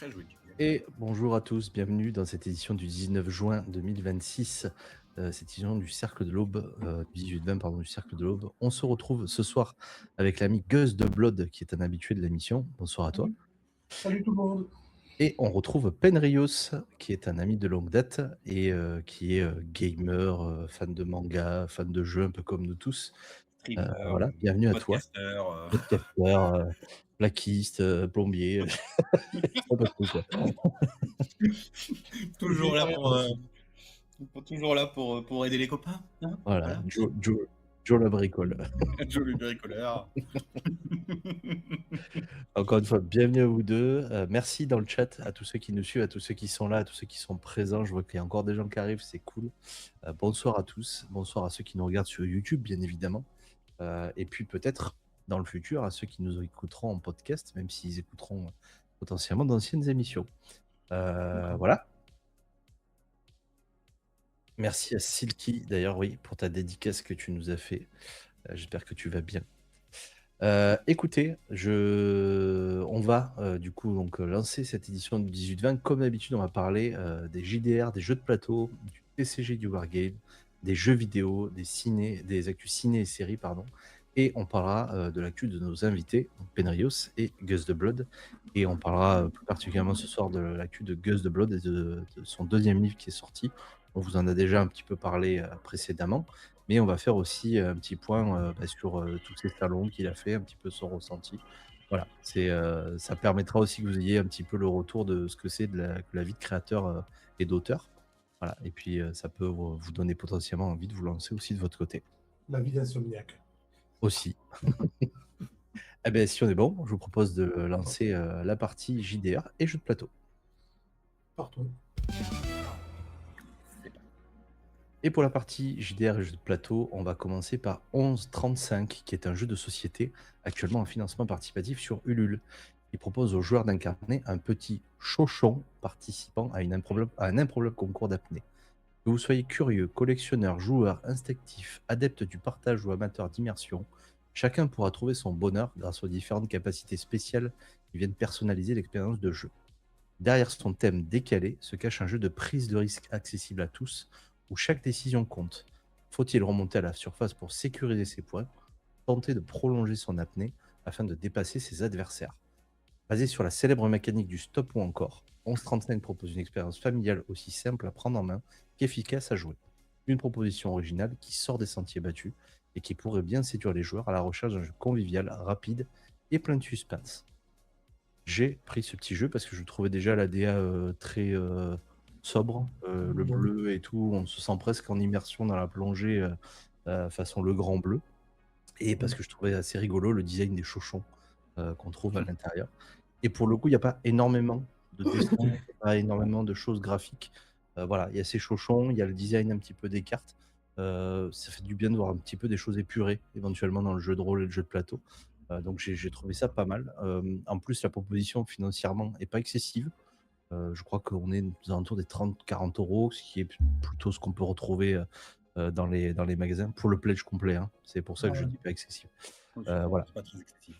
très joli. Et bonjour à tous, bienvenue dans cette édition du 19 juin 2026, cette édition du Cercle de l'Aube, du 18-20, pardon, du Cercle de l'Aube. On se retrouve ce soir avec l'ami Gus de Blood, qui est un habitué de l'émission. Bonsoir à toi. Salut, salut tout le monde. Et on retrouve Penrios, qui est un ami de longue date et qui est gamer, fan de manga, fan de jeux, un peu comme nous tous. Streamer, Voilà, bienvenue à toi. podcasteur. Podcasteur, plaquiste, plombier, un peu tout, quoi. Toujours là toujours là pour aider les copains. Hein, Voilà, Joe la bricole. Joe le bricoleur. Encore une fois, bienvenue à vous deux. Merci dans le chat à tous ceux qui nous suivent, à tous ceux qui sont là, à tous ceux qui sont présents. Je vois qu'il y a encore des gens qui arrivent, c'est cool. Bonsoir à tous, bonsoir à ceux qui nous regardent sur YouTube, bien évidemment. Et puis peut-être dans le futur à ceux qui nous écouteront en podcast, même s'ils écouteront potentiellement d'anciennes émissions. Voilà. Merci à Silky, d'ailleurs, oui, pour ta dédicace que tu nous as fait. J'espère que tu vas bien. Écoutez, on va du coup donc lancer cette édition du 18-20. Comme d'habitude, on va parler des JDR, des jeux de plateau, du TCG du Wargame, des jeux vidéo, des actus ciné et séries, pardon. Et on parlera de l'actu de nos invités, Penrios et Gus de Blood. Et on parlera plus particulièrement ce soir de l'actu de Gus de Blood et de son deuxième livre qui est sorti. On vous en a déjà un petit peu parlé précédemment. Mais on va faire aussi un petit point sur tous ces salons qu'il a fait, un petit peu son ressenti. Voilà, ça permettra aussi que vous ayez un petit peu le retour de ce que c'est que la vie de créateur et d'auteur. Voilà, et puis ça peut vous donner potentiellement envie de vous lancer aussi de votre côté. La vie d'insomniaque. Aussi. Eh bien, si on est bon, je vous propose de lancer la partie JDR et jeux de plateau. Partons. Et pour la partie JDR et jeux de plateau, on va commencer par 1135, qui est un jeu de société actuellement en financement participatif sur Ulule. Il propose aux joueurs d'incarner un petit chochon participant à un improbable concours d'apnée. Que vous soyez curieux, collectionneur, joueur, instinctif, adepte du partage ou amateur d'immersion, chacun pourra trouver son bonheur grâce aux différentes capacités spéciales qui viennent personnaliser l'expérience de jeu. Derrière son thème décalé se cache un jeu de prise de risque accessible à tous, où chaque décision compte. Faut-il remonter à la surface pour sécuriser ses points, tenter de prolonger son apnée afin de dépasser ses adversaires? Basé sur la célèbre mécanique du stop ou encore, 1135 propose une expérience familiale aussi simple à prendre en main qu'efficace à jouer. Une proposition originale qui sort des sentiers battus et qui pourrait bien séduire les joueurs à la recherche d'un jeu convivial, rapide et plein de suspense. J'ai pris ce petit jeu parce que je trouvais déjà la DA très sobre, le bleu et tout, on se sent presque en immersion dans la plongée façon le grand bleu, et parce que je trouvais assez rigolo le design des chauchons qu'on trouve à l'intérieur. Et pour le coup, il n'y a pas énormément de dessins, pas énormément de choses graphiques. Voilà, il y a ces chauchons, il y a le design un petit peu des cartes. Ça fait du bien de voir un petit peu des choses épurées éventuellement dans le jeu de rôle et le jeu de plateau. Donc j'ai trouvé ça pas mal. En plus, la proposition financièrement est pas excessive. Je crois qu'on est aux alentours des 30-40 euros, ce qui est plutôt ce qu'on peut retrouver dans les magasins pour le pledge complet. Hein. C'est pour ça que je dis pas excessif. Voilà. C'est pas très excessif.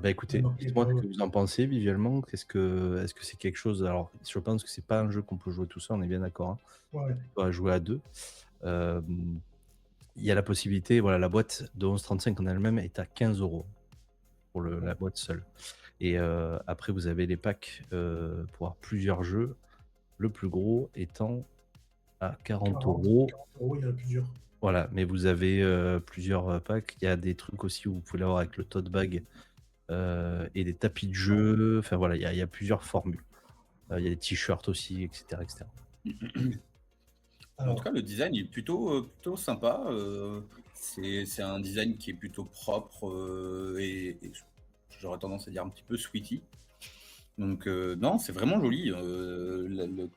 Écoutez, dites-moi ce que vous en pensez visuellement. Est-ce que c'est quelque chose... Alors, je pense que c'est pas un jeu qu'on peut jouer tout seul, on est bien d'accord. Hein. Ouais. On va jouer à deux. Il y a la possibilité, voilà, la boîte de 1135 en elle-même est à 15 euros pour la boîte seule. Et après, vous avez les packs pour avoir plusieurs jeux. Le plus gros étant à 40 euros. 40 euros, il y en a plusieurs. Voilà, mais vous avez plusieurs packs. Il y a des trucs aussi où vous pouvez l'avoir avec le tote bag et des tapis de jeu. Enfin voilà, il y a plusieurs formules. Il y a des t-shirts aussi, etc. En tout cas, le design est plutôt sympa. C'est un design qui est plutôt propre et j'aurais tendance à dire un petit peu sweetie. Donc non, c'est vraiment joli. Le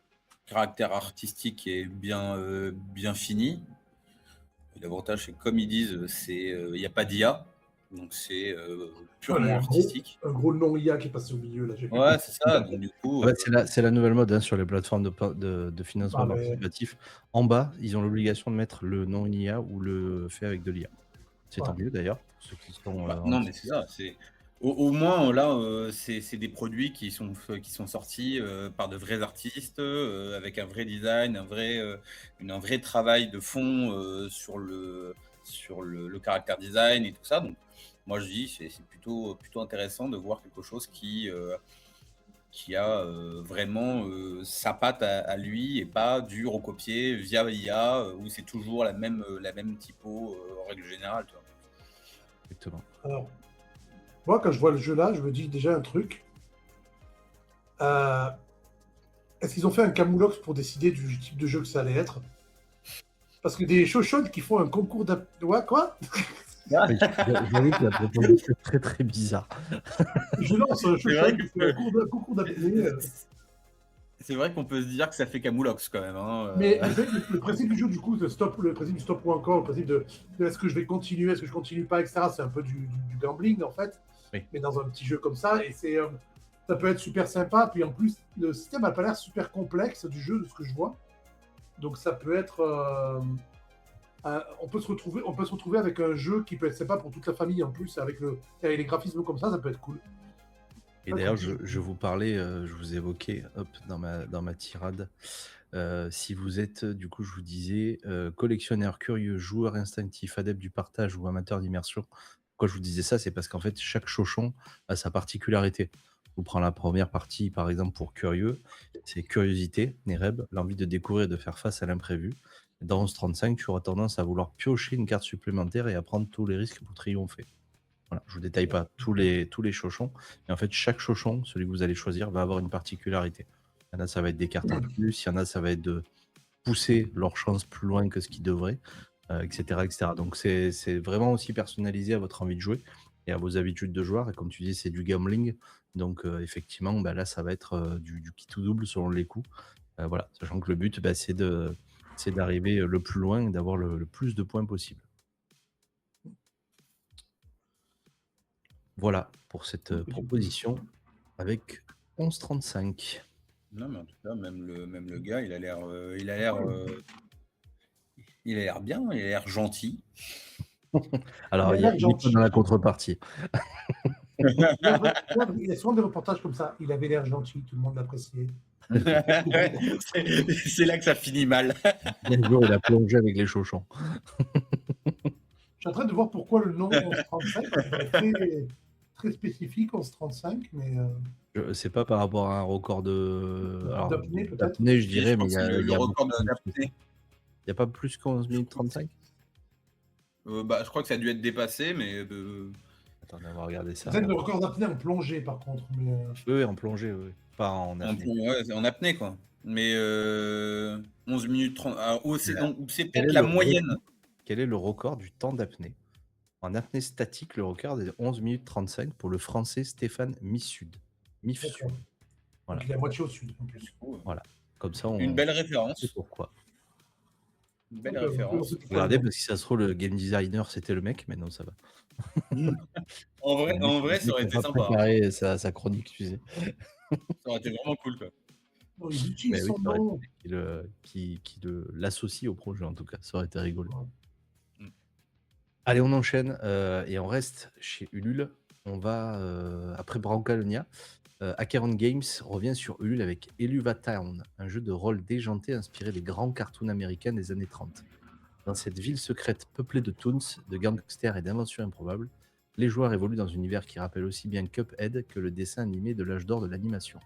caractère artistique est bien fini. Et l'avantage, c'est que comme ils disent, il n'y a pas d'IA. Donc c'est purement artistique. Un gros non IA qui est passé au milieu là. Ouais, c'est ça. Donc, du coup, c'est la nouvelle mode hein, sur les plateformes de financement participatif. En bas, ils ont l'obligation de mettre le non IA ou le fait avec de l'IA. C'est tant mieux d'ailleurs pour ceux qui sont. Non, mais c'est ça. Au moins, là, c'est des produits qui sont sortis par de vrais artistes, avec un vrai design, un vrai travail de fond sur le caractère design et tout ça. Donc, moi, je dis, c'est plutôt intéressant de voir quelque chose qui a vraiment sa patte à lui et pas du recopier via IA où c'est toujours la même typo en règle générale. Tu vois. Exactement. Alors, moi, quand je vois le jeu là, je me dis déjà un truc. Euh, Est-ce qu'ils ont fait un camoulox pour décider du type de jeu que ça allait être? Parce que des chochottes qui font un concours d'app... Ouais, quoi? Oui, j'avoue que la proposition est très très bizarre. Je lance un C'est vrai chochotte qui fait que concours d'apnée. c'est vrai qu'on peut se dire que ça fait Camoulox quand même. Hein, Mais c'est vrai que le principe du jeu, du coup, le principe du stop ou encore, le principe de est-ce que je vais continuer, est-ce que je continue pas, etc., c'est un peu du gambling en fait, Oui. mais dans un petit jeu comme ça, et ça peut être super sympa. Puis en plus, le système n'a pas l'air super complexe du jeu, de ce que je vois. Donc ça peut être. On peut se retrouver avec un jeu qui peut être sympa pour toute la famille en plus, avec les graphismes comme ça peut être cool. Et d'ailleurs, je vous parlais, je vous évoquais dans ma tirade. Si vous êtes, du coup, je vous disais, collectionneur curieux, joueur instinctif, adepte du partage ou amateur d'immersion. Pourquoi je vous disais ça? C'est parce qu'en fait, chaque chochon a sa particularité. Je vous prends la première partie, par exemple, pour curieux. C'est curiosité, Nereb, l'envie de découvrir et de faire face à l'imprévu. Dans 1135, tu auras tendance à vouloir piocher une carte supplémentaire et à prendre tous les risques pour triompher. Voilà, je vous détaille pas tous les chochons, mais en fait, chaque chochon, celui que vous allez choisir, va avoir une particularité. Il y en a, ça va être des cartes en plus, il y en a, ça va être de pousser leur chance plus loin que ce qu'ils devraient, etc., etc. Donc, c'est vraiment aussi personnalisé à votre envie de jouer et à vos habitudes de joueur. Et comme tu dis, c'est du gambling. Donc, effectivement, bah, là, ça va être du qui tout double selon les coups. Voilà, sachant que le but, bah, c'est d'arriver le plus loin et d'avoir le plus de points possible. Voilà pour cette proposition avec 11,35. Non, mais en tout cas, même le gars, il a l'air bien, il a l'air gentil. Alors, il Il y a a l'air il est pas gentil. dans la contrepartie. Il y a souvent des reportages comme ça. Il avait l'air gentil, tout le monde l'appréciait. C'est là que ça finit mal. Bonjour, il a plongé avec les chochons. Je suis en train de voir pourquoi le nom 1135, parce que ça paraît très spécifique, 1135, mais C'est pas par rapport à un record de. Alors, d'apnée peut-être. d'apnée, je Si, dirais, je mais crois que c'est le y a record beaucoup plus. d'apnée. Il n'y a pas plus qu'11 minutes 35? Bah, je crois que ça a dû être dépassé, mais Attendez, on va regarder ça. Peut-être le record d'apnée en plongée par contre. Mais, Oui, en plongée, oui. Pas en en, apnée. ouais, en apnée, quoi. Mais 11 minutes 30. Alors, c'est Quel peut-être est la le moyenne. Quel est le record du temps d'apnée? En apnée statique, le record est de 11 minutes 35 pour le français Stéphane Mifsud. d'accord. Voilà. Donc il est à moitié au sud en plus. Voilà. Comme ça, on Une belle sait référence. pourquoi. Une belle Donc, référence. Regardez, parce que si ça se trouve, le game designer, c'était le mec, mais non, ça va. En vrai, ça aurait été sympa. Hein. Préparé sa chronique, tu sais. Ça aurait été vraiment cool, quoi. bon, ils Mais utilisent oui, son ça aurait nom. été qui l'associe au projet, en tout cas. Ça aurait été rigolo. Ouais. Allez, on enchaîne et on reste chez Ulule. On va, après Brancalonia, Acheron Games revient sur Ulule avec Eluva Town, un jeu de rôle déjanté inspiré des grands cartoons américains des années 30. Dans cette ville secrète peuplée de toons, de gangsters et d'inventions improbables, les joueurs évoluent dans un univers qui rappelle aussi bien Cuphead que le dessin animé de l'âge d'or de l'animation.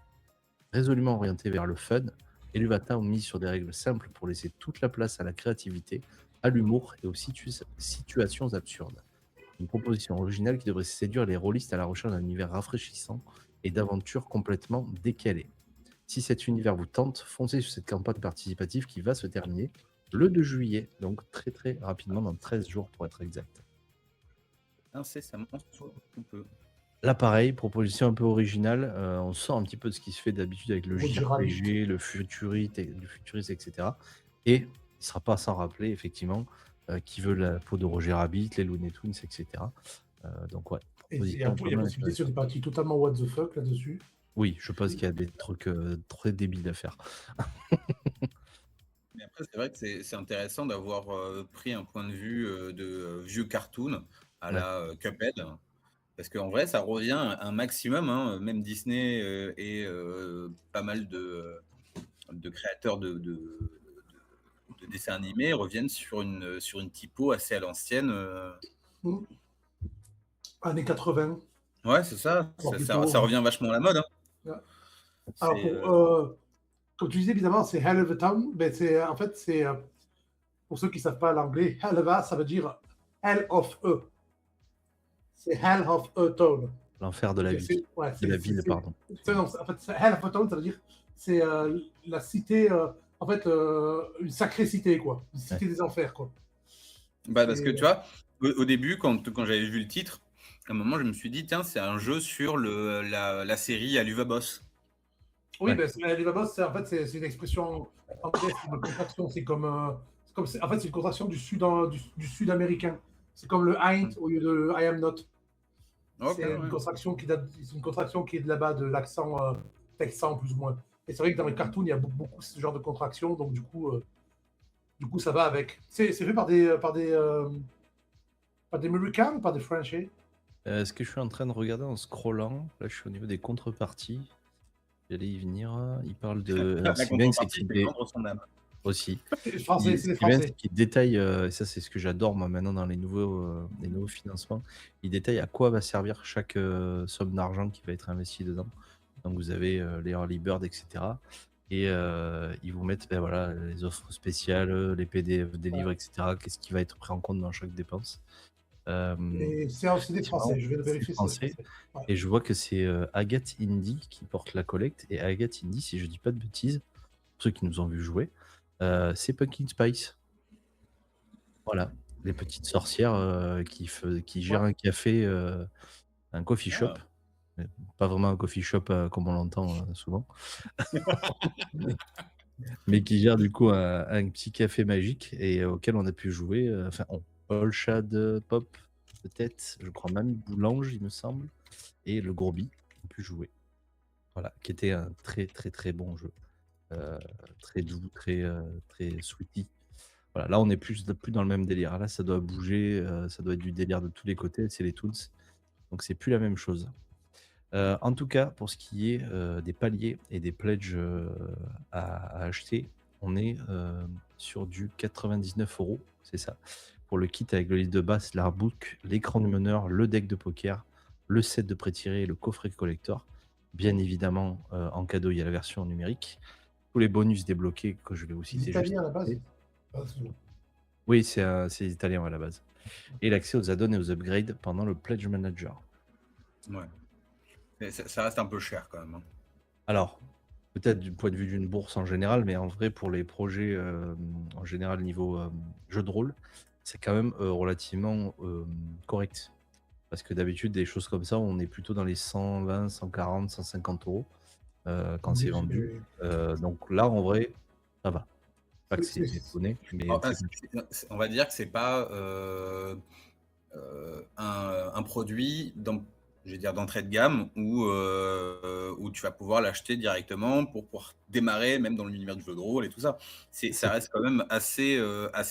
Résolument orienté vers le fun, Eluva Town mise sur des règles simples pour laisser toute la place à la créativité, à l'humour et aux situations absurdes. Une proposition originale qui devrait séduire les rôlistes à la recherche d'un univers rafraîchissant et d'aventures complètement décalées. Si cet univers vous tente, foncez sur cette campagne participative qui va se terminer le 2 juillet, donc très très rapidement, dans 13 jours pour être exact. Incessamment, on peut. Là, pareil, proposition un peu originale. On sort un petit peu de ce qui se fait d'habitude avec le Roger JRPG, le futuriste, etc. Et il ne sera pas sans rappeler, effectivement, qui veut la peau de Roger Rabbit, les Looney Tunes, etc. Donc, ouais. Et il y a possibilité sur des parties totalement what the fuck là-dessus. Oui, je pense qu'il y a des trucs très débiles à faire. Mais après, c'est vrai que c'est intéressant d'avoir pris un point de vue de vieux cartoon à la Cuphead. Parce qu'en vrai, ça revient un maximum, hein, même Disney et pas mal de créateurs de dessins animés reviennent sur une typo assez à l'ancienne. Hmm. Années 80. Ouais, c'est ça. Alors Ça plutôt. revient vachement à la mode. Hein. Ouais. Alors C'est, comme tu disais, évidemment, c'est Hell of a Town. Mais en fait, c'est pour ceux qui ne savent pas l'anglais, Hell of a, ça veut dire Hell of a. C'est Hell of a Town. L'enfer de la vie. Ouais, De la ville, pardon. non, en fait, Hell of a Town, ça veut dire c'est la cité, en fait, une sacrée cité, quoi. Une cité des enfers, quoi. parce que tu vois, au début, quand j'avais vu le titre, à un moment, je me suis dit, tiens, c'est un jeu sur la série Aluva Boss. Oui, Ouais. ben, Alibaba, en fait, c'est une expression anglaise, c'est une contraction. En fait, c'est une contraction du sud américain. C'est comme le ain't au lieu de I am not. Ok, C'est une ouais. contraction qui est de là-bas, de l'accent texan, plus ou moins. Et c'est vrai que dans les cartoons, il y a beaucoup ce genre de contraction, donc du coup, ça va avec. C'est fait par des Américains ou par des Frenchies? Ce que je suis en train de regarder en scrollant, là je suis au niveau des contreparties. J'allais y venir. Il parle de. Alors, La ce qui est bien, c'est contrepartie, qu'il c'est vendre son âme. aussi. C'est français, c'est Ce des qui est bien, Français. c'est qu'il détaille, et ça c'est ce que j'adore moi maintenant dans les nouveaux financements, il détaille à quoi va servir chaque somme d'argent qui va être investie dedans. Donc vous avez les early bird, etc. Et ils vous mettent ben, voilà, les offres spéciales, les PDF des livres, etc. Qu'est-ce qui va être pris en compte dans chaque dépense. Et c'est aussi des Français, je vais le c'est vérifier. français. Ouais. Et je vois que c'est Agathe Indy qui porte la collecte. Et Agathe Indy, si je dis pas de bêtises, pour ceux qui nous ont vu jouer, c'est Pumpkin Spice. Voilà, les petites sorcières qui gèrent un café, un coffee shop. Ah. Mais pas vraiment un coffee shop comme on l'entend souvent. Mais qui gèrent du coup un petit café magique et auquel on a pu jouer. Enfin, All Shad Pop, peut-être, je crois même Boulange, il me semble, et le Gourbi ont pu jouer. Voilà, qui était un très très très bon jeu. Très doux, très sweetie. Voilà, là on est plus dans le même délire. Là ça doit bouger, ça doit être du délire de tous les côtés, c'est les Toons. Donc c'est plus la même chose. En tout cas, pour ce qui est des paliers et des pledges à acheter, on est sur du 99 €, c'est ça. Pour le kit avec le livre de base, l'artbook, l'écran du meneur, le deck de poker, le set de pré-tiré et le coffret collector. Bien évidemment, en cadeau, il y a la version numérique. Tous les bonus débloqués que je vais vous C'est citer italien juste à la base. après. Oui, c'est italien à la base. Et l'accès aux add-ons et aux upgrades pendant le Pledge Manager. Ouais. Mais ça reste un peu cher quand même. Hein. Alors, peut-être du point de vue d'une bourse en général, mais en vrai, pour les projets en général niveau jeu de rôle, c'est quand même relativement correct. Parce que d'habitude, des choses comme ça, on est plutôt dans les 120, 140, 150 € quand c'est vendu. Donc là, en vrai, ça va. Pas que c'est donné, mais On va dire que c'est pas un produit je vais dire d'entrée de gamme où tu vas pouvoir l'acheter directement pour pouvoir démarrer même dans l'univers du jeu de rôle et tout ça. Ça reste quand même assez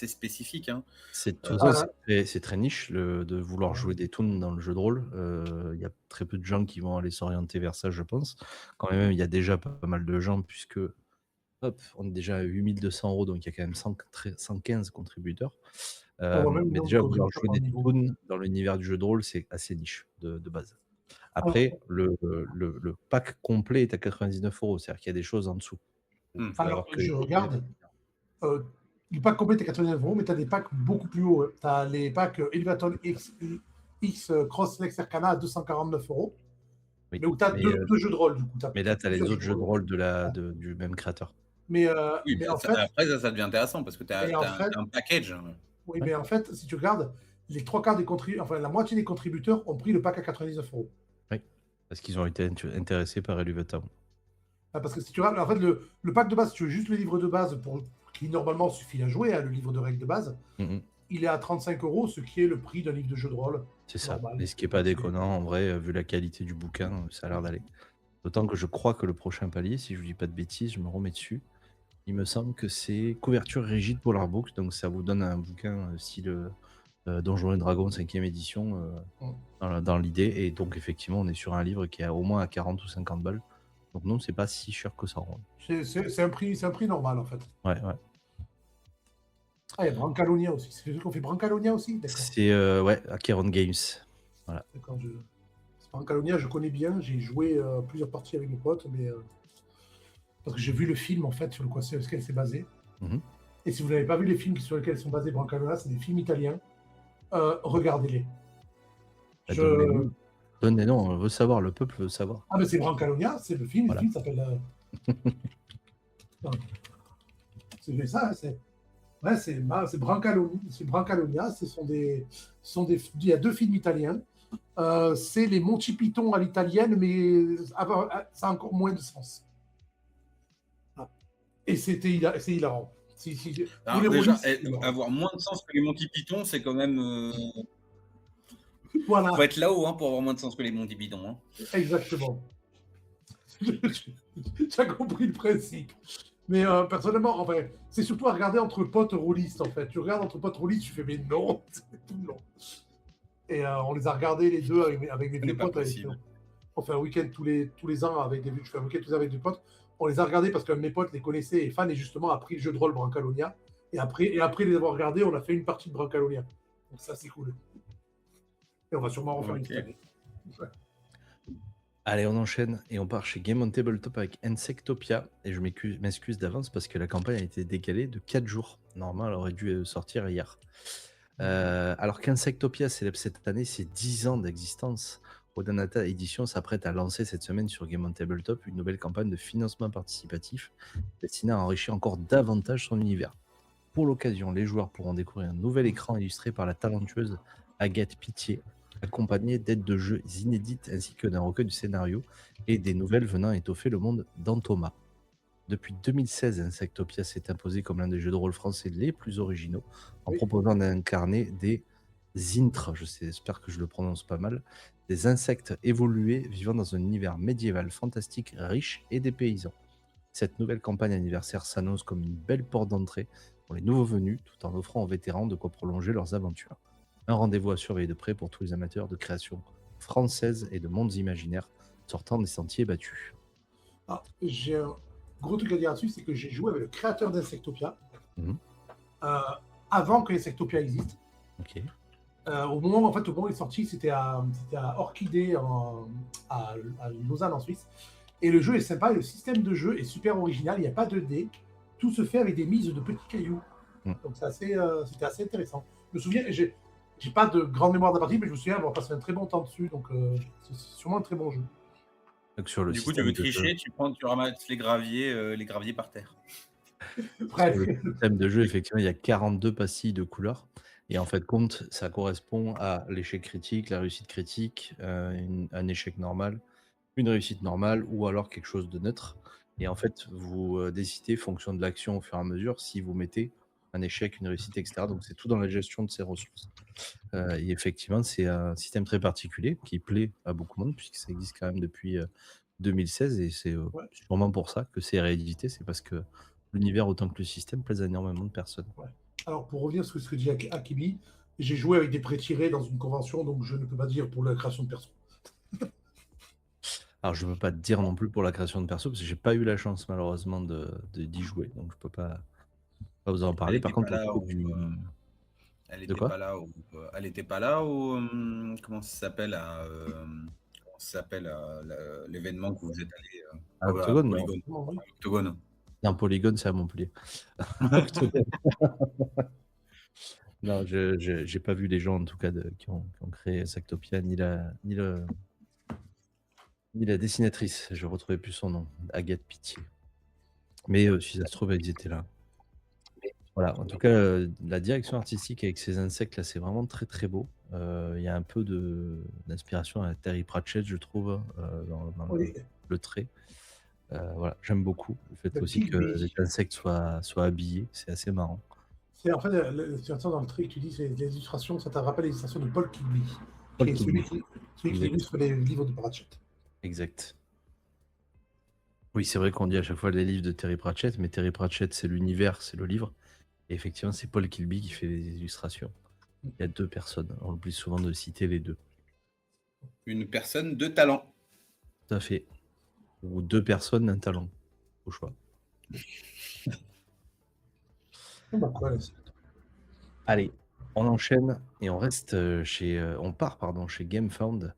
spécifique. Hein. C'est très niche de vouloir jouer des toons dans le jeu de rôle. Il y a très peu de gens qui vont aller s'orienter vers ça, je pense. Quand même, il y a déjà pas mal de gens puisque hop, on est déjà à 8200 €, donc il y a quand même 115 contributeurs. Mais déjà, vouloir jouer des toons dans l'univers du jeu de rôle, c'est assez niche de base. Après, le pack complet est à 99 €, c'est-à-dire qu'il y a des choses en dessous. Alors, je regarde. Le pack complet est 89 €, mais tu as des packs beaucoup plus hauts. Tu as les packs Elevaton X Cross Lex Arcana à 249 €. Oui, mais où tu as deux jeux de rôle, du coup. Mais là, tu as les autres jeux de rôle du même créateur. Mais, Oui, mais en fait, après, ça devient intéressant parce que tu as un package. Oui, mais en fait, si tu regardes, les trois quarts la moitié des contributeurs ont pris le pack à 99 €. Oui, parce qu'ils ont été intéressés par Elevaton. Parce que si tu regardes, en fait, le pack de base, si tu veux juste le livre de base qui normalement suffit à jouer, le livre de règles de base, il est à 35 €, ce qui est le prix d'un livre de jeu de rôle. C'est ça. Et ce qui n'est pas déconnant, en vrai, vu la qualité du bouquin, ça a l'air d'aller. D'autant que je crois que le prochain palier, si je ne dis pas de bêtises, je me remets dessus. Il me semble que c'est couverture rigide pour l'artbook, donc ça vous donne un bouquin style Donjons et Dragons 5e édition dans l'idée. Et donc, effectivement, on est sur un livre qui est au moins à 40 ou 50 balles. Donc, non, c'est pas si cher que ça. C'est un prix normal, en fait. Ouais. Ah, il y a Brancalonia aussi. C'est celui qu'on fait Brancalonia aussi, d'accord. C'est Acheron Games. Voilà. D'accord, Brancalonia, je connais bien. J'ai joué plusieurs parties avec mes potes, mais parce que j'ai vu le film, en fait, sur lequel c'est basé. Et si vous n'avez pas vu les films sur lesquels sont basés Brancalonia, c'est des films italiens. Regardez-les. Donnez-nous, on veut savoir, le peuple veut savoir. Ah, mais c'est Brancalonia, c'est le film. Voilà. Le film s'appelle. C'est ça, c'est. Ouais, c'est Brancalonia. C'est Brancalonia. Il y a 2 films italiens. C'est les Monty Python à l'italienne, mais ça a encore moins de sens. Et c'est hilarant. Alors, déjà, avoir moins de sens que les Monty Python, c'est quand même. Voilà. Faut être là-haut pour avoir moins de sens que les Monty Python. Hein. Exactement. J'ai compris le principe. Mais personnellement, en fait, c'est surtout à regarder entre potes rôlistes, en fait. Tu regardes entre potes rôlistes, tu fais, mais non, c'est tout long. Et on les a regardés les deux avec mes vieux potes. On fait un week-end tous les ans avec je fais un week-end tous les ans avec des potes. On les a regardés parce qu'un de mes potes les connaissait et fan et justement a pris le jeu de rôle Brancalonia. Et après les avoir regardés, on a fait une partie de Brancalonia. Donc ça, c'est cool. Et on va sûrement refaire une année. Ouais. Allez, on enchaîne et on part chez Game on Tabletop avec Insectopia. Et je m'excuse d'avance parce que la campagne a été décalée de 4 jours. Normalement, elle aurait dû sortir hier. Alors qu'Insectopia célèbre cette année ses 10 ans d'existence, Odanata Édition s'apprête à lancer cette semaine sur Game on Tabletop une nouvelle campagne de financement participatif destinée à enrichir encore davantage son univers. Pour l'occasion, les joueurs pourront découvrir un nouvel écran illustré par la talentueuse Agathe Pitié, accompagné d'aides de jeux inédites ainsi que d'un recueil de scénarios et des nouvelles venant étoffer le monde d'Antoma. Depuis 2016, Insectopia s'est imposé comme l'un des jeux de rôle français les plus originaux en proposant d'incarner des Zintres, j'espère que je le prononce pas mal, des insectes évolués vivant dans un univers médiéval fantastique riche et dépaysant. Cette nouvelle campagne anniversaire s'annonce comme une belle porte d'entrée pour les nouveaux venus, tout en offrant aux vétérans de quoi prolonger leurs aventures. Un rendez-vous à surveiller de près pour tous les amateurs de création française et de mondes imaginaires sortant des sentiers battus. Ah, j'ai un gros truc à dire là-dessus, c'est que j'ai joué avec le créateur d'Insectopia avant que Insectopia existe. Ok. Au moment où il est sorti, c'était à Orchidée à Lausanne en Suisse. Et le jeu est sympa, et le système de jeu est super original, il n'y a pas de dés, tout se fait avec des mises de petits cailloux. Donc c'était assez intéressant. Je me souviens, j'ai pas de grande mémoire de la partie, mais je me souviens avoir passé un très bon temps dessus, donc c'est sûrement un très bon jeu. Donc sur le du coup, tu veux tricher, tu ramasses les graviers par terre. Bref. Sur le système de jeu, effectivement, il y a 42 pastilles de couleurs. Et en fait, compte, ça correspond à l'échec critique, la réussite critique, un échec normal, une réussite normale ou alors quelque chose de neutre. Et en fait, vous décidez, fonction de l'action au fur et à mesure, si vous mettez un échec, une réussite, etc. Donc, c'est tout dans la gestion de ces ressources. Et effectivement, c'est un système très particulier qui plaît à beaucoup de monde puisque ça existe quand même depuis 2016 et c'est sûrement pour ça que c'est réédité. C'est parce que l'univers autant que le système plaise à énormément de personnes. Ouais. Alors, pour revenir sur ce que dit Akibi, j'ai joué avec des prêts tirés dans une convention, donc je ne peux pas dire pour la création de perso. Alors, je ne peux pas te dire non plus pour la création de perso, parce que j'ai pas eu la chance, malheureusement, d'y jouer. Donc, je peux pas vous en parler. Par contre, elle n'était pas là où... Elle n'était pas là où... comment ça s'appelle l'événement que vous êtes allé à Octogone, Octogone. Non, Polygone, c'est à Montpellier. Non, je n'ai pas vu les gens, en tout cas, qui ont créé Insectopia, ni la dessinatrice. Je ne retrouvais plus son nom, Agathe Pitié. Mais si ça se trouve, ils étaient là. Voilà, en tout cas, la direction artistique avec ces insectes, là, c'est vraiment très, très beau. Il y a un peu d'inspiration à Terry Pratchett, je trouve, dans le trait. Voilà, j'aime beaucoup le fait aussi que les insectes soient habillés, c'est assez marrant. C'est en fait, dans le trait que tu dis, c'est les illustrations, ça te rappelle les illustrations de Paul Kilby, qui est celui qui illustre les livres de Pratchett. Exact. Oui, c'est vrai qu'on dit à chaque fois les livres de Terry Pratchett, mais Terry Pratchett, c'est l'univers, c'est le livre. Et effectivement, c'est Paul Kilby qui fait les illustrations. Il y a 2 personnes. On oublie souvent de citer les 2. Une personne de talent. Tout à fait. Ou 2 personnes d'un talent. Au choix. Allez, on enchaîne et on reste on part chez GameFound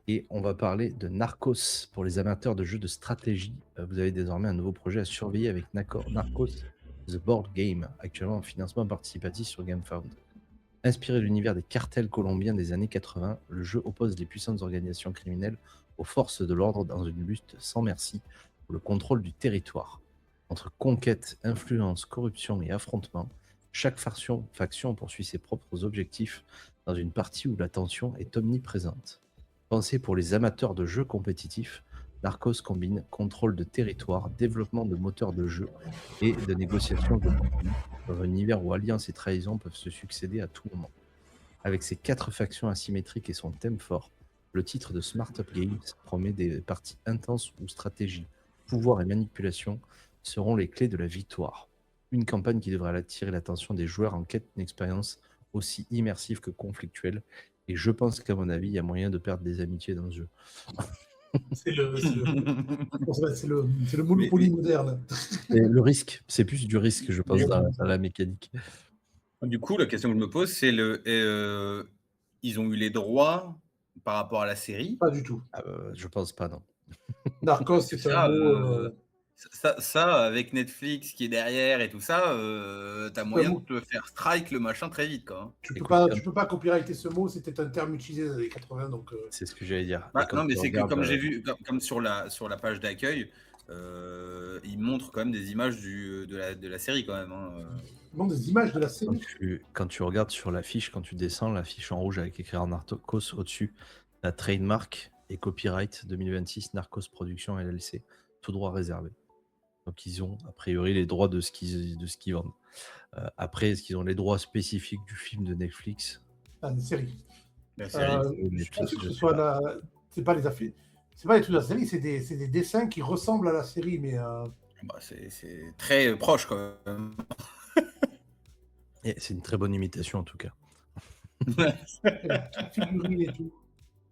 et on va parler de Narcos pour les amateurs de jeux de stratégie. Vous avez désormais un nouveau projet à surveiller avec Narcos The Board Game, actuellement en financement participatif sur GameFound. Inspiré de l'univers des cartels colombiens des années 80, le jeu oppose les puissantes organisations criminelles aux forces de l'ordre dans une lutte sans merci pour le contrôle du territoire. Entre conquête, influence, corruption et affrontement, chaque faction poursuit ses propres objectifs dans une partie où la tension est omniprésente. Pensé pour les amateurs de jeux compétitifs, Narcos combine contrôle de territoire, développement de moteurs de jeu et de négociation de conflits dans un univers où alliance et trahison peuvent se succéder à tout moment. Avec ses 4 factions asymétriques et son thème fort, le titre de Smart Up Games promet des parties intenses où stratégie, pouvoir et manipulation seront les clés de la victoire. Une campagne qui devrait attirer l'attention des joueurs en quête d'une expérience aussi immersive que conflictuelle. Et je pense qu'à mon avis, il y a moyen de perdre des amitiés dans ce jeu. C'est le Monopoly moderne. Et le risque, c'est plus du risque, je pense, dans la mécanique. Du coup, la question que je me pose, c'est ils ont eu les droits par rapport à la série? Pas du tout. Je pense pas, non. Narcos, c'est Ça, un mot. ça, avec Netflix qui est derrière et tout ça, t'as moyen de te faire strike le machin très vite, quoi. Hein. Tu Écoute, peux pas copyrighter ce mot, c'était un terme utilisé dans les années 80, donc. C'est ce que j'allais dire. Bah, non, mais c'est que comme j'ai vu, comme sur la page d'accueil, ils montrent quand même des images de la série quand même. Hein. Non, des images de la série. Quand tu regardes sur l'affiche, quand tu descends, l'affiche en rouge avec écrit Narcos au-dessus, la trademark et copyright 2026 Narcos Productions LLC, tout droit réservé. Donc ils ont a priori les droits de ce qu'ils vendent. Après, est-ce qu'ils ont les droits spécifiques du film de Netflix? Des séries. La série. Je suis pas sûr que ce soit c'est pas les affaires. C'est pas les trucs de la série, c'est des dessins qui ressemblent à la série, mais. Bah, c'est très proche quand même. Et c'est une très bonne imitation en tout cas. Figurines et tout.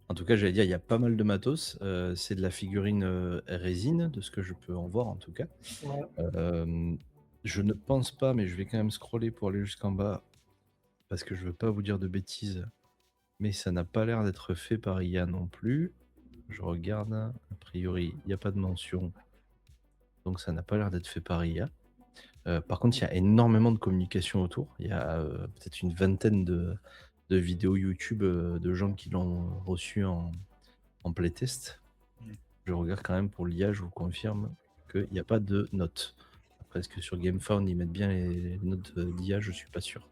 En tout cas, j'allais dire, il y a pas mal de matos. C'est de la figurine résine, de ce que je peux en voir en tout cas. Ouais. Je ne pense pas, mais je vais quand même scroller pour aller jusqu'en bas, parce que je veux pas vous dire de bêtises. Mais ça n'a pas l'air d'être fait par IA non plus. Je regarde, a priori, il n'y a pas de mention. Donc ça n'a pas l'air d'être fait par IA. Par contre, il y a énormément de communication autour. Il y a peut-être une vingtaine de vidéos YouTube de gens qui l'ont reçu en playtest. Je regarde quand même pour l'IA, je vous confirme qu'il n'y a pas de notes. Après, est-ce que sur GameFound, ils mettent bien les notes d'IA? Je suis pas sûr.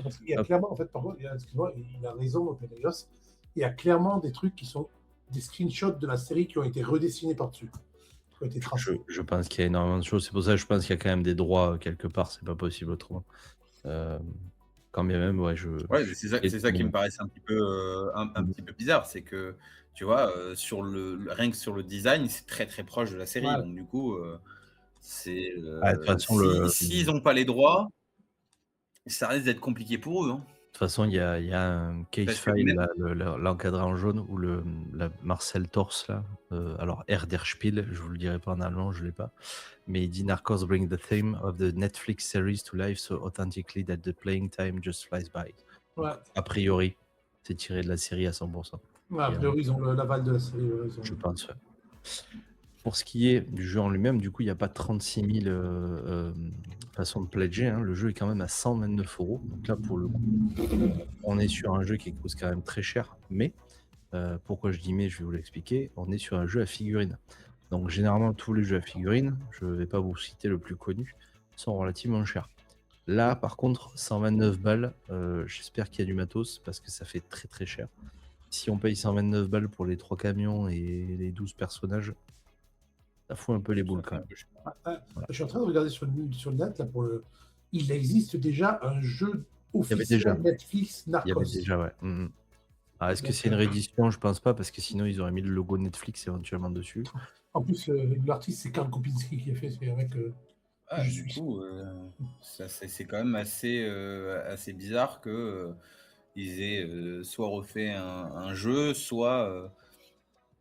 Parce qu'il y a clairement, en fait, par contre, excuse-moi, il a raison, Pelagos. Il y a clairement des trucs qui sont des screenshots de la série qui ont été redessinés par-dessus. Qui ont été tracés. Je pense qu'il y a énormément de choses. C'est pour ça que je pense qu'il y a quand même des droits quelque part. C'est pas possible autrement. Quand bien même, ouais, Ouais, c'est ça qui me paraissait un petit peu bizarre, c'est que tu vois, rien que sur le design, c'est très très proche de la série. Ouais. Donc du coup, c'est de toute façon, s'ils n'ont pas les droits, ça risque d'être compliqué pour eux. Hein. De toute façon, il y a un case Parce que file, même- là, l'encadré en jaune, où la Marcel Torse, là, alors R der Spiel, je vous le dirai pas en allemand, je l'ai pas, mais il dit Narcos bring the theme of the Netflix series to life so authentically that the playing time just flies by. Ouais. Donc, a priori, c'est tiré de la série à 100%. Ouais, a priori, ils ont l'aval de la série. Je pense, ouais. Pour ce qui est du jeu en lui-même, du coup, il n'y a pas 36 000 façons de pledger. Hein. Le jeu est quand même à 129 €. Donc là, pour le coup, on est sur un jeu qui coûte quand même très cher. Mais, pourquoi je dis mais, je vais vous l'expliquer, on est sur un jeu à figurines. Donc généralement, tous les jeux à figurines, je ne vais pas vous citer le plus connu, sont relativement chers. Là, par contre, 129 balles, j'espère qu'il y a du matos parce que ça fait très très cher. Si on paye 129 balles pour les 3 camions et les 12 personnages, ça fout un peu les boules quand même. Voilà. Je suis en train de regarder sur le net, là, il existe déjà un jeu officiel Netflix Narcos. Il y avait déjà, ouais. Alors, est-ce que c'est une réédition? Je pense pas, parce que sinon ils auraient mis le logo Netflix éventuellement dessus. En plus, l'artiste, c'est Karl Kopinski qui a fait, c'est avec. Ah, Je du suis. coup, c'est quand même assez bizarre que ils aient soit refait un jeu, soit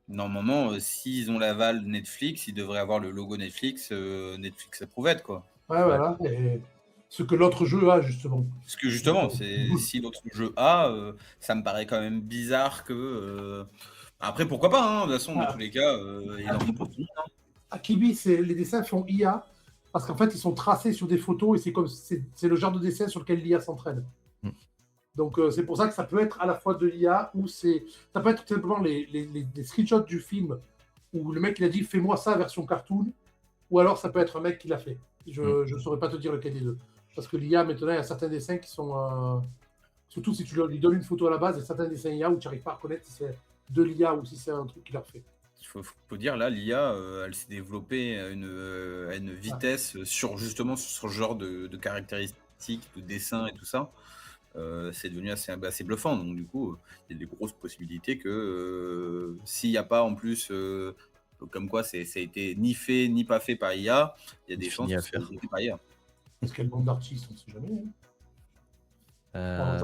normalement, s'ils ont l'aval Netflix, ils devraient avoir le logo Netflix, Netflix Approved, quoi. Ouais, Ouais. voilà. Et ce que l'autre jeu a, justement. Parce que justement, c'est si l'autre jeu a, ça me paraît quand même bizarre que. Après, pourquoi pas, hein, de toute façon, dans tous Ah, les cas, il en faut pour tout le monde. Akibi, les dessins font IA parce qu'en fait, ils sont tracés sur des photos et c'est le genre de dessin sur lequel l'IA s'entraîne. Mm. Donc, c'est pour ça que ça peut être à la fois de l'IA ou ça peut être tout simplement les screenshots du film où le mec il a dit fais-moi ça version cartoon, ou alors ça peut être un mec qui l'a fait. Je ne saurais pas te dire lequel des deux. Parce que l'IA, maintenant, il y a certains dessins qui sont. Surtout si tu lui donnes une photo à la base, il y a certains dessins IA où tu n'arrives pas à reconnaître si c'est de l'IA ou si c'est un truc qu'il a refait. Faut dire, là, l'IA, elle s'est développée à une vitesse justement sur ce genre de caractéristiques, de dessin et tout ça. C'est devenu assez bluffant. Donc, du coup, il y a des grosses possibilités que s'il n'y a pas en plus, comme quoi ça a été ni fait ni pas fait par IA, il y a des chances Fini que à ça ait faire. été fait par IA. Parce qu'il y a le nombre d'artistes, on ne sait jamais. Hein.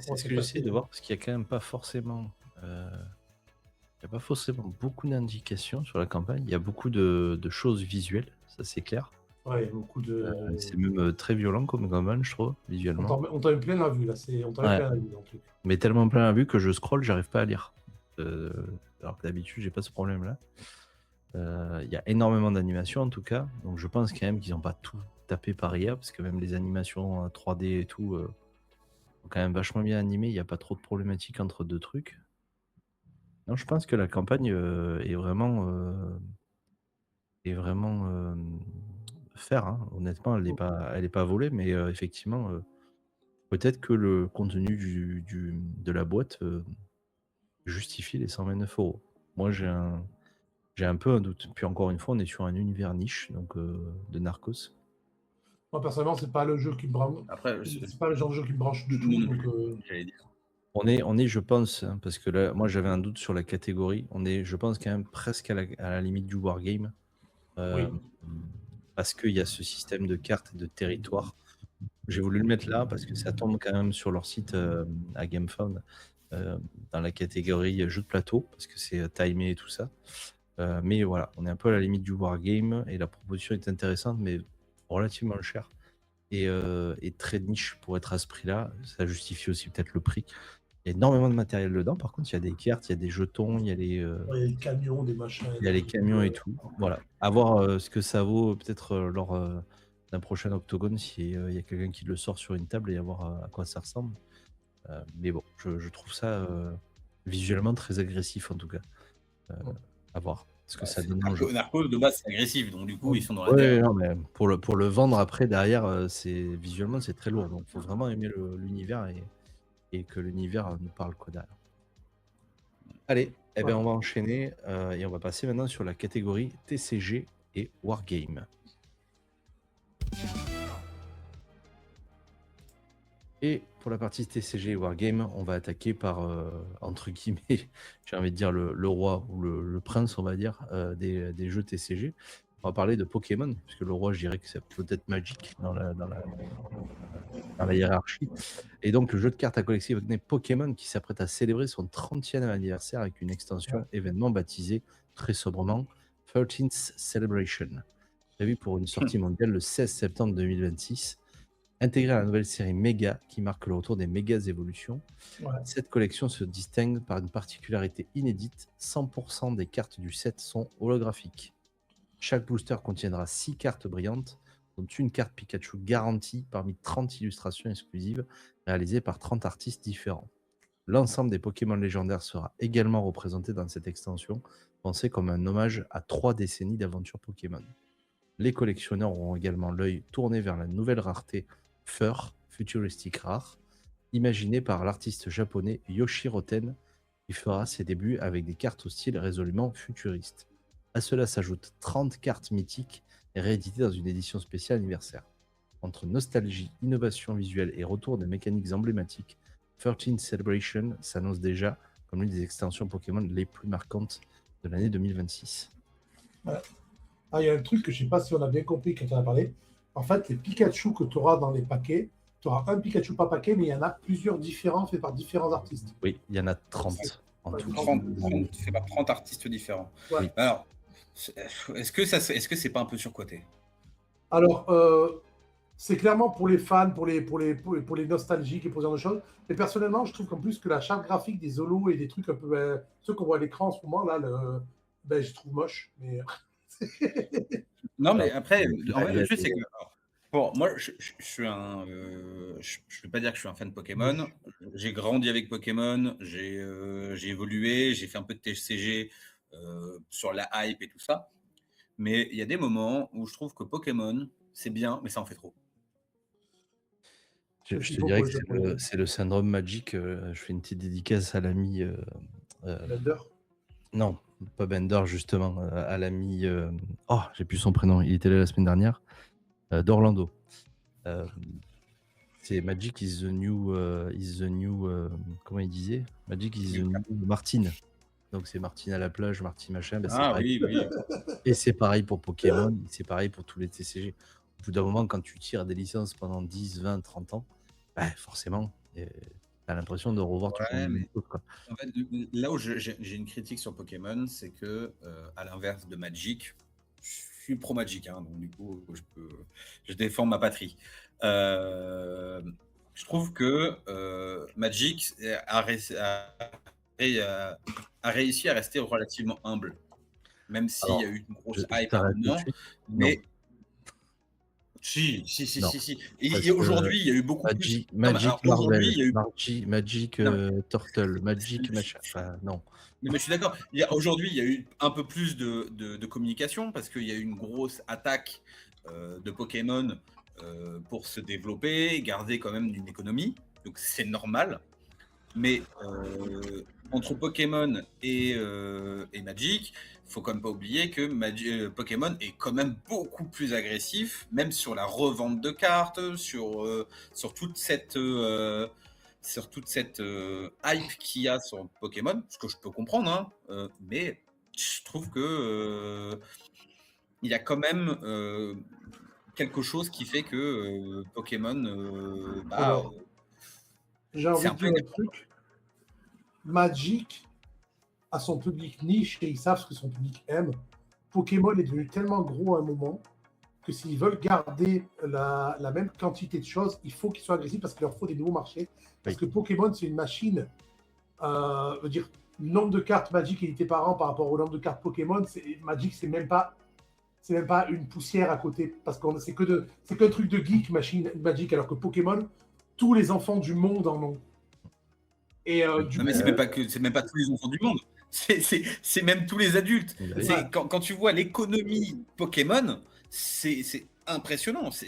C'est ce que j'essaie de voir parce qu'il n'y a quand même pas forcément. Il n'y a pas forcément beaucoup d'indications sur la campagne. Il y a beaucoup de choses visuelles, ça c'est clair. Ouais, il y a beaucoup de. C'est même très violent comme campagne, je trouve, visuellement. On t'a eu plein la vue, là. On t'a eu Ouais. plein la vue, dans le truc. Mais tellement plein à vue que je scroll, j'arrive pas à lire. Alors que d'habitude, j'ai pas ce problème-là. Il y a énormément d'animations en tout cas, donc je pense quand même qu'ils n'ont pas tout tapé par IA, parce que même les animations 3D et tout sont quand même vachement bien animées, il n'y a pas trop de problématiques entre deux trucs. Non, je pense que la campagne est vraiment faire, hein. Honnêtement, elle est pas volée, mais effectivement, peut-être que le contenu de la boîte justifie les 129 €. Moi, j'ai un peu un doute. Puis encore une fois, on est sur un univers niche donc de Narcos. Moi, personnellement, c'est pas le jeu qui me branche. Après, C'est pas le genre de jeu qui me branche du tout. non Donc, plus, j'allais dire. On est, je pense, hein, parce que là, moi j'avais un doute sur la catégorie. On est, je pense, quand même presque à la limite du wargame. oui. Parce qu'il y a ce système de cartes et de territoire. J'ai voulu le mettre là parce que ça tombe quand même sur leur site à GameFound dans la catégorie jeu de plateau, parce que c'est timé et tout ça. Mais voilà, on est un peu à la limite du wargame et la proposition est intéressante, mais relativement chère et très niche pour être à ce prix-là. Ça justifie aussi peut-être le prix. Il y a énormément de matériel dedans. Par contre, il y a des cartes, il y a des jetons, il y a les, Il y a les camions, des machins. il y a les camions et tout. Voilà. À voir ce que ça vaut peut-être lors d'un prochain octogone s'il y a quelqu'un qui le sort sur une table et à voir à quoi ça ressemble. Mais bon, je trouve ça visuellement très agressif en tout cas. À voir ce que ça donne en jeu. Narcos, de base, c'est agressif, donc du coup, ils sont dans la Ouais, terre. non, mais pour le vendre après, derrière, visuellement, c'est très lourd. Donc, il faut vraiment aimer l'univers et que l'univers nous parle quoi derrière. Allez, eh ben, on va enchaîner et on va passer maintenant sur la catégorie TCG et Wargame. Et pour la partie TCG et Wargame, on va attaquer par, entre guillemets, j'ai envie de dire le roi ou le prince, on va dire, des jeux TCG. On va parler de Pokémon, puisque le roi, je dirais que c'est peut-être Magic dans la hiérarchie. Et donc, le jeu de cartes à collectionner Pokémon qui s'apprête à célébrer son 30e anniversaire avec une extension événement baptisée très sobrement 13th Celebration, prévue pour une sortie mondiale le 16 septembre 2026. Intégrée à la nouvelle série Mega qui marque le retour des Mégas Évolutions. Ouais. Cette collection se distingue par une particularité inédite, 100% des cartes du set sont holographiques. Chaque booster contiendra 6 cartes brillantes, dont une carte Pikachu garantie parmi 30 illustrations exclusives réalisées par 30 artistes différents. L'ensemble des Pokémon légendaires sera également représenté dans cette extension, pensée comme un hommage à 3 décennies d'aventure Pokémon. Les collectionneurs auront également l'œil tourné vers la nouvelle rareté Fur, futuristique rare, imaginée par l'artiste japonais Yoshiro Ten, qui fera ses débuts avec des cartes au style résolument futuriste. À cela s'ajoutent 30 cartes mythiques rééditées dans une édition spéciale anniversaire. Entre nostalgie, innovation visuelle et retour des mécaniques emblématiques, 13th Celebration s'annonce déjà comme l'une des extensions Pokémon les plus marquantes de l'année 2026. Ouais. Ah, il y a un truc que je ne sais pas si on a bien compris quand on a parlé. En fait, les Pikachu que tu auras dans les paquets, tu auras un Pikachu par paquet, mais il y en a plusieurs différents faits par différents artistes. Oui, il y en a 30 en Ouais, tout. 30 fait par 30 artistes différents. Ouais. Oui. Alors, est-ce que c'est pas un peu surcoté? Alors, c'est clairement pour les fans, pour les nostalgiques et pour ce genre de choses. Mais personnellement, je trouve qu'en plus que la charte graphique des Zolos et des trucs un peu. Ceux qu'on voit à l'écran en ce moment, là, je trouve moche. Mais... Non, mais Alors, après, il en y a- fait, il y a le truc, c'est des- que. Bon, moi, je suis un. Je vais pas dire que je suis un fan de Pokémon. J'ai grandi avec Pokémon, j'ai évolué, j'ai fait un peu de TCG sur la hype et tout ça. Mais il y a des moments où je trouve que Pokémon, c'est bien, mais ça en fait trop. Je Il te faut dirais pour que les Japonais. c'est le syndrome Magic. Je fais une petite dédicace à l'ami. Blender. Non, pas Bender, justement. À l'ami. Oh, j'ai plus son prénom. Il était là la semaine dernière. D'Orlando. C'est Magic is the new. Comment il disait? Magic is the new Martine. Donc c'est Martine à la plage, Martine machin. Ben, c'est Ah pareil. oui. Et c'est pareil pour Pokémon. C'est pareil pour tous les TCG. Au bout d'un moment, quand tu tires des licences pendant 10, 20, 30 ans, forcément, t'as l'impression de revoir toujours Ouais, les mêmes mais choses, quoi. en fait, là où j'ai une critique sur Pokémon, c'est que, à l'inverse de Magic, je suis pro Magic, hein, donc du coup, je défends ma patrie. Je trouve que Magic a réussi à rester relativement humble, même s'il y a Alors, eu une je grosse hype à un t'arrête tout de moment. suite. Non, Mais si. non. Parce Et que aujourd'hui, il y a eu beaucoup plus. Non, mais Magic alors aujourd'hui, Marvel, il y a eu. Magic Non, Turtle, Magic machin. Enfin, non. mais je suis d'accord. Aujourd'hui, il y a eu un peu plus de communication parce qu'il y a eu une grosse attaque de Pokémon pour se développer, garder quand même une économie. Donc c'est normal. Mais entre Pokémon et Magic, il faut quand même pas oublier que Pokémon est quand même beaucoup plus agressif, même sur la revente de cartes, sur toute cette hype qu'il y a sur Pokémon, ce que je peux comprendre, hein, mais je trouve que il y a quand même quelque chose qui fait que Pokémon, Alors, j'ai c'est envie un de peu dire un énervant. truc. Magic a son public niche et ils savent ce que son public aime. Pokémon est devenu tellement gros à un moment que s'ils veulent garder la même quantité de choses, il faut qu'ils soient agressifs parce qu'il leur faut des nouveaux marchés. Parce que Pokémon, c'est une machine. Veut dire, le nombre de cartes Magic éditées par an par rapport au nombre de cartes Pokémon, Magic, c'est même pas une poussière à côté. Parce que c'est qu'un truc de geek, machine Magic, alors que Pokémon, tous les enfants du monde en ont. Et Non, mais c'est même pas tous les enfants du monde. C'est même tous les adultes. Oui. Quand tu vois l'économie Pokémon, c'est impressionnant. c'est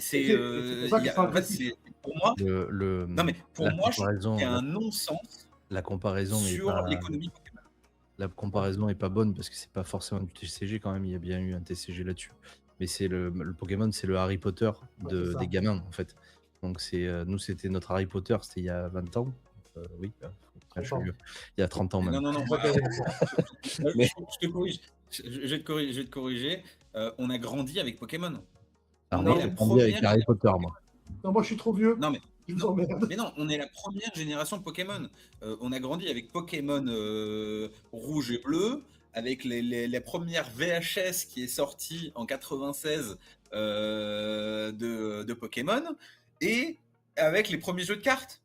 pour ça qu'ils sont agressifs. Pour moi, non, mais pour moi, je trouve qu'il y a un non-sens la comparaison sur l'économie Pokémon. La comparaison est pas bonne parce que c'est pas forcément du TCG quand même. Il y a bien eu un TCG là-dessus. Mais c'est le Pokémon, c'est le Harry Potter des gamins en fait. Donc nous c'était notre Harry Potter, c'était il y a 20 ans. Oui, il y a 30 ans même. Non. Je te corrige. Je vais te corriger. On a grandi avec Pokémon. Alors moi, j'ai grandi avec Harry Potter, moi. Non, moi je suis trop vieux. Non, mais je vous emmerde. Mais non, on est la première génération de Pokémon. On a grandi avec Pokémon rouge et bleu, avec les premières VHS qui est sortie en 96 de Pokémon, et avec les premiers jeux de cartes.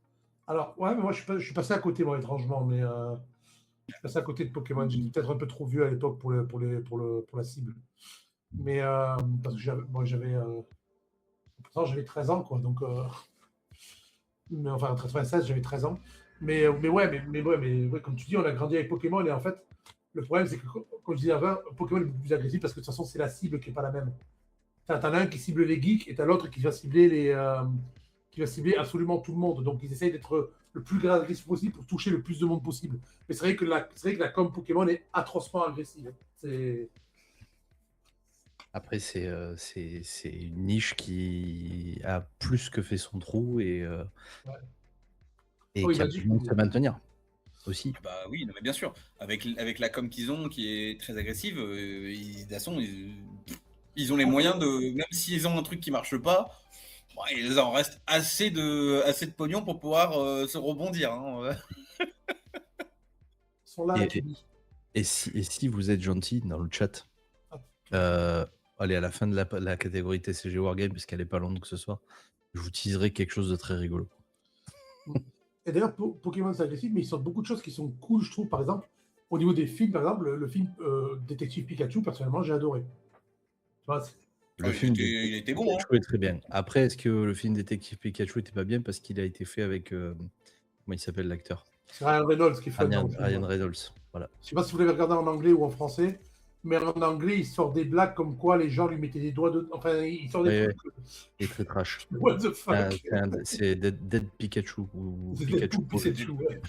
Alors, ouais, mais moi je suis passé à côté, moi, étrangement, mais je suis passé à côté de Pokémon. J'étais peut-être un peu trop vieux à l'époque pour la cible. Mais parce que pourtant j'avais 13 ans, quoi, donc mais enfin en 96 j'avais 13 ans. Mais comme tu dis, on a grandi avec Pokémon et en fait le problème c'est que comme je disais avant, Pokémon est beaucoup plus agressif parce que de toute façon c'est la cible qui est pas la même. T'en as un qui cible les geeks et t'as l'autre qui va cibler absolument tout le monde. Donc ils essayent d'être le plus agressif possible pour toucher le plus de monde possible. Mais c'est vrai que la com Pokémon est atrocement agressive. Après, c'est une niche qui a plus que fait son trou et qui a besoin de se maintenir aussi. Bah oui, non, mais bien sûr. Avec la com qu'ils ont, qui est très agressive, de toute façon, il ils ont les moyens de, même s'ils ont un truc qui marche pas, bon, il en reste assez de pognon pour pouvoir se rebondir. Hein. Ils sont là, Et, Kibi. et si vous êtes gentil dans le chat, allez, à la fin de la catégorie TCG Wargame, parce qu'elle est pas longue que ce soit, je vous teaserai quelque chose de très rigolo. Et d'ailleurs, Pokémon c'est agressif, mais ils sortent beaucoup de choses qui sont cool, je trouve. Par exemple, au niveau des films, par exemple, le film Détective Pikachu, personnellement, j'ai adoré. Tu vois, Le film il était bon. Pikachu est très bien. Après, est-ce que le film Détective Pikachu était pas bien parce qu'il a été fait avec comment il s'appelle l'acteur? c'est Ryan Reynolds qui fait Ryan Reynolds. Voilà. Je sais pas si vous l'avez regardé en anglais ou en français, mais en anglais, il sort des blagues comme quoi les gens lui mettaient des doigts de. Enfin, il sort des trucs. Il est très trash. What the fuck? C'est Dead Pikachu ou Pikachu. Ouais.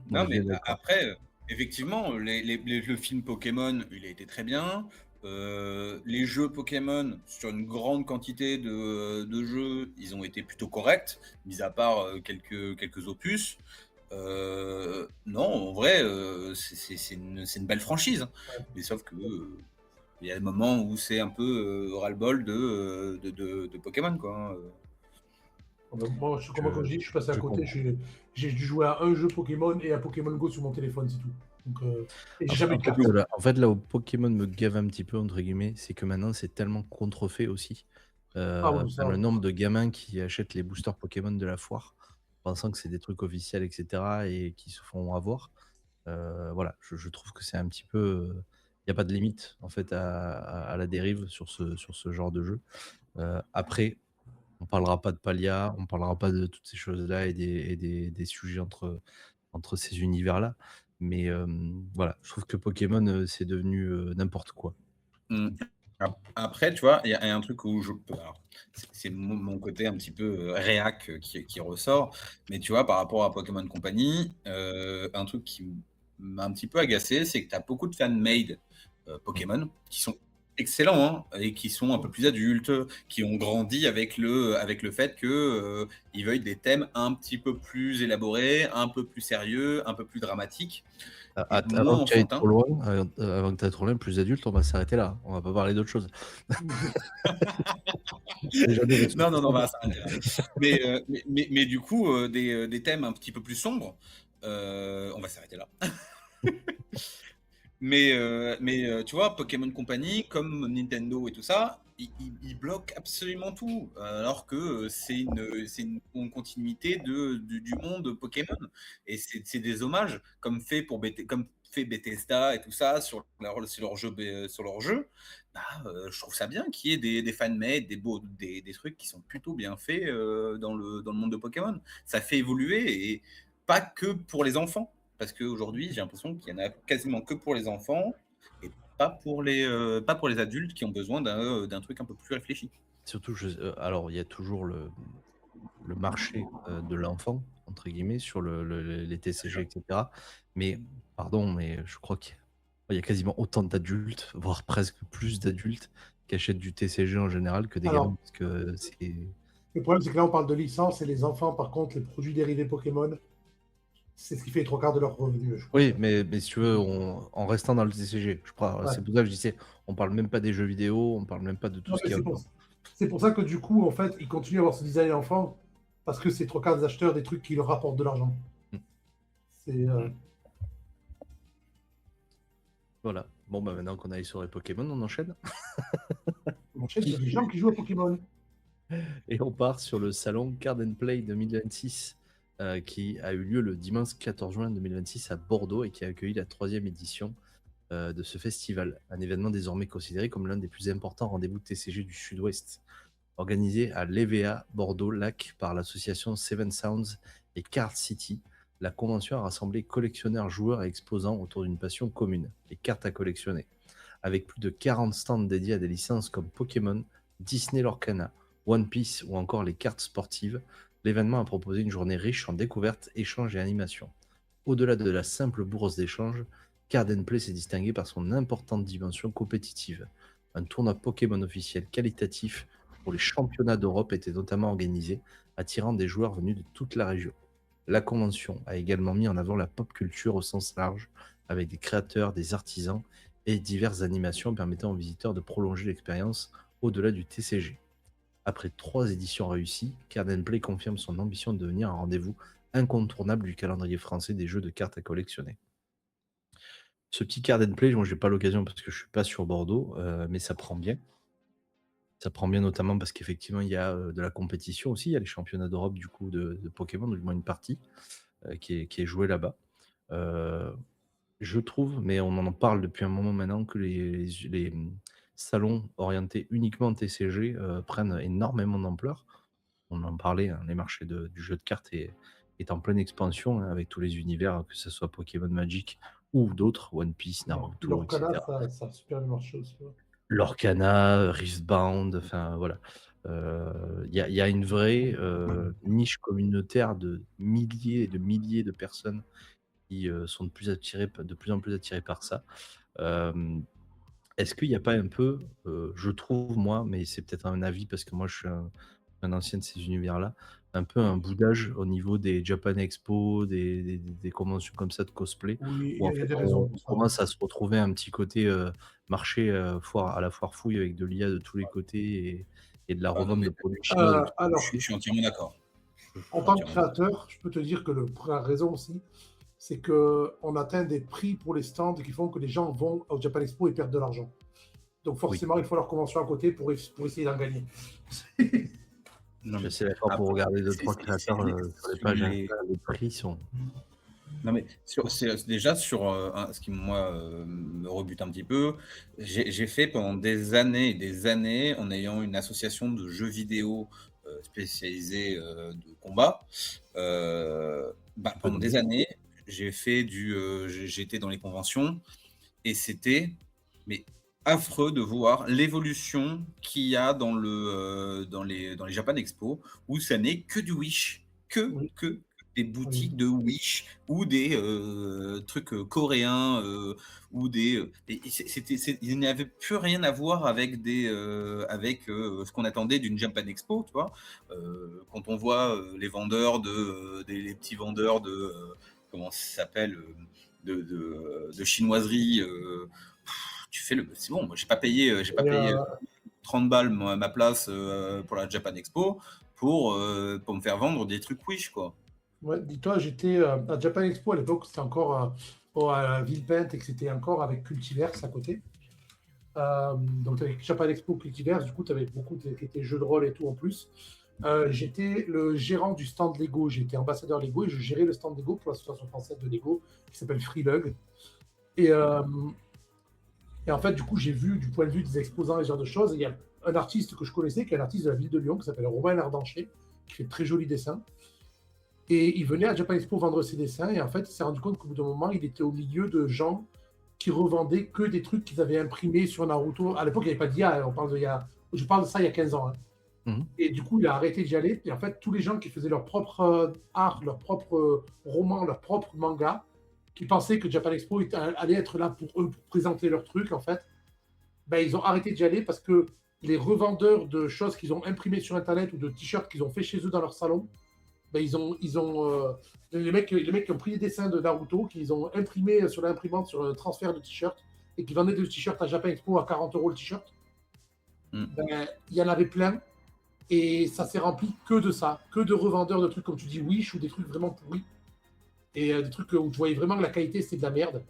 Non, mais après, effectivement, le film Pokémon, il a été très bien. Les jeux Pokémon, sur une grande quantité de jeux, ils ont été plutôt corrects, mis à part quelques opus. Non, en vrai, c'est une belle franchise. Mais sauf que il y a des moments où c'est un peu ras-le-bol de Pokémon, quoi. Moi, comme je dis, je suis passé à côté. J'ai dû jouer à un jeu Pokémon et à Pokémon Go sur mon téléphone, c'est tout. Donc, et j'ai jamais eu de carte. En fait, là où Pokémon me gave un petit peu, entre guillemets, c'est que maintenant, c'est tellement contrefait aussi. Le nombre de gamins qui achètent les boosters Pokémon de la foire, pensant que c'est des trucs officiels, etc., et qui se font avoir. Voilà, je trouve que c'est un petit peu... Il n'y a pas de limite, en fait, à la dérive sur ce genre de jeu. Après, on parlera pas de Palia, on parlera pas de toutes ces choses-là et des sujets entre ces univers-là. Mais voilà, je trouve que Pokémon, c'est devenu n'importe quoi. Après, tu vois, il y a un truc où c'est mon côté un petit peu réac qui ressort. Mais tu vois, par rapport à Pokémon Company, un truc qui m'a un petit peu agacé, c'est que tu as beaucoup de fan-made Pokémon qui sont excellents, hein, et qui sont un peu plus adultes, qui ont grandi avec le fait que ils veuillent des thèmes un petit peu plus élaborés, un peu plus sérieux, un peu plus dramatiques. Avant que tu ailles trop loin, plus adulte, on va s'arrêter là. On va pas parler d'autre chose. Non, on va s'arrêter là. Mais du coup, des thèmes un petit peu plus sombres, on va s'arrêter là. Mais tu vois, Pokémon Company, comme Nintendo et tout ça, ils bloquent absolument tout, alors que c'est une continuité du monde Pokémon. Et c'est des hommages, comme fait Bethesda et tout ça sur leur jeu. Bah, je trouve ça bien qu'il y ait des fan-made, des trucs qui sont plutôt bien faits dans le monde de Pokémon. Ça fait évoluer, et pas que pour les enfants. Parce qu'aujourd'hui, j'ai l'impression qu'il y en a quasiment que pour les enfants et pas pour les adultes qui ont besoin d'un truc un peu plus réfléchi. Surtout, alors, il y a toujours le marché de l'enfant, entre guillemets, sur les TCG, etc. Mais, pardon, mais je crois qu'il y a quasiment autant d'adultes, voire presque plus d'adultes, qui achètent du TCG en général que des gamins. Parce que le problème, c'est que là, on parle de licence et les enfants, par contre, les produits dérivés Pokémon, c'est ce qui fait les 3/4 de leurs revenus. Oui, mais si tu veux, en restant dans le TCG, je crois, c'est pour ça que je disais, on parle même pas des jeux vidéo, on parle même pas de tout ce qu'il y a. C'est pour ça que du coup, en fait, ils continuent à avoir ce design enfant, parce que c'est 3/4 des acheteurs des trucs qui leur rapportent de l'argent. C'est. Voilà. Bon, bah maintenant qu'on a sur les Pokémon, on enchaîne. On enchaîne sur des gens qui jouent à Pokémon. Et on part sur le salon Card and Play 2026, qui a eu lieu le dimanche 14 juin 2026 à Bordeaux et qui a accueilli la 3e édition de ce festival, un événement désormais considéré comme l'un des plus importants rendez-vous de TCG du Sud-Ouest. Organisé à l'EVA Bordeaux-Lac par l'association Seven Sounds et Card City, la convention a rassemblé collectionneurs, joueurs et exposants autour d'une passion commune, les cartes à collectionner. Avec plus de 40 stands dédiés à des licences comme Pokémon, Disney Lorcana, One Piece ou encore les cartes sportives, l'événement a proposé une journée riche en découvertes, échanges et animations. Au-delà de la simple bourse d'échange, Card & Play s'est distingué par son importante dimension compétitive. Un tournoi Pokémon officiel qualitatif pour les championnats d'Europe était notamment organisé, attirant des joueurs venus de toute la région. La convention a également mis en avant la pop culture au sens large, avec des créateurs, des artisans et diverses animations permettant aux visiteurs de prolonger l'expérience au-delà du TCG. Après 3 éditions réussies, Card and Play confirme son ambition de devenir un rendez-vous incontournable du calendrier français des jeux de cartes à collectionner. Ce petit Card and Play, moi j'ai pas l'occasion parce que je suis pas sur Bordeaux, mais ça prend bien. Ça prend bien notamment parce qu'effectivement il y a de la compétition aussi, il y a les championnats d'Europe du coup de Pokémon, du moins une partie qui est jouée là-bas. Euh, je trouve, mais on en parle depuis un moment maintenant, que les salons orientés uniquement TCG prennent énormément d'ampleur. On en parlait, hein, les marchés du jeu de cartes est en pleine expansion hein, avec tous les univers, que ce soit Pokémon Magic ou d'autres, One Piece, Naruto, L'Orcana, etc. ça a super bien marché aussi. Ouais. Lorcana, Riftbound, enfin voilà. Il y a une vraie niche communautaire de milliers et de milliers de personnes qui sont de plus en plus attirées par ça. Euh, Est-ce qu'il n'y a pas un peu, je trouve moi, mais c'est peut-être un avis parce que moi je suis un ancien de ces univers-là, un peu un boudage au niveau des Japan Expo, des conventions comme ça de cosplay, Oui, où en il y a fait des raisons on pour ça. commence à se retrouver un petit côté marché à la foire fouille avec de l'IA de tous les côtés et de la Ah non, revente mais de produits chinois de tous les Alors, je côtés. suis entièrement d'accord. Je en suis tant que entièrement d'accord. créateur, je peux te dire que la raison aussi, c'est qu'on atteint des prix pour les stands qui font que les gens vont au Japan Expo et perdent de l'argent. Donc Oui, forcément, il faut leur convention à côté pour essayer d'en gagner. Non, je suis mais assez d'accord pour après, regarder deux, c'est trois créateurs sur les sur pages Insta, les. les prix sont. Non, mais déjà sur ce qui, moi, me rebute un petit peu, j'ai fait pendant des années et des années, en ayant une association de jeux vidéo spécialisée de combat, pendant des années, j'ai fait j'étais dans les conventions et c'était mais affreux de voir l'évolution qu'il y a dans les Japan Expo où ça n'est que du Wish, Oui, que des oui. boutiques de Wish ou des trucs coréens ou il n'y avait plus rien à voir avec ce qu'on attendait d'une Japan Expo, tu vois. Quand on voit les vendeurs les petits vendeurs de comment ça s'appelle de chinoiserie. Tu fais c'est bon, moi j'ai pas Et, payé 30 balles ma place pour la Japan Expo pour me faire vendre des trucs Wish, quoi. ouais, dis-toi, j'étais à Japan Expo à l'époque, c'était encore à Villepinte et que c'était encore avec Cultiverse à côté. Donc avec Japan Expo, Cultiverse, du coup, tu avais beaucoup qui étaient jeux de rôle et tout en plus. J'étais le gérant du stand Lego, j'étais ambassadeur Lego et je gérais le stand Lego pour l'association française de Lego qui s'appelle Freebug. Et, et en fait, du coup, j'ai vu du point de vue des exposants et ce genre de choses. Il y a un artiste que je connaissais, qui est un artiste de la ville de Lyon, qui s'appelle Romain Lardancher, qui fait de très jolis dessins. Et il venait à Japan Expo vendre ses dessins. Et en fait, il s'est rendu compte qu'au bout d'un moment, il était au milieu de gens qui revendaient que des trucs qu'ils avaient imprimés sur Naruto. À l'époque, il n'y avait pas d'IA. Je parle de ça il y a 15 ans. Hein. Mhm. Et du coup, il a arrêté d'y aller. Et en fait, tous les gens qui faisaient leur propre art, leur propre roman, leur propre manga, qui pensaient que Japan Expo allait être là pour eux, pour présenter leurs trucs, en fait, ben, ils ont arrêté d'y aller parce que les revendeurs de choses qu'ils ont imprimées sur Internet ou de t-shirts qu'ils ont fait chez eux dans leur salon, ben, les mecs qui ont pris les dessins de Naruto, qu'ils ont imprimé sur l'imprimante sur un transfert de t-shirt et qui vendaient des t-shirts à Japan Expo à 40 € le t-shirt, ben, il y en avait plein. Et ça s'est rempli que de ça, que de revendeurs de trucs comme tu dis Wish ou des trucs vraiment pourris. Et des trucs où tu voyais vraiment que la qualité c'était de la merde.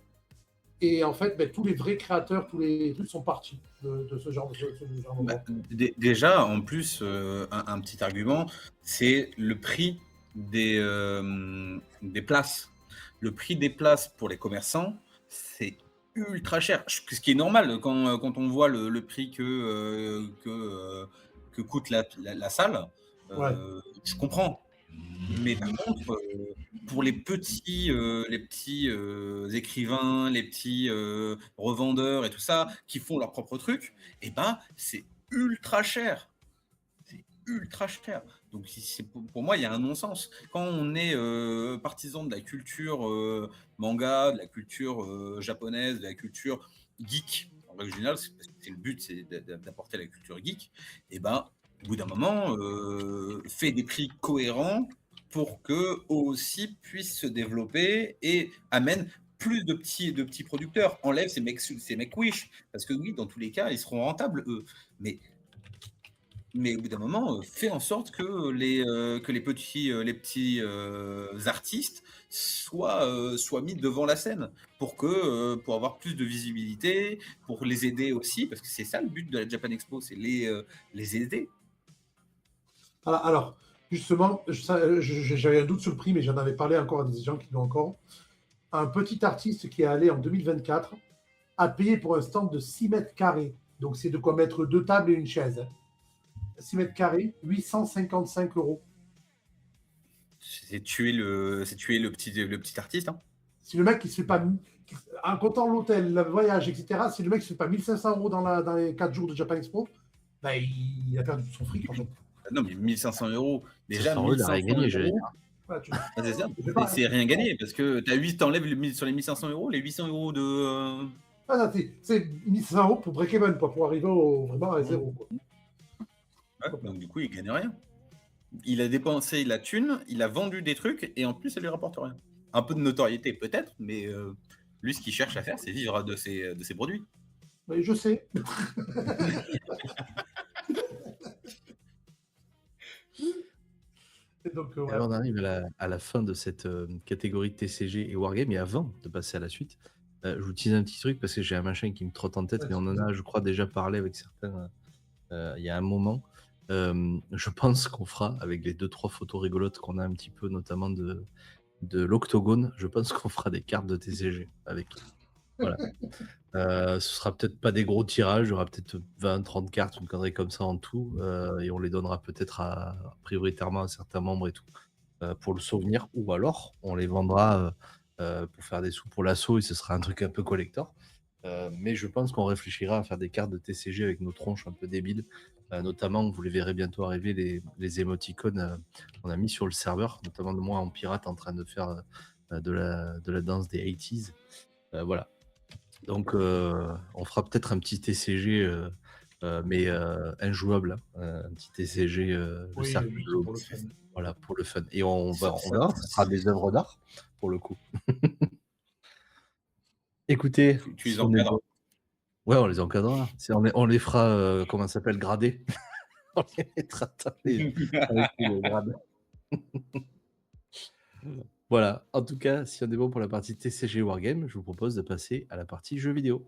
Et en fait, ben, tous les vrais créateurs, tous les trucs sont partis de ce genre de moment. Déjà, en plus, un petit argument, c'est le prix des places. Le prix des places pour les commerçants, c'est ultra cher. Ce qui est normal quand on voit le prix que coûte la salle. Ouais. Je comprends. Mais par contre, pour les petits écrivains, les petits revendeurs et tout ça, qui font leur propre truc, eh ben, c'est ultra cher. C'est ultra cher. Donc, pour moi, il y a un non-sens. Quand on est partisan de la culture manga, de la culture japonaise, de la culture geek, en règle générale, c'est le but, c'est d'apporter la culture geek, et ben, au bout d'un moment, fait des prix cohérents pour qu'eux aussi puissent se développer et amènent plus de petits producteurs. Enlève ces mecs Wish. Parce que oui, dans tous les cas, ils seront rentables, eux. Mais au bout d'un moment, fais en sorte que les petits artistes soient mis devant la scène pour avoir plus de visibilité, pour les aider aussi, parce que c'est ça le but de la Japan Expo, c'est les aider. Alors, justement, j'avais un doute sur le prix, mais j'en avais parlé encore à des gens qui l'ont encore. Un petit artiste qui est allé en 2024 a payé pour un stand de 6 mètres carrés. Donc, c'est de quoi mettre 2 tables et une chaise. 6 mètres carrés, 855 €. C'est tuer le petit artiste. Hein. Si le mec qui se fait pas, en comptant l'hôtel, le voyage, etc., si le mec ne se fait pas 1500 € dans les 4 jours de Japan Expo, bah, il a perdu tout son fric en fait. Non, mais 1500 €, déjà 500 €, il a rien gagné, j'allais 1500 dire. €. Voilà, tu- C'est ça, Je sais pas, c'est rien gagné parce que t'enlèves sur les 1500 €, les 800 € de. Ah, non, c'est 1500 € pour break-even, pour arriver vraiment à zéro. Quoi. Ouais, donc du coup, il gagne rien. Il a dépensé la thune, il a vendu des trucs et en plus, ça lui rapporte rien. Un peu de notoriété peut-être, mais lui, ce qu'il cherche à faire, c'est vivre de ses produits. Mais je sais. Et donc, ouais. Alors, on arrive à la fin de cette catégorie TCG et Wargame, mais avant de passer à la suite, je vous utilise un petit truc parce que j'ai un machin qui me trotte en tête, mais on en a, je crois, déjà parlé avec certains il y a un moment. Je pense qu'on fera, avec les 2-3 photos rigolotes qu'on a un petit peu, notamment de l'Octogone, je pense qu'on fera des cartes de TCG avec. Voilà. Ce sera peut-être pas des gros tirages, il y aura peut-être 20-30 cartes, une connerie comme ça en tout, et on les donnera peut-être prioritairement à certains membres et tout, pour le souvenir, ou alors on les vendra pour faire des sous pour l'assaut et ce sera un truc un peu collector. Mais je pense qu'on réfléchira à faire des cartes de TCG avec nos tronches un peu débiles, notamment, vous les verrez bientôt arriver, les émoticônes qu'on a mis sur le serveur, notamment de moi en pirate en train de faire de la danse des 80s. Voilà. Donc, on fera peut-être un petit TCG, mais injouable, hein, un petit TCG, le Oui, cercle juste de l'aube. pour le fun. Voilà, pour le fun. Et on Ça- verra, ce sera des œuvres d'art, pour le coup. Écoutez, Tu les si on est encadres. bon. Ouais, on les encadrera. On les fera, comment ça s'appelle, gradés. On les mettra avec tous les grades. Voilà, en tout cas, si on est bon pour la partie TCG Wargame, je vous propose de passer à la partie jeux vidéo.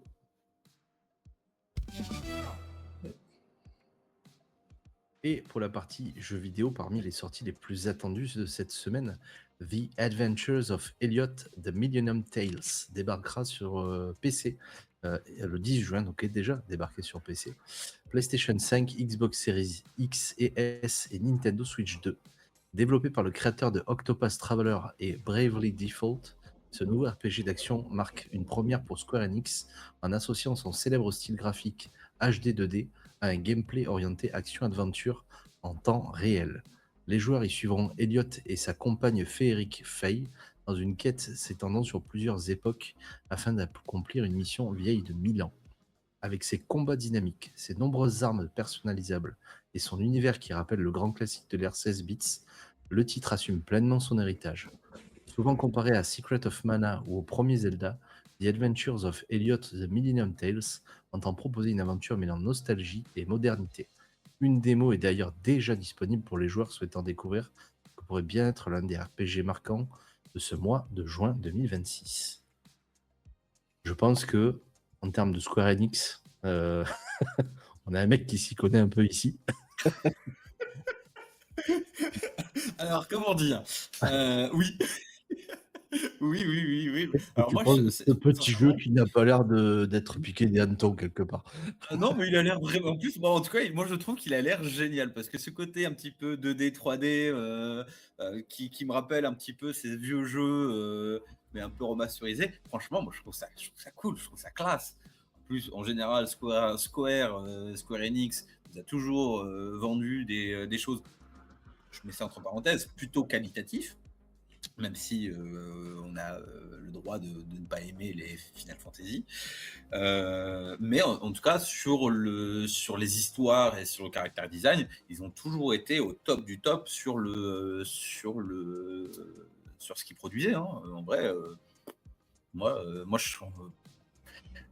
Et pour la partie jeux vidéo, parmi les sorties les plus attendues de cette semaine, The Adventures of Elliot The Millennium Tales débarquera sur PC le 10 juin, donc est déjà débarqué sur PC. PlayStation 5, Xbox Series X et S et Nintendo Switch 2. Développé par le créateur de Octopath Traveler et Bravely Default, ce nouveau RPG d'action marque une première pour Square Enix en associant son célèbre style graphique HD 2D à un gameplay orienté action-aventure en temps réel. Les joueurs y suivront Elliot et sa compagne féerique Faye dans une quête s'étendant sur plusieurs époques afin d'accomplir une mission vieille de 1000 ans. Avec ses combats dynamiques, ses nombreuses armes personnalisables et son univers qui rappelle le grand classique de l'ère 16 bits, le titre assume pleinement son héritage. Souvent comparé à Secret of Mana ou au premier Zelda, The Adventures of Elliot The Millennium Tales entend proposer une aventure mêlant nostalgie et modernité. Une démo est d'ailleurs déjà disponible pour les joueurs souhaitant découvrir ce que pourrait bien être l'un des RPG marquants de ce mois de juin 2026. Je pense que, en termes de Square Enix, on a un mec qui s'y connaît un peu ici. Alors, comment dire Oui. Oui. Alors, Tu moi, penses de ce petit jeu sincèrement, qui n'a pas l'air d'être piqué des hannetons quelque part. non, mais il a l'air vraiment. En plus, moi, en tout cas, moi, je trouve qu'il a l'air génial parce que ce côté un petit peu 2D, 3D, qui me rappelle un petit peu ces vieux jeux, mais un peu remasterisés, franchement, moi, je trouve ça cool, je trouve ça classe. En plus, en général, Square Enix nous a toujours vendu des choses, je mets ça entre parenthèses, plutôt qualitatifs. Même si on a le droit de ne pas aimer les Final Fantasy. Mais en tout cas, sur les histoires et sur le character design, ils ont toujours été au top du top sur ce qu'ils produisaient. Hein. En vrai, Moi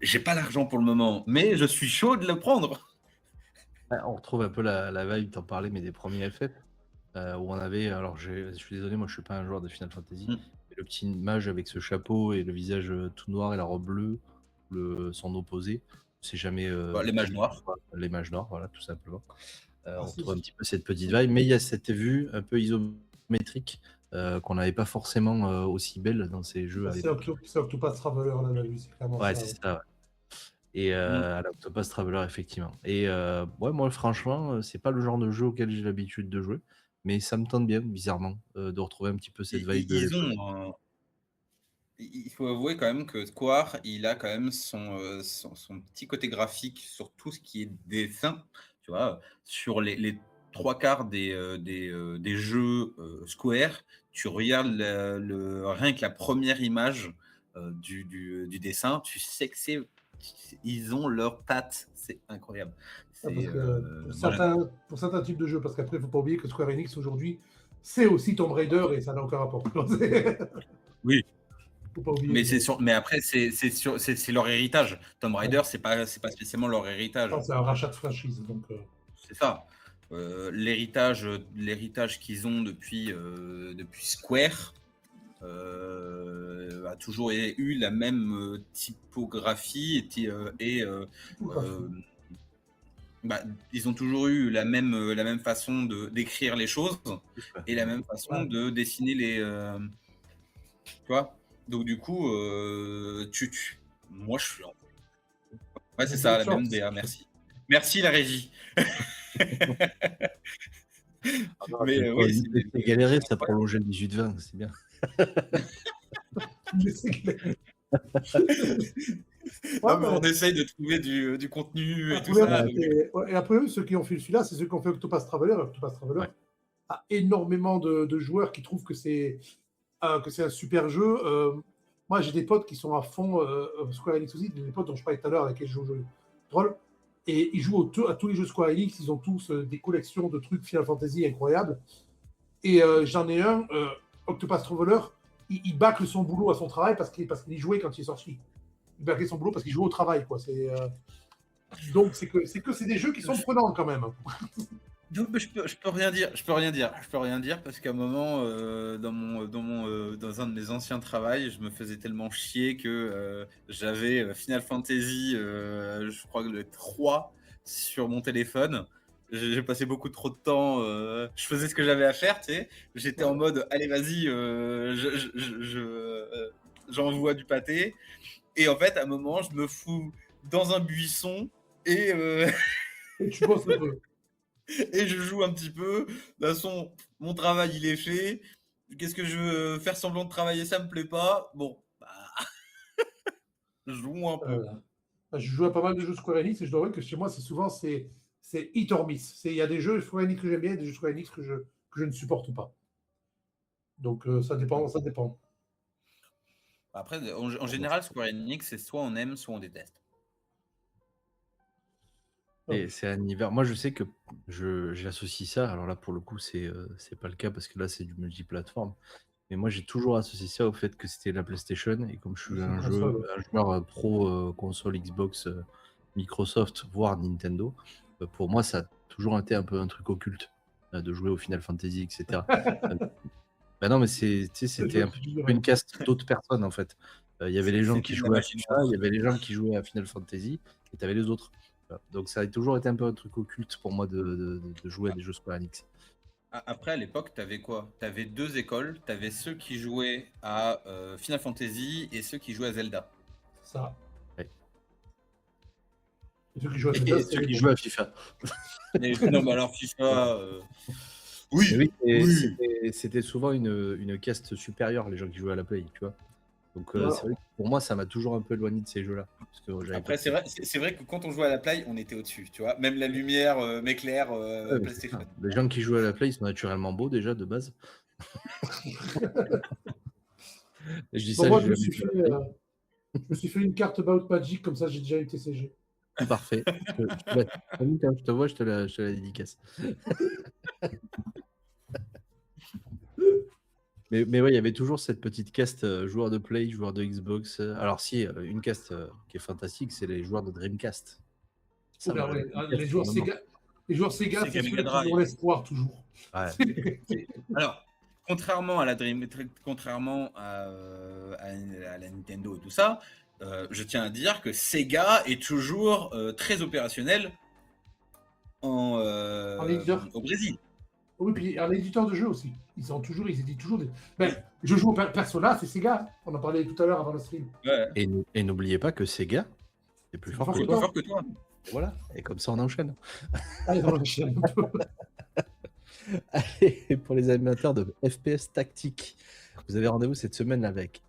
j'ai pas l'argent pour le moment, mais je suis chaud de le prendre. On retrouve un peu la vibe, t'en parlais, mais des premiers FF, où on avait, alors je suis désolé, moi je suis pas un joueur de Final Fantasy, Mm. mais le petit mage avec ce chapeau et le visage tout noir et la robe bleue, son opposé, c'est jamais Les mages noirs. les mages noirs, voilà, tout simplement. On c'est- retrouve un petit peu cette petite vibe, mais il y a cette vue un peu isométrique qu'on n'avait pas forcément aussi belle dans ces jeux à C'est l'époque. c'est Octopath Traveler, là, la vue, c'est clairement Ouais, ça. c'est ça. Ouais. Et à l'Octopus Traveler, effectivement. Et ouais, moi, franchement, c'est pas le genre de jeu auquel j'ai l'habitude de jouer, mais ça me tente bien, bizarrement, de retrouver un petit peu cette vibe de Ils l'époque. ont il faut avouer quand même que Square, il a quand même son petit côté graphique sur tout ce qui est dessin, tu vois? Sur les 3/4 des jeux, Square, tu regardes rien que la première image, du dessin, tu sais que ils ont leurs pattes, c'est incroyable. Parce que pour Moi j'aime. certains types de jeux, parce qu'après, il ne faut pas oublier que Square Enix aujourd'hui, c'est aussi Tomb Raider et ça n'a aucun rapport. Oui. Faut pas oublier. Mais après, c'est leur héritage. Tomb Raider, c'est pas spécialement leur héritage. C'est un rachat de franchise. Donc, C'est ça. L'héritage qu'ils ont depuis Square a toujours eu la même typographie ils ont toujours eu la même façon d'écrire les choses et la même façon de dessiner tu vois. Donc du coup, moi je suis ouais, c'est ça, la même DA, merci. Merci la régie. Mais oui, c'est galéré, ça prolongeait le 18-20, c'est bien. On essaye de trouver du contenu et tout ça. ça. Et après, ceux qui ont fait celui-là, c'est ceux qui ont fait Octopath Traveler. Octopath Traveler a énormément de joueurs qui trouvent que c'est un super jeu. Moi, j'ai des potes qui sont à fond Square Enix aussi, des potes dont je parlais tout à l'heure avec lesquels je joue au jeu de rôle. Et ils jouent à tous les jeux Square Enix. Ils ont tous des collections de trucs Final Fantasy incroyables. Et j'en ai un, Octopath Traveler, il bâcle son boulot à son travail parce qu'il y jouait quand il est sorti. Il bâclait son boulot parce qu'il jouait au travail, quoi. Donc c'est des jeux qui sont prenants quand même. Non, mais je peux rien dire parce qu'à un moment dans un de mes anciens travails, je me faisais tellement chier que j'avais Final Fantasy, je crois que le 3 sur mon téléphone. J'ai passé beaucoup trop de temps, je faisais ce que j'avais à faire, tu sais. J'étais en mode allez vas-y, j'envoie du pâté. Et en fait, à un moment, je me fous dans un buisson et Et tu bosses un peu. et je joue un petit peu. De toute façon, mon travail, il est fait. Qu'est-ce que je veux faire semblant de travailler, ça me plaît pas. Bon, je joue un peu. Je joue à pas mal de jeux Square Enix et je dois avouer que chez moi, c'est souvent hit or miss. Il y a des jeux Square Enix que j'aime bien et des jeux Square Enix que je ne supporte pas. Donc ça dépend. Après, en général, Square Enix, c'est soit on aime, soit on déteste. Et c'est un univers. Moi, je sais que j'associe ça. Alors là, pour le coup, c'est pas le cas parce que là, c'est du multiplateforme. Mais moi, j'ai toujours associé ça au fait que c'était la PlayStation. Et comme je suis un joueur pro console Xbox, Microsoft, voire Nintendo, pour moi, ça a toujours été un peu un truc occulte de jouer au Final Fantasy, etc. Ben non, mais c'était un peu une caste d'autres personnes en fait. Il y avait les gens qui jouaient à FIFA, il y avait les gens qui jouaient à Final Fantasy, et tu avais les autres. Donc ça a toujours été un peu un truc occulte pour moi de jouer à des jeux Square Enix. Après, à l'époque, t'avais quoi? T'avais deux écoles. T'avais ceux qui jouaient à Final Fantasy et ceux qui jouaient à Zelda. Ça. Ouais. Et ceux qui jouent à Zelda, ceux qui jouaient à FIFA. Non, mais alors FIFA... Oui, c'était souvent une caste supérieure, les gens qui jouaient à la Play, tu vois. Donc c'est vrai que pour moi, ça m'a toujours un peu éloigné de ces jeux-là. Après, c'est vrai que quand on jouait à la Play, on était au-dessus, tu vois. Même la lumière m'éclaire PlayStation. Les gens qui jouent à la Play, ils sont naturellement beaux déjà de base. Je dis ça, moi, je me suis fait une carte Bout Magic, comme ça j'ai déjà une TCG. Parfait. Je te vois, je te la dédicace. Mais ouais, il y avait toujours cette petite caste joueur de Play, joueur de Xbox. Alors si, une caste qui est fantastique, c'est les joueurs de Dreamcast. Ça, moi, j'avais une caste Les joueurs énormément. Sega, les joueurs Sega, Sega c'est Mega ceux qui ont Drive. l'espoir toujours. Ouais. Alors, contrairement à la contrairement à la Nintendo et tout ça, je tiens à dire que Sega est toujours très opérationnel En éditeur. au Brésil. Oui, puis un éditeur de jeux aussi. Ils éditent toujours des. Ben, je joue au Persona, c'est Sega. On en parlait tout à l'heure avant le stream. Ouais. Et n'oubliez pas que Sega est plus fort que Plus toi. fort que toi. Et voilà. Et comme ça, on enchaîne. Allez, on enchaîne un peu. Allez, pour les amateurs de FPS tactique, vous avez rendez-vous cette semaine avec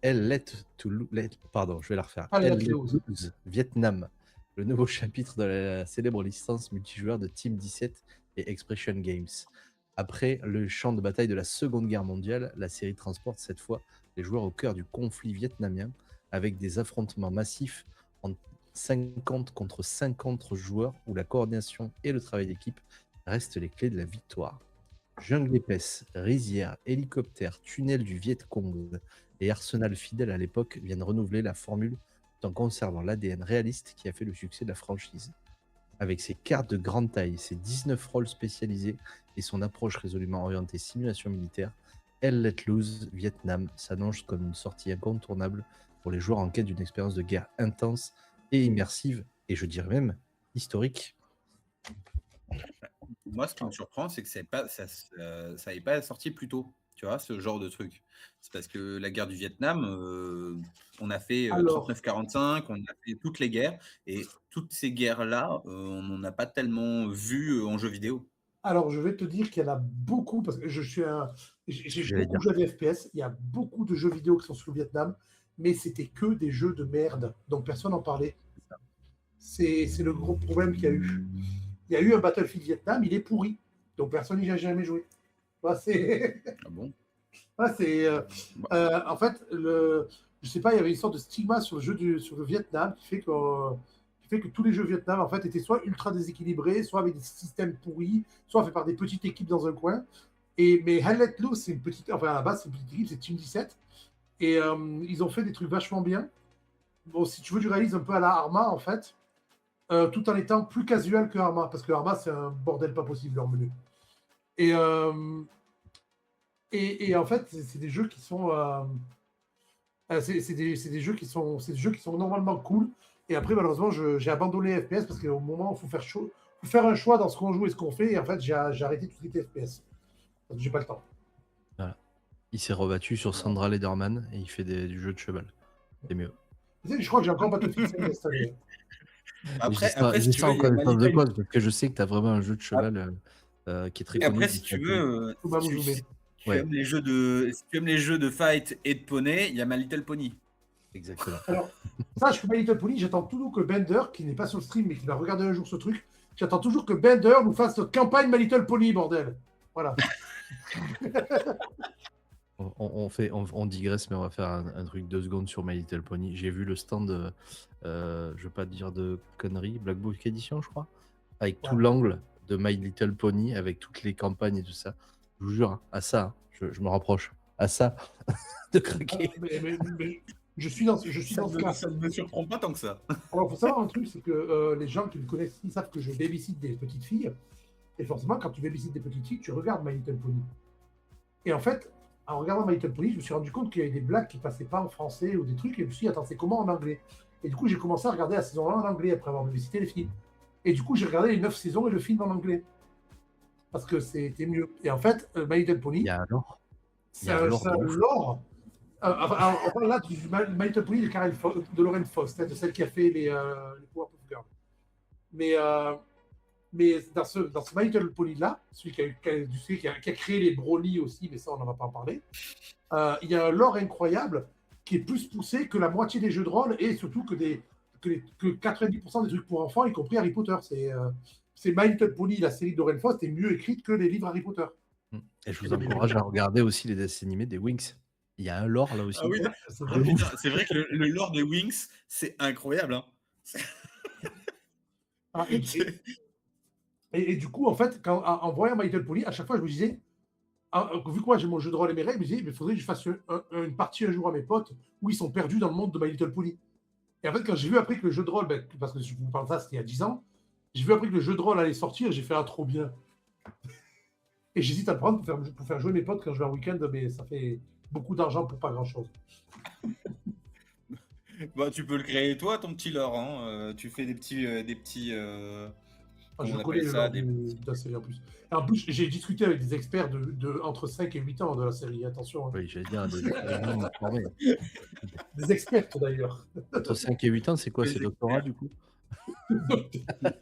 Pardon, je vais la refaire. Allez, Elle Let Let Loose. Loose Vietnam, le nouveau chapitre de la célèbre licence multijoueur de Team 17 et Expression Games. Après le champ de bataille de la Seconde Guerre mondiale, la série transporte cette fois les joueurs au cœur du conflit vietnamien avec des affrontements massifs en 50 contre 50 joueurs où la coordination et le travail d'équipe restent les clés de la victoire. Jungle épaisse, rizière, hélicoptère, tunnel du Viet Cong et arsenal fidèle à l'époque viennent renouveler la formule tout en conservant l'ADN réaliste qui a fait le succès de la franchise. Avec ses cartes de grande taille, ses 19 rôles spécialisés et son approche résolument orientée simulation militaire, Elle Let Loose Vietnam s'annonce comme une sortie incontournable pour les joueurs en quête d'une expérience de guerre intense et immersive, et je dirais même historique. Moi, ce qui me surprend, c'est que ça n'avait pas sorti plus tôt, tu vois, ce genre de truc. C'est parce que la guerre du Vietnam, on a fait Alors, 39-45, on a fait toutes les guerres, et toutes ces guerres-là, on n'en a pas tellement vu en jeu vidéo. alors, je vais te dire qu'il y en a beaucoup, parce que j'ai beaucoup joué à des FPS, il y a beaucoup de jeux vidéo qui sont sur le Vietnam, mais c'était que des jeux de merde, donc personne n'en parlait. C'est le gros problème qu'il y a eu. Il y a eu un Battlefield Vietnam, il est pourri, donc personne n'y a jamais joué. Bah, c'est... Ah bon? Ah, c'est, en fait, je sais pas, il y avait une sorte de stigma sur le Vietnam qui fait que tous les jeux Vietnam en fait étaient soit ultra déséquilibrés, soit avec des systèmes pourris, soit faits par des petites équipes dans un coin. Mais Hell Let Loose, c'est une petite, enfin à la base c'est une petite équipe, c'est Team 17, et ils ont fait des trucs vachement bien. Bon, si tu veux du réalisme un peu à la Arma en fait, tout en étant plus casual que Arma, parce que Arma c'est un bordel pas possible leur menu. Et en fait, c'est des jeux qui sont, c'est des jeux qui sont normalement cool. Et après, malheureusement, j'ai abandonné les FPS parce qu'au moment où il faut faire un choix dans ce qu'on joue et ce qu'on fait. Et en fait, j'ai arrêté tout ce qui était FPS. Parce que j'ai pas le temps. Voilà. Il s'est rebattu sur Sandra Lederman et il fait du jeu de cheval. C'est mieux. Tu sais, je crois que j'ai encore Battlefield 5 installé. Après, j'ai si tu ça veux, en il y a connaissance de Manitoba. cause parce que je sais que tu as vraiment un jeu de cheval qui est très Et connu. après, si tu veux, Ou Mamou si Zoumé. tu Ouais. aimes si tu aimes les jeux de fight et de poney, il y a My Little Pony. Exactement. Alors, ça, je fais My Little Pony. J'attends toujours que Bender, qui n'est pas sur le stream, mais qui va regarder un jour ce truc, j'attends toujours que Bender nous fasse notre campagne My Little Pony, bordel. Voilà. On digresse, mais on va faire un truc 2 secondes sur My Little Pony. J'ai vu le stand, je veux pas dire de conneries, Black Book Edition, je crois, avec tout l'angle de My Little Pony, avec toutes les campagnes et tout ça. Je vous jure, hein, à ça, hein, je me rapproche. À ça, de craquer. Mais je suis dans ce cas. Ça ne me surprend pas tant que ça. Alors, il faut savoir un truc, c'est que les gens qui me connaissent, ils savent que je babysit des petites filles. Et forcément, quand tu babysites des petites filles, tu regardes My Little Pony. Et en fait, en regardant My Little Pony, je me suis rendu compte qu'il y avait des blagues qui passaient pas en français ou des trucs. Et je me suis dit, attends, c'est comment en anglais? Et du coup, j'ai commencé à regarder la saison 1 en anglais après avoir babysité les filles. Et du coup, j'ai regardé les 9 saisons et le film en anglais. Parce que c'était mieux. Et en fait, My Little Pony, Il y a un lore. c'est un lore. Enfin, là, My Little Pony de Lauren Faust, de celle qui a fait les Powerpuff Girls. Mais dans ce My Little Pony là, celui qui a créé les Bronies aussi, mais ça on n'en va pas en parler, il y a un lore incroyable qui est plus poussé que la moitié des jeux de rôle et surtout que 90% des trucs pour enfants, y compris Harry Potter. C'est My Little Pony, la série de Lauren Faust, est mieux écrite que les livres Harry Potter. Et je vous encourage à regarder aussi les dessins animés des Winx. Il y a un lore là aussi. Ah oui, c'est vrai que le lore des Winx, c'est incroyable. Hein. Et du coup, en fait, en voyant My Little Pony, à chaque fois, je me disais, vu que moi j'ai mon jeu de rôle et mes règles, je me disais, il faudrait que je fasse une partie un jour à mes potes où ils sont perdus dans le monde de My Little Pony. Et en fait, quand j'ai vu après que le jeu de rôle, parce que je vous parle de ça, c'était il y a 10 ans, j'ai vu après que le jeu de rôle allait sortir, j'ai fait trop bien. Et j'hésite à le prendre pour faire jouer mes potes quand je vais en week-end, mais ça fait beaucoup d'argent pour pas grand-chose. Bah, tu peux le créer toi, ton petit lore. Hein. Tu fais des petits, Enfin, je comment on connais appelle le ça, lore de la série en plus. Et en plus, j'ai discuté avec des experts de entre 5 et 8 ans de la série, attention. Hein. Oui, j'allais dire des gens formés. Des expertes d'ailleurs. Entre 5 et 8 ans, c'est quoi? C'est doctorat du coup?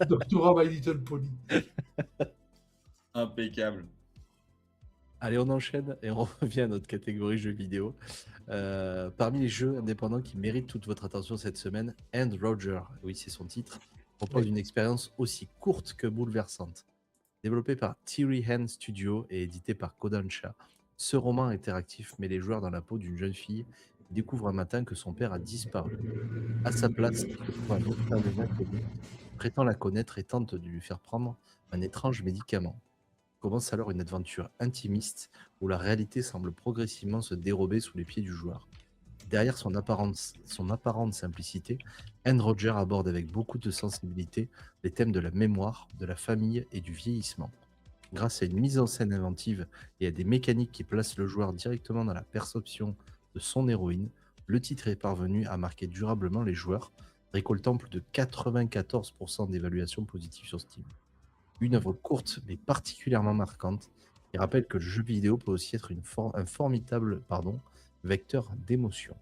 Doctorat My Little Pony. impeccable. Allez, on enchaîne et on revient à notre catégorie jeux vidéo. Parmi les jeux indépendants qui méritent toute votre attention cette semaine, End Roger, oui c'est son titre, propose une expérience aussi courte que bouleversante. Développé par Theory Hand Studio et édité par Kodansha, ce roman interactif met les joueurs dans la peau d'une jeune fille qui découvre un matin que son père a disparu. À sa place, il trouve un autre homme inconnu, prétend la connaître et tente de lui faire prendre un étrange médicament. Commence alors une aventure intimiste où la réalité semble progressivement se dérober sous les pieds du joueur. Derrière son apparente simplicité, End Roger aborde avec beaucoup de sensibilité les thèmes de la mémoire, de la famille et du vieillissement. Grâce à une mise en scène inventive et à des mécaniques qui placent le joueur directement dans la perception de son héroïne, le titre est parvenu à marquer durablement les joueurs, récoltant plus de 94% d'évaluations positives sur Steam. Une œuvre courte mais particulièrement marquante qui rappelle que le jeu vidéo peut aussi être un formidable vecteur d'émotion.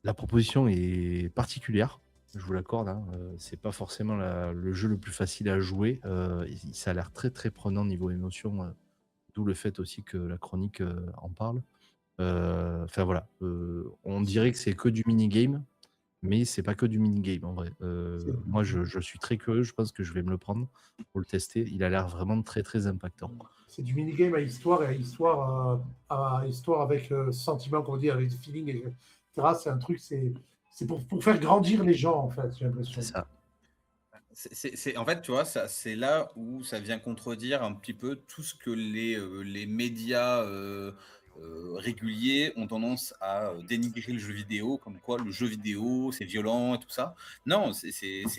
La proposition est particulière, je vous l'accorde, hein. C'est pas forcément le jeu le plus facile à jouer, ça a l'air très très prenant niveau émotion, d'où le fait aussi que la chronique en parle. Enfin voilà, on dirait que c'est que du minigame, mais c'est pas que du minigame en vrai. Moi je suis très curieux, je pense que je vais me le prendre pour le tester. Il a l'air vraiment très très impactant. C'est du minigame à histoire et à histoire avec sentiment, qu'on dit, avec feeling, etc. C'est un truc, c'est pour faire grandir les gens, en fait, j'ai l'impression. C'est ça. En fait, tu vois, c'est là où ça vient contredire un petit peu tout ce que les médias réguliers ont tendance à dénigrer le jeu vidéo, comme quoi le jeu vidéo c'est violent et tout ça. Non, c'est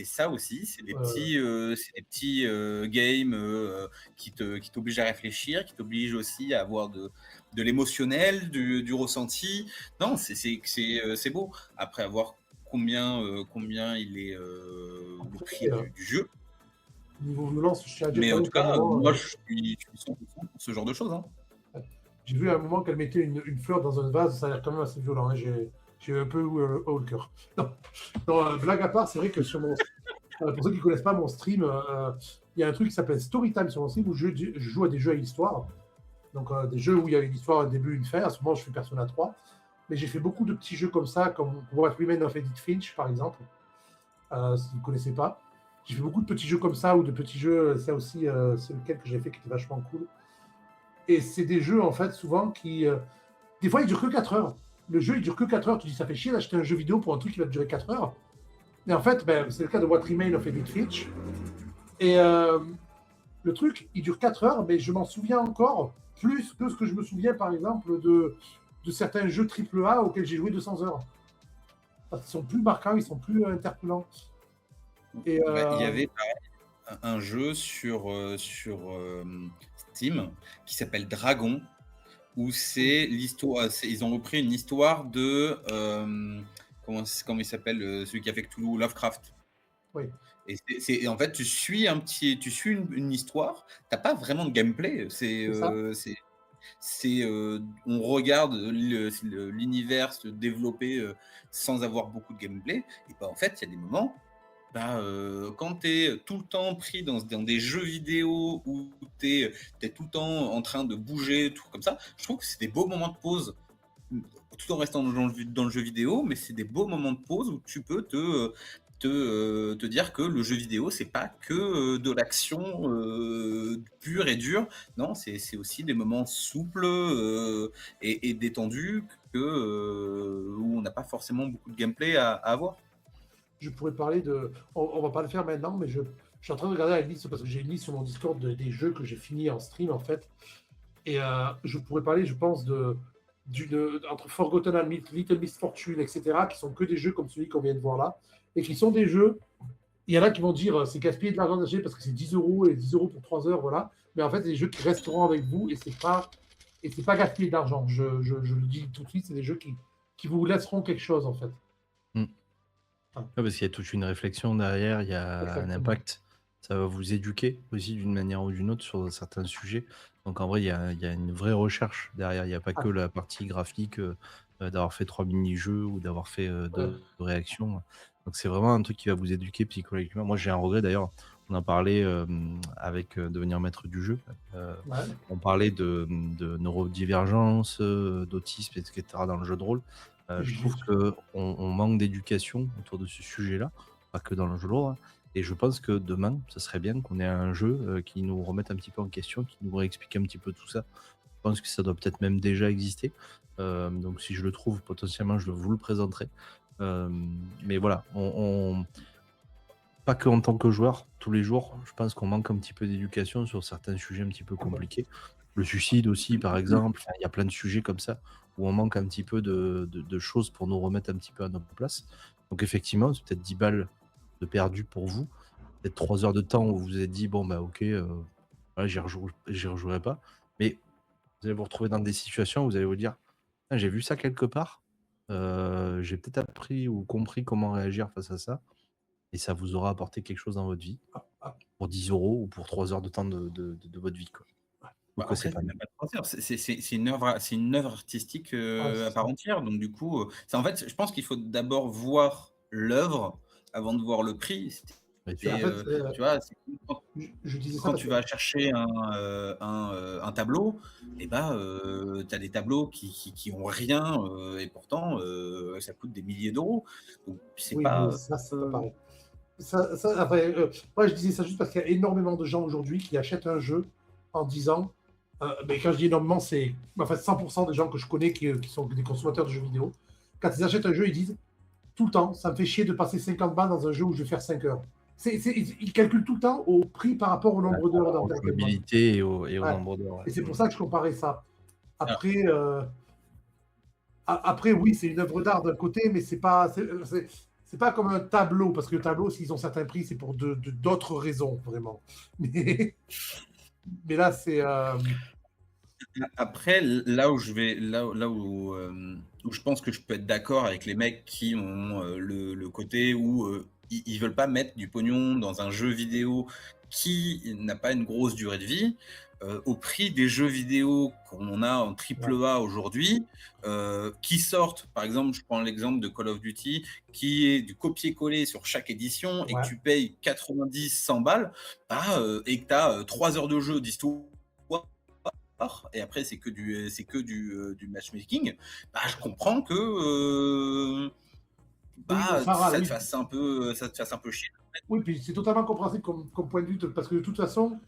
ça aussi, c'est des petits games qui t'obligent à réfléchir, qui t'obligent aussi à avoir de l'émotionnel, du ressenti. Non, c'est beau. Après avoir combien il est le prix du jeu. Niveau violence, je suis à dire. Mais en tout cas, moi, je suis 100% pour ce genre de choses. Hein. J'ai vu à un moment qu'elle mettait une fleur dans un vase, ça a l'air quand même assez violent. Hein. J'ai un peu haut le cœur. Non, blague à part, c'est vrai que sur mon... pour ceux qui ne connaissent pas mon stream, il y a un truc qui s'appelle Storytime sur mon stream où je joue à des jeux à histoire. Donc des jeux où il y a une histoire, un début, une fin. À ce moment, je fais Persona 3. Mais j'ai fait beaucoup de petits jeux comme ça, comme What Remains of Edith Finch, par exemple, si vous ne connaissez pas. J'ai fait beaucoup de petits jeux comme ça, ou de petits jeux, ça aussi, c'est lequel que j'ai fait qui était vachement cool. Et c'est des jeux, en fait, souvent qui... des fois, ils durent que 4 heures. Le jeu, il dure que 4 heures. Tu dis, ça fait chier d'acheter un jeu vidéo pour un truc qui va durer 4 heures. Et en fait, c'est le cas de What Remains of Edith Finch. Et le truc, il dure 4 heures, mais je m'en souviens encore plus que ce que je me souviens, par exemple, de certains jeux AAA auxquels j'ai joué 200 heures. Parce qu'ils sont plus marquants, ils sont plus interpellants. Et, il y avait pareil, un jeu sur Steam qui s'appelle Dragon, où c'est l'histoire. Ils ont repris une histoire de comment il s'appelle, celui qui a fait Cthulhu, Lovecraft. Oui. Et en fait, tu suis une histoire. T'as pas vraiment de gameplay. On regarde l'univers se développer sans avoir beaucoup de gameplay. Et en fait, il y a des moments. Quand tu es tout le temps pris dans des jeux vidéo où tu es tout le temps en train de bouger, tout comme ça, je trouve que c'est des beaux moments de pause, tout en restant dans le jeu vidéo, mais c'est des beaux moments de pause où tu peux te dire que le jeu vidéo, c'est pas que de l'action pure et dure. Non, c'est aussi des moments souples et détendus où on n'a pas forcément beaucoup de gameplay à avoir. Je pourrais parler de... On va pas le faire maintenant, mais je suis en train de regarder la liste, parce que j'ai une liste sur mon Discord des jeux que j'ai fini en stream, en fait. Et je pourrais parler, je pense, entre Forgotten and Little Miss Fortune, etc., qui sont que des jeux comme celui qu'on vient de voir là, et qui sont des jeux. Il y en a qui vont dire c'est gaspiller de l'argent d'acheter parce que c'est 10 euros et 10 euros pour 3 heures, voilà. Mais en fait, c'est des jeux qui resteront avec vous et c'est pas gaspiller d'argent. Je le dis tout de suite, c'est des jeux qui vous laisseront quelque chose en fait. Ouais, parce qu'il y a toute une réflexion derrière, il y a un Exactement. impact. Ça va vous éduquer aussi d'une manière ou d'une autre sur certains sujets. Donc en vrai, il y a une vraie recherche derrière. Il n'y a pas que la partie graphique d'avoir fait 3 mini-jeux ou d'avoir fait Ouais. 2 réactions. Donc c'est vraiment un truc qui va vous éduquer psychologiquement. Moi, j'ai un regret d'ailleurs. On en parlait avec devenir maître du jeu. Ouais. On parlait de neurodivergence, d'autisme, etc. dans le jeu de rôle. Je trouve qu'on manque d'éducation autour de ce sujet-là, pas que dans le jeu de rôle. Et je pense que demain, ce serait bien qu'on ait un jeu qui nous remette un petit peu en question, qui nous réexplique un petit peu tout ça. Je pense que ça doit peut-être même déjà exister. Donc si je le trouve, potentiellement, je vous le présenterai. Mais voilà, pas que en tant que joueur, tous les jours, je pense qu'on manque un petit peu d'éducation sur certains sujets un petit peu compliqués. Le suicide aussi, par exemple. Enfin, il y a plein de sujets comme ça où on manque un petit peu de choses pour nous remettre un petit peu à notre place. Donc effectivement, c'est peut-être 10 balles de perdu pour vous. Peut-être 3 heures de temps où vous vous êtes dit, bon, bah ok, voilà, j'y rejouerai pas. Mais vous allez vous retrouver dans des situations où vous allez vous dire, ah, j'ai vu ça quelque part, j'ai peut-être appris ou compris comment réagir face à ça, et ça vous aura apporté quelque chose dans votre vie, pour 10 euros ou pour 3 heures de temps de votre vie, quoi. Bah, Donc, c'est après, pas c'est mal. même pas 3 heures, c'est une œuvre artistique c'est à part ça. entière. Donc du coup, en fait, je pense qu'il faut d'abord voir l'œuvre avant de voir le prix. Bien Et sûr. en Et fait, tu vois, c'est quand, je disais ça quand parce tu que vas chercher un tableau, et bah, tu as des tableaux qui ont rien, et pourtant ça coûte des milliers d'euros. Donc c'est oui, mais pas. ça, c'est pas pareil. Après, moi, je disais ça juste parce qu'il y a énormément de gens aujourd'hui qui achètent un jeu en disant, mais quand je dis énormément, c'est en fait 100% des gens que je connais qui sont des consommateurs de jeux vidéo. Quand ils achètent un jeu, ils disent tout le temps, ça me fait chier de passer 50 balles dans un jeu où je vais faire 5 heures. Ils calculent tout le temps au prix par rapport au nombre d'heures Aux d'entertainment. jouabilités et au Ouais. nombre d'heures. Ouais. Et c'est pour ça que je comparais ça. Alors, Après, oui, c'est une œuvre d'art d'un côté, mais c'est pas comme un tableau, parce que le tableau, s'ils ont certains prix, c'est pour d'autres raisons, vraiment. Mais là, c'est. Après, là où je vais, là où je pense que je peux être d'accord avec les mecs qui ont le côté où ils veulent pas mettre du pognon dans un jeu vidéo qui n'a pas une grosse durée de vie, au prix des jeux vidéo qu'on a en triple A aujourd'hui, qui sortent, par exemple, je prends l'exemple de Call of Duty, qui est du copier-coller sur chaque édition et que Ouais. tu payes 90, 100 balles, bah, et que tu as 3 heures de jeu d'histoire, et après c'est que du matchmaking, bah, je comprends que Oui, bah, Farah, ça te oui. fasse un peu chier. Oui, puis c'est totalement compréhensible comme point de vue, parce que de toute façon,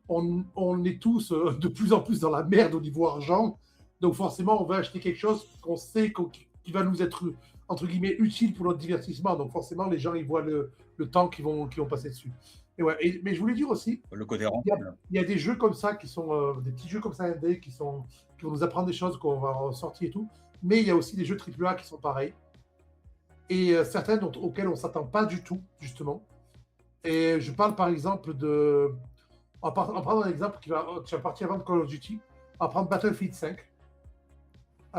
on est tous de plus en plus dans la merde au niveau argent. Donc forcément, on va acheter quelque chose qu'on sait qui va nous être, entre guillemets, utile pour notre divertissement. Donc forcément, les gens, ils voient le temps qu'ils vont passer dessus. Et ouais, mais je voulais dire aussi, Le côté il y a, rentable. il y a des jeux comme ça qui sont des petits jeux comme ça indés qui vont nous apprendre des choses qu'on va ressortir et tout. Mais il y a aussi des jeux AAA qui sont pareils. Et certains auxquels on ne s'attend pas du tout, justement. Et je parle par exemple de. En prenant un exemple qui va partir avant de Call of Duty, on va prendre Battlefield 5.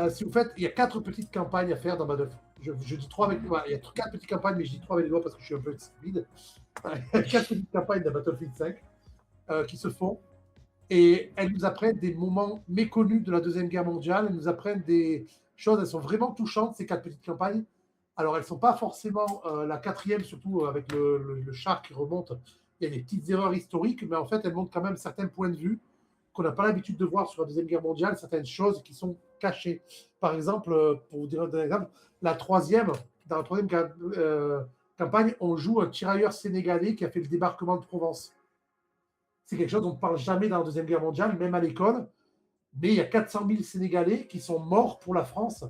Si vous faites, il y a 4 petites campagnes à faire dans Battlefield. Je dis 3 avec les doigts. Il y a 4 petites campagnes, mais je dis 3 avec les doigts parce que je suis un peu speed. Il y a 4 petites campagnes dans Battlefield 5 qui se font. Et elles nous apprennent des moments méconnus de la Deuxième Guerre mondiale. Elles nous apprennent des choses, elles sont vraiment touchantes, ces 4 petites campagnes. Alors, elles ne sont pas forcément la quatrième, surtout avec le char qui remonte. Il y a des petites erreurs historiques, mais en fait, elles montrent quand même certains points de vue qu'on n'a pas l'habitude de voir sur la Deuxième Guerre mondiale, certaines choses qui sont cachées. Par exemple, pour vous dire un exemple, dans la troisième campagne, on joue un tirailleur sénégalais qui a fait le débarquement de Provence. C'est quelque chose dont on ne parle jamais dans la Deuxième Guerre mondiale, même à l'école. Mais il y a 400 000 Sénégalais qui sont morts pour la France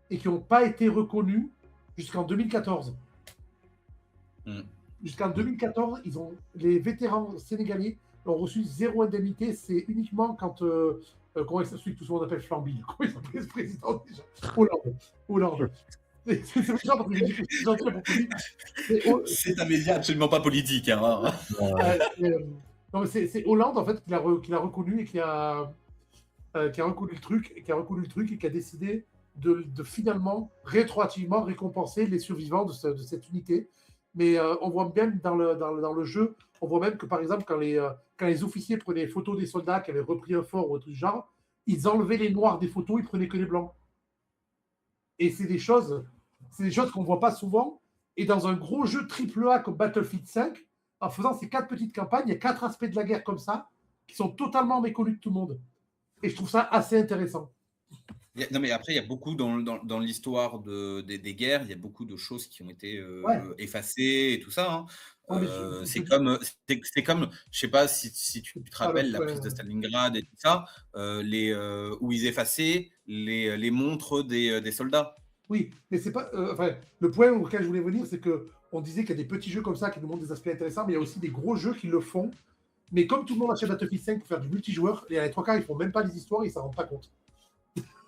et qui n'ont pas été reconnus jusqu'en 2014. Jusqu'en 2014, les vétérans sénégalais ont reçu 0 indemnité. C'est uniquement quand comment il celui que tout le monde appelle Flamby. Comment il s'appelle ce président déjà? Hollande. C'est méchant parce que j'ai dit que c'est gentil pour politique. C'est un média absolument pas politique. Hein. Non, mais c'est Hollande en fait qui l'a reconnu et qui a reconnu le truc et qui a décidé de finalement rétroactivement récompenser les survivants de cette unité. Mais on voit même dans le jeu, on voit même que par exemple quand les officiers prenaient les photos des soldats qui avaient repris un fort ou un truc du genre, ils enlevaient les noirs des photos, ils prenaient que les blancs. Et c'est des choses qu'on voit pas souvent. Et dans un gros jeu AAA comme Battlefield 5, en faisant ces 4 petites campagnes, il y a 4 aspects de la guerre comme ça qui sont totalement méconnus de tout le monde. Et je trouve ça assez intéressant. Non, mais après, il y a beaucoup dans l'histoire des guerres, il y a beaucoup de choses qui ont été effacées et tout ça. Hein. C'est comme, je sais pas si tu te rappelles la prise de Stalingrad et tout ça, où ils effaçaient les montres des soldats. Oui, mais c'est pas. Le point auquel je voulais venir, c'est que on disait qu'il y a des petits jeux comme ça qui nous montrent des aspects intéressants, mais il y a aussi des gros jeux qui le font. Mais comme tout le monde achète Battlefield 5 pour faire du multijoueur, les 3 quarts ils font même pas les histoires, ils s'en rendent pas compte.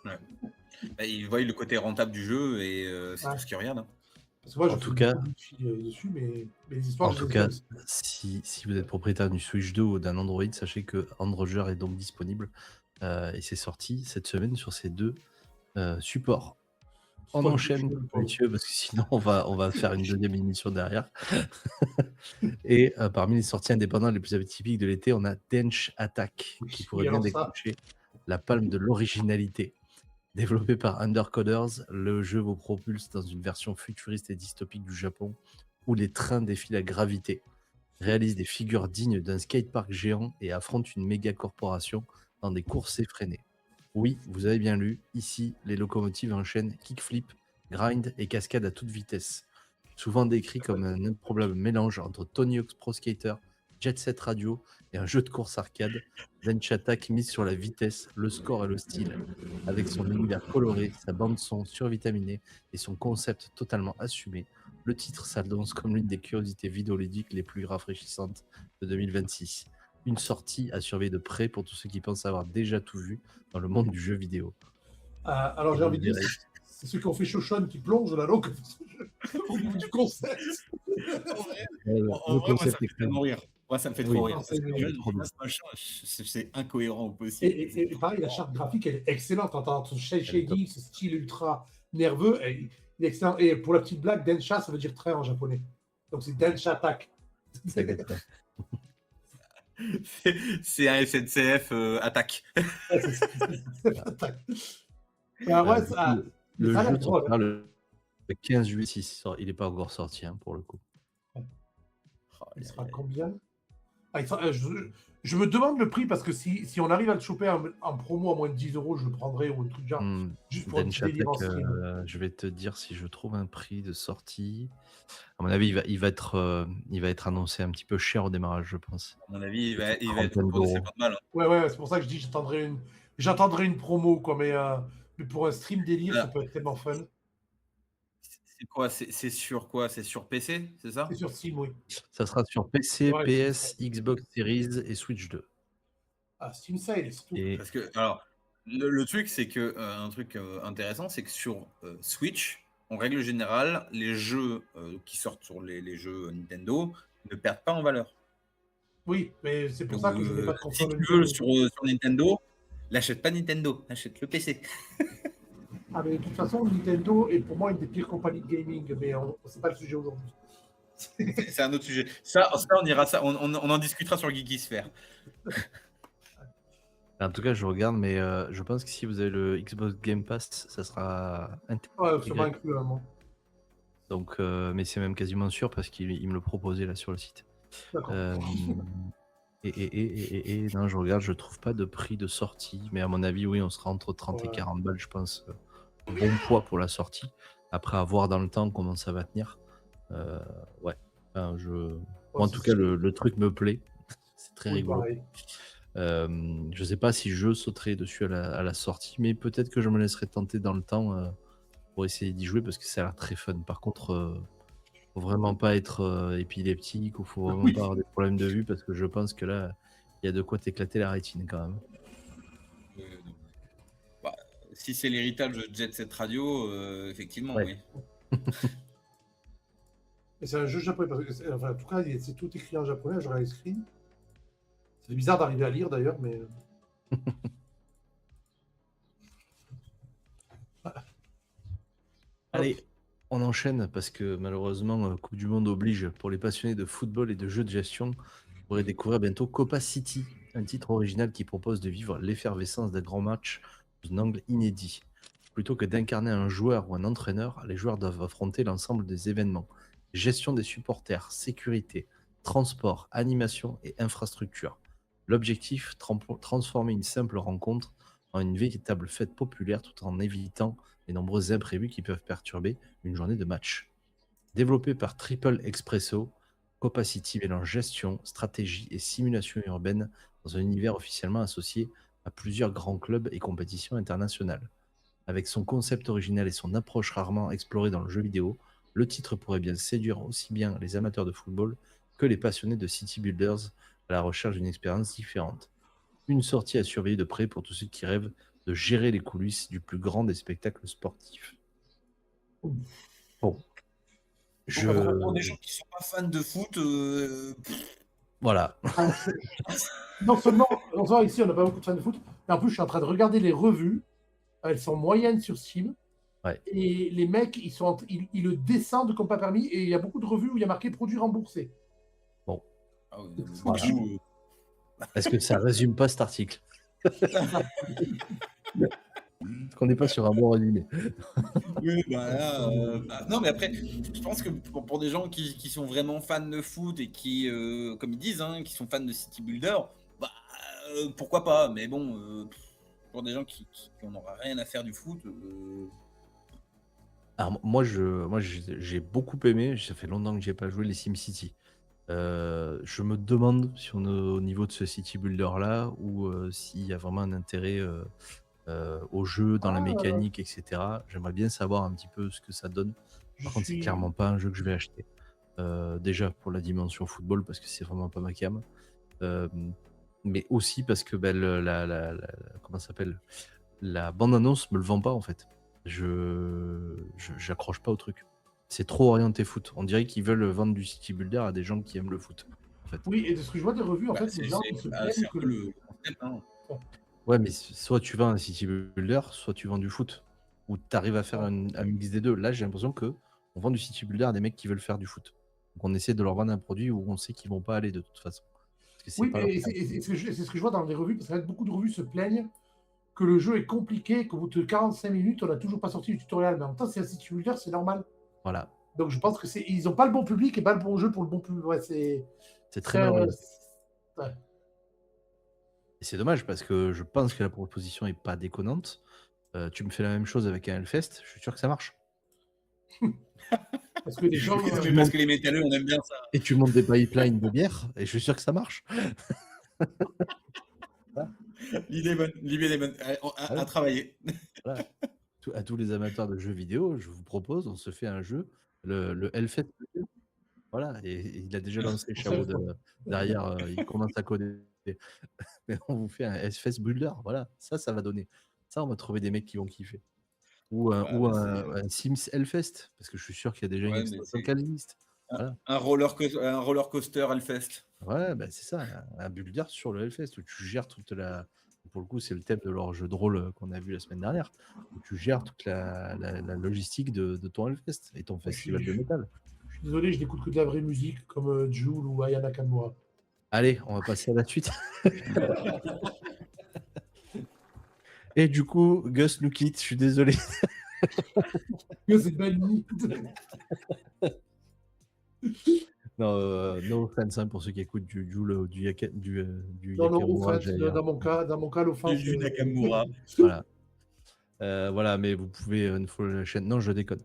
Ouais. Bah, ils voient le côté rentable du jeu et c'est tout ce qu'ils regardent. Hein. Parce que moi, en tout cas, dessus, mais les histoires. En tout cas, si vous êtes propriétaire du Switch 2 ou d'un Android, sachez que Androger est donc disponible et c'est sorti cette semaine sur ces 2 supports. On enchaîne, messieurs, parce que sinon on va faire une deuxième émission derrière. Et parmi les sorties indépendantes les plus atypiques de l'été, on a Dench Attack, qui pourrait bien décrocher la palme de l'originalité. Développé par Undercoders, le jeu vous propulse dans une version futuriste et dystopique du Japon, où les trains défient la gravité, réalisent des figures dignes d'un skatepark géant et affrontent une méga corporation dans des courses effrénées. Oui, vous avez bien lu, ici, les locomotives enchaînent kickflip, grind et cascade à toute vitesse. Souvent décrit comme un improbable mélange entre Tony Hawk's Pro Skater, Jet Set Radio et un jeu de course arcade, Dench Attack mise sur la vitesse, le score et le style. Avec son univers coloré, sa bande-son survitaminée et son concept totalement assumé, le titre s'annonce comme l'une des curiosités vidéoludiques les plus rafraîchissantes de 2026. Une sortie à surveiller de près pour tous ceux qui pensent avoir déjà tout vu dans le monde du jeu vidéo. Alors j'ai envie de dire, c'est ceux qui ont fait Shoshone qui plongent là, donc au niveau du concept. En vrai, moi, ça me fait mourir. Moi, ça me fait trop rire. C'est incohérent au possible. Et pareil, la charte graphique, elle est excellente. T'entends son shading, ce style ultra nerveux, il est excellent. Et pour la petite blague, Densha, ça veut dire train en japonais. Donc c'est Dench Attack. C'est un SNCF attaque. Le jeu sortira le 15 juillet, il n'est pas encore sorti pour le coup. Il sera combien? Je me demande le prix parce que si on arrive à le choper en promo à moins de 10 €, je le prendrai ou un truc genre. Juste pour Dench Attack, je vais te dire si je trouve un prix de sortie. À mon avis, il va être annoncé un petit peu cher au démarrage, je pense. À mon avis, il va être proposé pas mal. Hein. Ouais, c'est pour ça que je dis j'attendrai une promo, quoi, mais pour un stream délire, ça peut être tellement fun. C'est quoi? C'est sur quoi? C'est sur PC, c'est ça? C'est sur Steam, oui. Ça sera sur PC, PS, Xbox Series et Switch 2. Ah, Steam Sale, c'est tout. Parce que, alors, le truc, c'est que un truc intéressant, c'est que sur Switch, en règle générale, les jeux qui sortent sur les jeux Nintendo ne perdent pas en valeur. Oui, mais c'est pour ça que je n'ai pas de console. Si tu veux sur Nintendo, l'achète pas Nintendo, achète le PC. Ah, mais de toute façon, Nintendo est pour moi une des pires compagnies de gaming, mais c'est pas le sujet aujourd'hui. C'est un autre sujet. Ça, on en discutera sur Geekisphere. En tout cas, je regarde, mais je pense que si vous avez le Xbox Game Pass, ça sera sûrement inclus à moi. Donc, mais c'est même quasiment sûr parce qu'il me le proposait là sur le site. D'accord. Et non, je regarde, je trouve pas de prix de sortie, mais à mon avis, oui, on sera entre 30 et 40 balles, je pense. Bon poids pour la sortie. Après, à voir dans le temps comment ça va tenir. Ouais. Enfin, en tout cas, le truc me plaît. C'est très rigolo. Je sais pas si je sauterai dessus à la sortie, mais peut-être que je me laisserai tenter dans le temps pour essayer d'y jouer parce que ça a l'air très fun. Par contre, faut vraiment pas être épileptique ou faut vraiment pas avoir des problèmes de vue parce que je pense que là, il y a de quoi t'éclater la rétine quand même. si c'est l'héritage de Jet Set Radio, effectivement, Ouais. oui. Et c'est un jeu japonais, parce que enfin, en tout cas, c'est tout écrit en japonais, j'aurais les screens. C'est bizarre d'arriver à lire d'ailleurs, mais. Allez, on enchaîne parce que malheureusement, Coupe du Monde oblige pour les passionnés de football et de jeux de gestion. Vous pourrez découvrir bientôt Copa City, un titre original qui propose de vivre l'effervescence d'un grand match sous un angle inédit. Plutôt que d'incarner un joueur ou un entraîneur, les joueurs doivent affronter l'ensemble des événements. Gestion des supporters, sécurité, transport, animation et infrastructure. L'objectif, transformer une simple rencontre en une véritable fête populaire tout en évitant les nombreux imprévus qui peuvent perturber une journée de match. Développé par Triple Expresso, Copa City mélange gestion, stratégie et simulation urbaine dans un univers officiellement associé à plusieurs grands clubs et compétitions internationales. Avec son concept original et son approche rarement explorée dans le jeu vidéo, le titre pourrait bien séduire aussi bien les amateurs de football que les passionnés de City Builders à la recherche d'une expérience différente. Une sortie à surveiller de près pour tous ceux qui rêvent de gérer les coulisses du plus grand des spectacles sportifs. Bon. Pour des gens qui sont pas fans de foot, Voilà. Non seulement ici, on n'a pas beaucoup de fans de foot, mais en plus, je suis en train de regarder les revues. Elles sont moyennes sur Steam. Ouais. Et les mecs, ils le descendent comme pas permis. Et il y a beaucoup de revues où il y a marqué produit remboursé. Bon. ah oui, Voilà. du coup, Est-ce que ça résume pas cet article? Qu'on n'est pas sur un bon résumé. oui, bah là, non, mais après, je pense que pour des gens qui sont vraiment fans de foot et qui, comme ils disent, hein, qui sont fans de City Builder, bah, pourquoi pas? Mais bon, pour des gens qui n'en aura rien à faire du foot, Alors, moi, j'ai beaucoup aimé, ça fait longtemps que j'ai pas joué les SimCity. Je me demande si on est au niveau de ce City Builder là ou s'il y a vraiment un intérêt au jeu, dans la mécanique, etc. J'aimerais bien savoir un petit peu ce que ça donne. Par contre, c'est clairement pas un jeu que je vais acheter. Déjà pour la dimension football, parce que c'est vraiment pas ma cam. Mais aussi parce que comment ça s'appelle, la bande-annonce me le vend pas en fait. J'accroche pas au truc. C'est trop orienté foot. On dirait qu'ils veulent vendre du City Builder à des gens qui aiment le foot. En fait. Oui, et de ce que je vois des revues, en bah, fait, c'est les gens ils se plaignent un que peu le concept, hein. Ouais, mais soit tu vends un City Builder, soit tu vends du foot. Ou tu arrives à faire un mix des deux. Là, j'ai l'impression que on vend du City Builder à des mecs qui veulent faire du foot. Donc on essaie de leur vendre un produit où on sait qu'ils vont pas aller de toute façon. Parce que c'est Oui, pas leur et cas. c'est ce que je vois dans les revues, parce que beaucoup de revues se plaignent que le jeu est compliqué, qu'au bout de 45 minutes, on n'a toujours pas sorti du tutoriel. Mais en même temps, c'est un City Builder, c'est normal. Voilà. Donc je pense que ils n'ont pas le bon public et pas le bon jeu pour le bon public. Ouais, c'est très malheureux. Ouais. Et c'est dommage parce que je pense que la proposition est pas déconnante. Tu me fais la même chose avec un Hellfest, je suis sûr que ça marche. Parce que les gens. Mais parce que les métalleux, on aime bien ça. Et tu montes des pipelines de bière, et je suis sûr que ça marche. L'idée est bonne. À travailler. Voilà. À tous les amateurs de jeux vidéo, je vous propose, on se fait un jeu, le Hellfest. Voilà, et il a déjà lancé Chao derrière, il commence à coder. Mais on vous fait un Hellfest Builder, voilà, ça va donner. Ça, on va trouver des mecs qui vont kiffer. Ou un Sims Hellfest, parce que je suis sûr qu'il y a déjà une extension qui existe. Voilà. Un roller coaster Hellfest. Ouais, bah c'est ça, un Builder sur le Hellfest où tu gères toute la. Pour le coup, c'est le thème de leur jeu de rôle qu'on a vu la semaine dernière, où tu gères toute la logistique de ton Hellfest et ton festival de métal. Je suis désolé, je n'écoute que de la vraie musique comme Jul ou Aya Nakamura. Allez, on va passer à la suite. Et du coup, Gus nous quitte, je suis désolé. Gus est banni. Non, no offense pour ceux qui écoutent du Jul, du Non, Yakamura. dans mon cas, l'offense. Du Nakamura. Voilà. Voilà, mais vous pouvez follow la chaîne. Non, je déconne.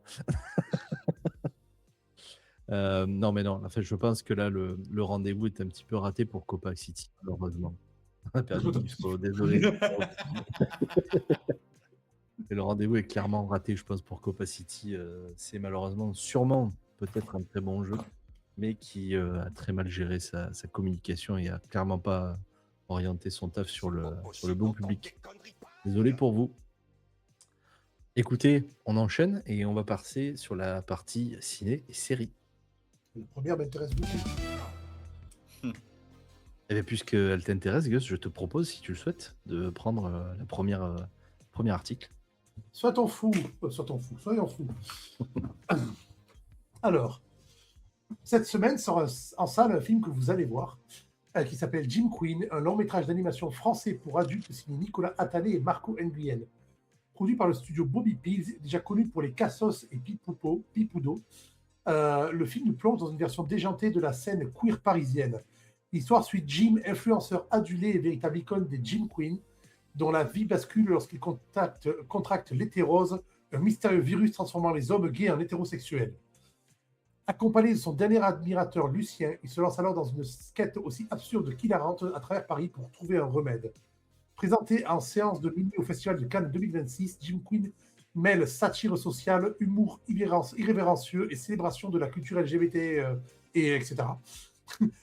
Non, mais non, en fait, je pense que là, le rendez-vous est un petit peu raté pour Copa City, malheureusement. On a perdu Dispo, désolé. Et le rendez-vous est clairement raté, je pense, pour Copa City. C'est malheureusement, sûrement, peut-être un très bon jeu, mais qui a très mal géré sa communication et a clairement pas orienté son taf sur le bon public. Désolé pour vous. Écoutez, on enchaîne et on va passer sur la partie ciné et séries. La première m'intéresse beaucoup. Et bien, puisqu'elle t'intéresse, Gus, je te propose, si tu le souhaites, de prendre la premier article. Soyons fous. Soyons fous. Alors, cette semaine sort en salle un film que vous allez voir, qui s'appelle Jim Queen, un long métrage d'animation français pour adultes signé Nicolas Attalé et Marco Nguyen. Produit par le studio Bobby Pills, déjà connu pour les Cassos et Pipudo. Le film nous plonge dans une version déjantée de la scène queer parisienne. L'histoire suit Jim, influenceur adulé et véritable icône des Jim Queen, dont la vie bascule lorsqu'il contracte l'hétérose, un mystérieux virus transformant les hommes gays en hétérosexuels. Accompagné de son dernier admirateur Lucien, il se lance alors dans une quête aussi absurde qu'hilarante à travers Paris pour trouver un remède. Présenté en séance de minuit au Festival de Cannes 2026, Jim Queen mêle satire sociale, humour irrévérencieux et célébration de la culture LGBT, et etc.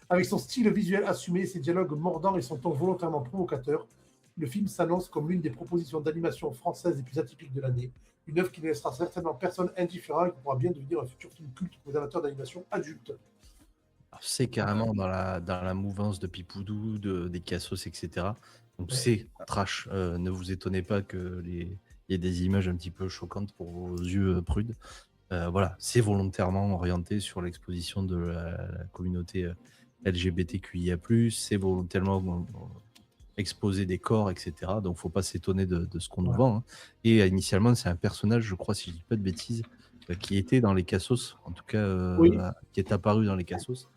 Avec son style visuel assumé, ses dialogues mordants et son ton volontairement provocateur, le film s'annonce comme l'une des propositions d'animation française les plus atypiques de l'année. Une œuvre qui ne laissera certainement personne indifférent et qui pourra bien devenir un futur film culte pour les amateurs d'animation adulte. Alors, c'est carrément dans la mouvance de Pipoudou, des Cassos, etc. Donc Ouais. c'est trash. Ne vous étonnez pas il y ait des images un petit peu choquantes pour vos yeux prudes. Voilà, c'est volontairement orienté sur l'exposition de la communauté LGBTQIA+, c'est volontairement exposer des corps, etc. Donc faut pas s'étonner de ce qu'on nous vend, hein. Et initialement, c'est un personnage, je crois, si je dis pas de bêtises, qui était dans les Cassos, en tout cas, Oui. qui est apparu dans les Cassos.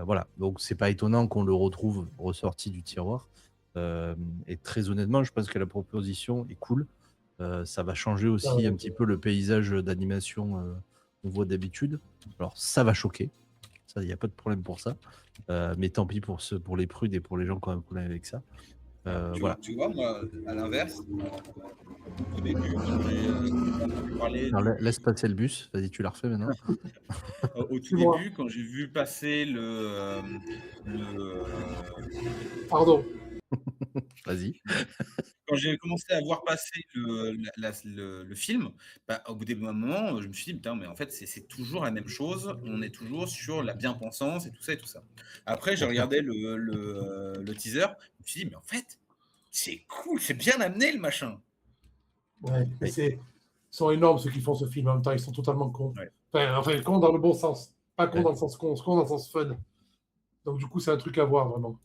Voilà, donc c'est pas étonnant qu'on le retrouve ressorti du tiroir. Et très honnêtement, je pense que la proposition est cool. Ça va changer aussi un petit peu le paysage d'animation qu'on voit d'habitude. Alors ça va choquer, ça, il n'y a pas de problème pour ça. Mais tant pis pour les prudes et pour les gens qui ont un problème avec ça. Voilà. Tu vois, moi, à l'inverse, au début, quand j'ai entendu parler Alors, laisse passer le bus, vas-y, tu la refais maintenant. au tout début, quand j'ai vu passer Pardon. Vas-y. quand j'ai commencé à voir passer le film, bah, au bout des moments, je me suis dit, putain, mais en fait, c'est toujours la même chose. On est toujours sur la bien-pensance et tout ça et tout ça. Après, j'ai regardé le teaser, je me suis dit, mais en fait, c'est cool, c'est bien amené le machin. Ouais, mais ils sont énormes ceux qui font ce film. En même temps, ils sont totalement cons. Ouais. Enfin, cons dans le bon sens. Pas cons Ouais. dans le sens con, cons dans le sens fun. Donc, du coup, c'est un truc à voir, vraiment.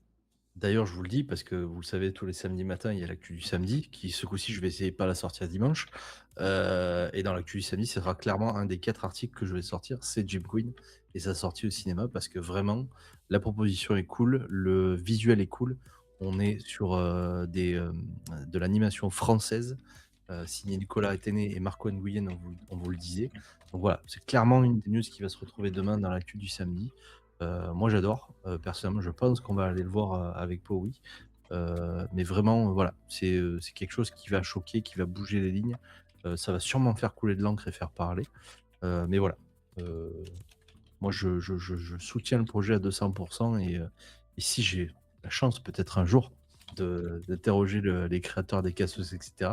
D'ailleurs, je vous le dis parce que vous le savez, tous les samedis matins, il y a l'actu du samedi, qui ce coup-ci, je vais essayer de pas la sortir dimanche. Et dans l'actu du samedi, ce sera clairement un des 4 articles que je vais sortir, c'est Jim Queen et sa sortie au cinéma parce que vraiment, la proposition est cool, le visuel est cool. On est sur de l'animation française, signé Nicolas Attalé et Marco Nguyen, on vous le disait. Donc voilà, c'est clairement une des news qui va se retrouver demain dans l'actu du samedi. Moi j'adore, personnellement je pense qu'on va aller le voir avec Powi. Mais vraiment voilà, c'est quelque chose qui va choquer, qui va bouger les lignes. Ça va sûrement faire couler de l'encre et faire parler. Mais voilà, moi je soutiens le projet à 200% et si j'ai la chance peut-être un jour d'interroger les créateurs des Cassos, etc.,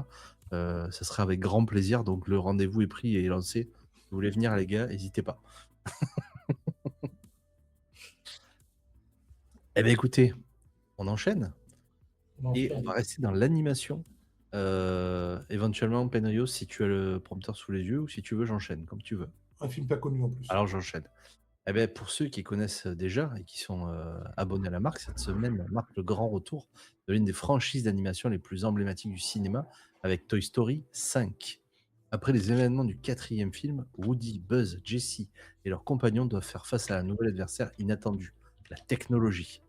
ça sera avec grand plaisir. Donc le rendez-vous est pris et lancé. Vous voulez venir les gars, n'hésitez pas. Eh bien écoutez, on enchaîne et on va rester dans l'animation. Éventuellement, Penrio, si tu as le prompteur sous les yeux ou si tu veux, j'enchaîne, comme tu veux. Un film pas connu en plus. Alors j'enchaîne. Eh bien, pour ceux qui connaissent déjà et qui sont abonnés à la marque, cette semaine marque le grand retour de l'une des franchises d'animation les plus emblématiques du cinéma avec Toy Story 5. Après les événements du 4e film, Woody, Buzz, Jessie et leurs compagnons doivent faire face à un nouvel adversaire inattendu, la technologie.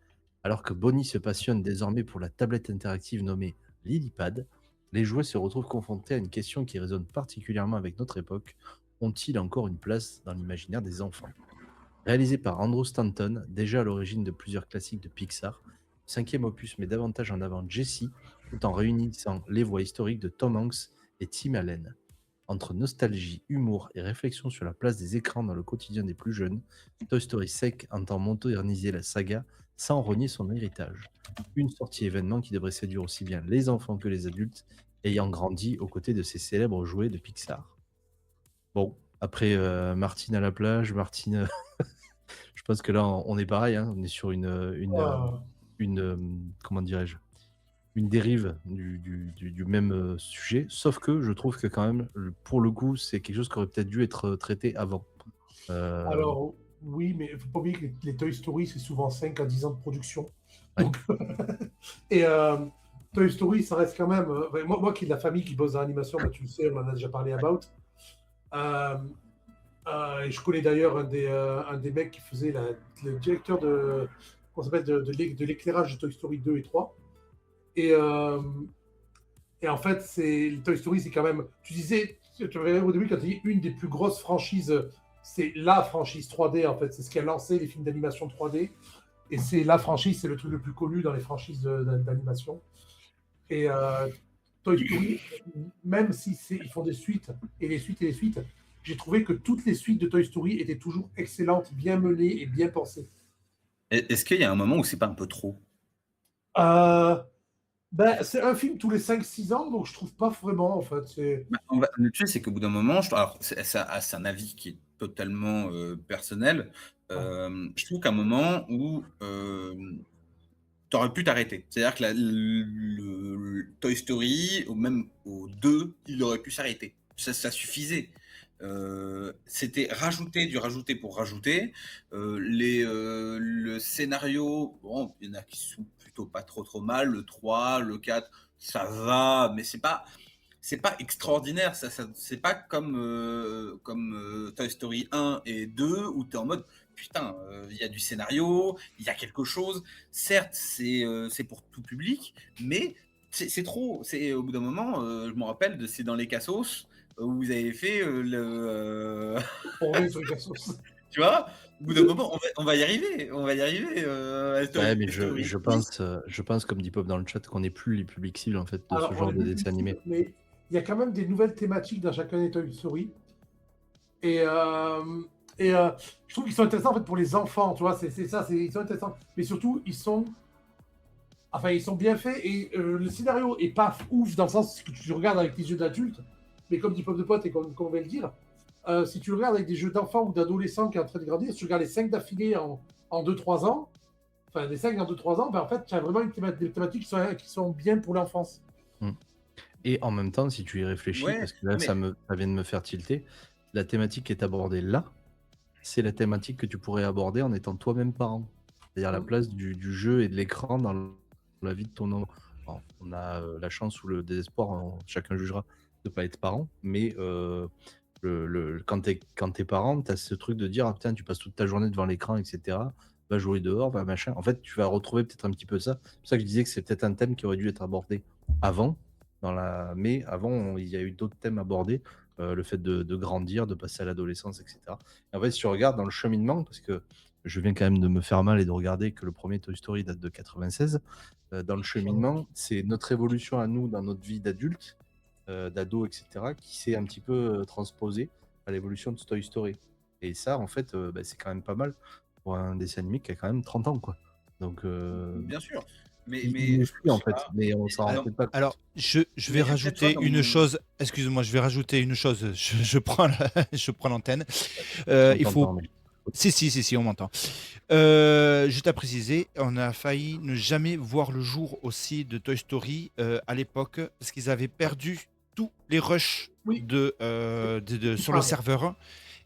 Alors que Bonnie se passionne désormais pour la tablette interactive nommée Lilypad, les jouets se retrouvent confrontés à une question qui résonne particulièrement avec notre époque. Ont-ils encore une place dans l'imaginaire des enfants ? Réalisé par Andrew Stanton, déjà à l'origine de plusieurs classiques de Pixar, le 5e opus met davantage en avant Jessie tout en réunissant les voix historiques de Tom Hanks et Tim Allen. Entre nostalgie, humour et réflexion sur la place des écrans dans le quotidien des plus jeunes, Toy Story 5 entend moderniser la saga sans renier son héritage. Une sortie événement qui devrait séduire aussi bien les enfants que les adultes ayant grandi aux côtés de ces célèbres jouets de Pixar. Bon, après Martine à la plage, Martine, je pense que là on est pareil, hein, on est sur Euh, comment dirais-je, une dérive du même sujet, sauf que je trouve que quand même, pour le coup, c'est quelque chose qui aurait peut-être dû être traité avant. alors, oui, mais il ne faut pas oublier que les Toy Story, c'est souvent 5 à 10 ans de production. Ouais. Donc, et Toy Story, ça reste quand même. Moi qui ai de la famille qui bosse dans l'animation, bah, tu le sais, on en a déjà parlé about. Et je connais d'ailleurs un des mecs qui faisait le directeur comment ça s'appelle, de l'éclairage de Toy Story 2 et 3. Et, et en fait, Toy Story, c'est quand même. Tu disais, tu avais au début, quand tu dis une des plus grosses franchises, c'est la franchise 3D, en fait. C'est ce qui a lancé les films d'animation 3D. Et c'est la franchise, c'est le truc le plus connu dans les franchises d'animation. Et Toy Story, même si ils font des suites, et les suites, et les suites, j'ai trouvé que toutes les suites de Toy Story étaient toujours excellentes, bien menées et bien pensées. Est-ce qu'il y a un moment où c'est pas un peu trop? C'est un film tous les 5-6 ans, donc je trouve pas vraiment, en fait. Le truc, c'est qu'au bout d'un moment, alors c'est un avis qui est totalement personnel. Je trouve qu'à un moment où tu aurais pu t'arrêter. C'est-à-dire que le Toy Story, ou même au 2, il aurait pu s'arrêter. Ça suffisait. C'était rajouter pour rajouter. Le scénario, bon, il y en a qui sont plutôt pas trop mal. Le 3, le 4, ça va, mais c'est pas extraordinaire. C'est pas comme Toy Story 1 et 2 où tu es en mode putain, il y a du scénario, il y a quelque chose. Certes, c'est pour tout public, mais c'est trop. Au bout d'un moment, je me rappelle de C'est dans les Cassos où vous avez fait On revient sur les cassos. tu vois, au bout d'un moment, on va y arriver. On va y arriver. Ouais, mais Story je 10. pense, comme dit Pop dans le chat, qu'on n'est plus les publics cibles en fait de Alors, ce on genre est de plus dessin animé. mais il y a quand même des nouvelles thématiques dans chacun des Toy Story. Et, je trouve qu'ils sont intéressants en fait pour les enfants, tu vois, c'est ça, ils sont intéressants. Mais surtout, ils sont bien faits et le scénario est pas ouf dans le sens que tu regardes avec les yeux d'adulte, mais comme dit Pop de Pote et comme on va le dire, si tu le regardes avec des jeux d'enfants ou d'adolescents qui sont en train de grandir, si tu regardes les 5 d'affilée en 2-3 ans, enfin les 5 en 2-3 ans, ben, en fait, tu as vraiment des thématiques qui sont bien pour l'enfance. Et en même temps, si tu y réfléchis, Ouais, parce que là, mais- ça vient de me faire tilter, la thématique qui est abordée là, c'est la thématique que tu pourrais aborder en étant toi-même parent. C'est-à-dire la place du jeu et de l'écran dans la vie de ton enfant. Bon, on a la chance ou le désespoir, chacun jugera, de ne pas être parent, mais quand t'es parent, tu as ce truc de dire, ah putain, tu passes toute ta journée devant l'écran, etc. Va jouer dehors, va machin. En fait, tu vas retrouver peut-être un petit peu ça. C'est pour ça que je disais que c'est peut-être un thème qui aurait dû être abordé avant, mais avant, il y a eu d'autres thèmes abordés. Le fait de grandir, de passer à l'adolescence, etc. Et en fait, si tu regardes dans le cheminement, parce que je viens quand même de me faire mal et de regarder que le premier Toy Story date de 96, dans le cheminement, c'est notre évolution à nous dans notre vie d'adulte, d'ado, etc., qui s'est un petit peu transposé à l'évolution de Toy Story. Et ça, en fait, c'est quand même pas mal pour un dessin animé qui a quand même 30 ans, quoi. Donc, bien sûr. Mais il nous je suit, en sais fait, pas. mais on s'en rend Non. peut-être pas compte. Alors, je vais Mais rajouter peut-être, une toi, chose. Excuse-moi, je vais rajouter une chose. Je prends je prends l'antenne. On Il faut. t'entend, mais- Si, on m'entend. Juste à préciser, on a failli ne jamais voir le jour aussi de Toy Story à l'époque parce qu'ils avaient perdu tous les rushs Oui. sur le serveur.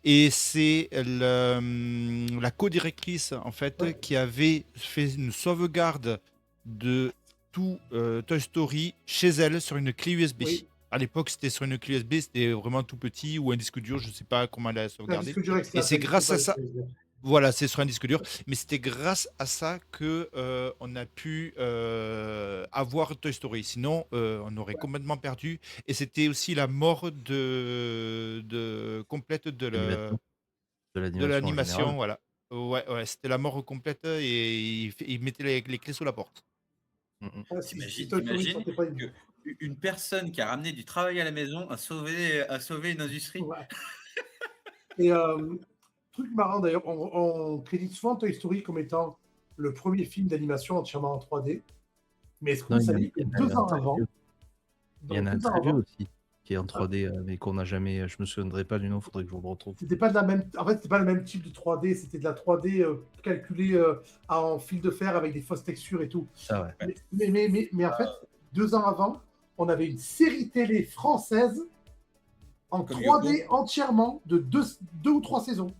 Et c'est la co-directrice en fait Ouais. qui avait fait une sauvegarde de tout Toy Story chez elle sur une clé USB. Oui. À l'époque, c'était sur une clé USB, c'était vraiment tout petit ou un disque dur, je ne sais pas comment elle a C'est un sauvegardé. disque dur externe, Et c'est grâce à ça. pas- Voilà, c'est sur un disque dur, mais c'était grâce à ça que on a pu avoir Toy Story. Sinon, on aurait complètement perdu. Et c'était aussi la mort complète de de l'animation en l'animation. général. Voilà. Ouais, c'était la mort complète et il mettait les clés sous la porte. Ah, si T'imagines Toy Story sortait pas une personne qui a ramené du travail à la maison a sauvé une industrie. Ouais. Et truc marrant d'ailleurs, on crédite souvent Toy Story comme étant le premier film d'animation entièrement en 3D. Mais est-ce que Non, vous il y en a- savez que il y en a 2 ans un avant, sérieux. Il y en a un 2 ans très vieux avant. aussi, qui est en 3D, mais qu'on n'a jamais. Je me souviendrai pas du nom, faudrait que je vous le retrouve. C'était pas de la même. En fait, c'était pas le même type de 3D, c'était de la 3D calculée en fil de fer avec des fausses textures et tout. Ça, ouais. Mais en fait, 2 ans avant, on avait une série télé française en Comme 3D entièrement de 2 ou 3 saisons.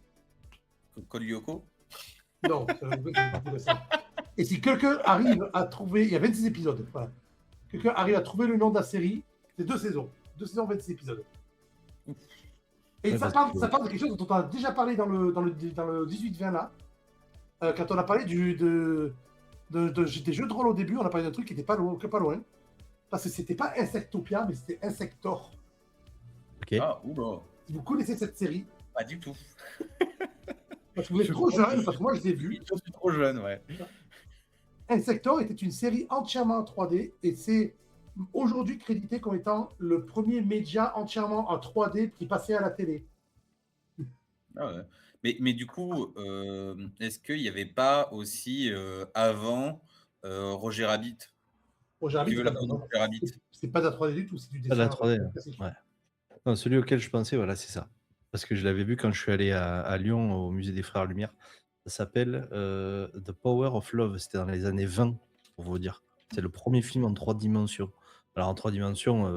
Code Lyoko. Non, c'est pas ça. Et si quelqu'un arrive à trouver, il y a 26 épisodes, voilà. Quelqu'un arrive à trouver le nom de la série, c'est 2 saisons. 2 saisons, 26 épisodes. Et Ouais, ça parce que- parle de quelque chose dont on a déjà parlé dans le 18-20 là. Quand on a parlé des jeux de rôle au début, on a parlé d'un truc qui était pas loin. Parce que c'était pas Insectopia, mais c'était Insector. Ok. Ah, oula. Si vous connaissez cette série, Pas du tout. parce que vous êtes trop jeune, parce que moi je l'ai vu. Je suis trop jeune, ouais. Insector était une série entièrement en 3D et c'est aujourd'hui crédité comme étant le premier média entièrement en 3D qui passait à la télé. Ah ouais. Mais du coup, est-ce qu'il n'y avait pas aussi avant Roger Rabbit? Bon, j'ai Qui veut la envie peau de Roger Rabbit? c'est pas de la 3D du tout, c'est du Pas de la dessin 3D. classique. Ouais. Non, celui auquel je pensais, voilà, c'est ça. Parce que je l'avais vu quand je suis allé à Lyon, au musée des Frères Lumière. Ça s'appelle The Power of Love. C'était dans les années 20, pour vous dire. C'est le premier film en 3 dimensions. Alors, en 3 dimensions,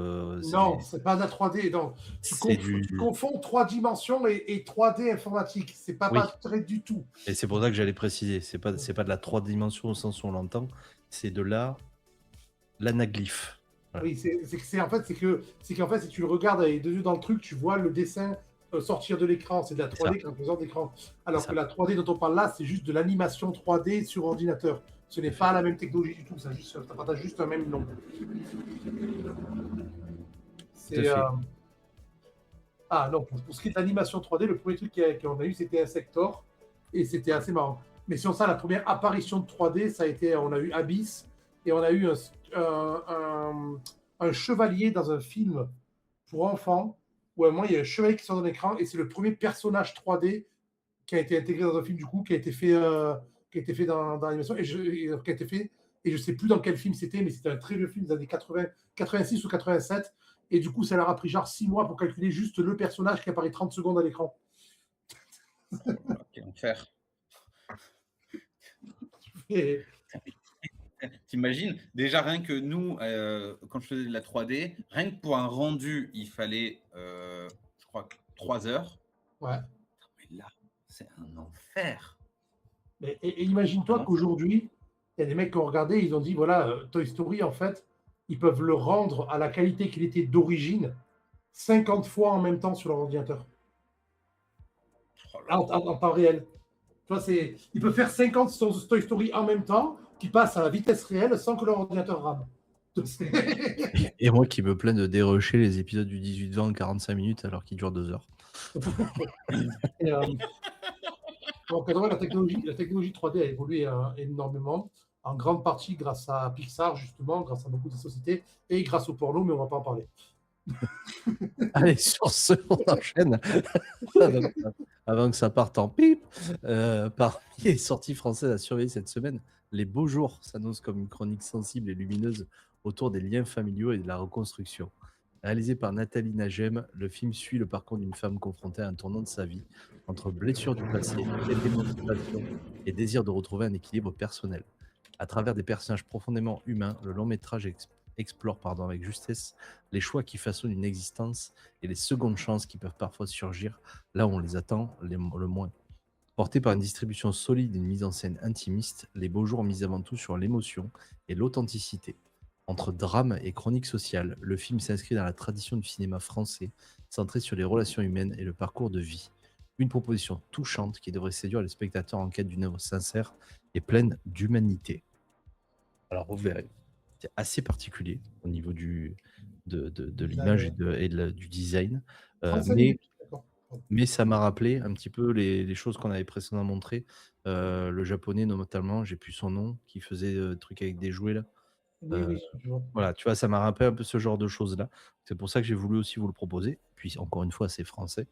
Non, c'est pas de la 3D. Non. c'est Tu confonds 3 dimensions et 3D informatique. C'est pas Oui. pareil du tout. Et c'est pour ça que j'allais préciser. C'est pas de la 3 dimensions au sens où on l'entend. C'est de l'anaglyphe. Voilà. Oui, en fait, si tu le regardes avec 2 yeux dans le truc, tu vois le dessin sortir de l'écran. C'est de la 3D qui représente l'écran. Alors que la 3D dont on parle là, c'est juste de l'animation 3D sur ordinateur. Ce n'est pas la même technologie du tout. Ça partage juste un même nom. C'est. Ah non, pour ce qui est de l'animation 3D, le premier truc qu'on a eu, c'était Insector. Et c'était assez marrant. Mais sur ça, la première apparition de 3D, ça a été. On a eu Abyss. Et on a eu un chevalier dans un film pour enfants, où à un moment, il y a un chevalier qui sort dans l'écran, et c'est le premier personnage 3D qui a été intégré dans un film, du coup, qui a été fait dans l'animation, et je sais plus dans quel film c'était, mais c'était un très vieux film des années 80, 86 ou 87, et du coup, ça leur a pris genre 6 mois pour calculer juste le personnage qui apparaît 30 secondes à l'écran. Quel enfer. Et T'imagines, déjà rien que nous, quand je faisais de la 3D, rien que pour un rendu, il fallait, je crois, 3 heures. ouais. Mais là, c'est un enfer. Et imagine-toi qu'aujourd'hui, il y a des mecs qui ont regardé, ils ont dit, voilà, Toy Story, en fait, ils peuvent le rendre à la qualité qu'il était d'origine 50 fois en même temps sur leur ordinateur. Oh là là. En temps réel. Tu vois, ils peuvent faire 50 Toy Story en même temps qui passent à la vitesse réelle sans que leur ordinateur rame. Et moi qui me plains de dérocher les épisodes du 18-20 en 45 minutes alors qu'ils durent 2 heures. Donc, la technologie 3D a évolué énormément, en grande partie grâce à Pixar, justement, grâce à beaucoup de sociétés, et grâce au porno, mais on ne va pas en parler. Allez, sur ce, on enchaîne. Avant que ça parte en pipe, parmi les sorties françaises à surveiller cette semaine, Les Beaux Jours s'annonce comme une chronique sensible et lumineuse autour des liens familiaux et de la reconstruction. Réalisé par Nathalie Nagem, le film suit le parcours d'une femme confrontée à un tournant de sa vie, entre blessures du passé, quête d'émancipation et désir de retrouver un équilibre personnel. À travers des personnages profondément humains, le long métrage explore avec justesse les choix qui façonnent une existence et les secondes chances qui peuvent parfois surgir là où on les attend le moins. Porté par une distribution solide et une mise en scène intimiste, Les Beaux Jours mise avant tout sur l'émotion et l'authenticité. Entre drame et chronique sociale, le film s'inscrit dans la tradition du cinéma français, centré sur les relations humaines et le parcours de vie. Une proposition touchante qui devrait séduire les spectateurs en quête d'une œuvre sincère et pleine d'humanité. Alors vous verrez, c'est assez particulier au niveau de l'image et du design, mais ça m'a rappelé un petit peu les choses qu'on avait précédemment montrées. Le japonais notamment, j'ai plus son nom, qui faisait trucs avec des jouets là. Oui, je vois. Voilà, tu vois, ça m'a rappelé un peu ce genre de choses-là. C'est pour ça que j'ai voulu aussi vous le proposer. Puis encore une fois, c'est français.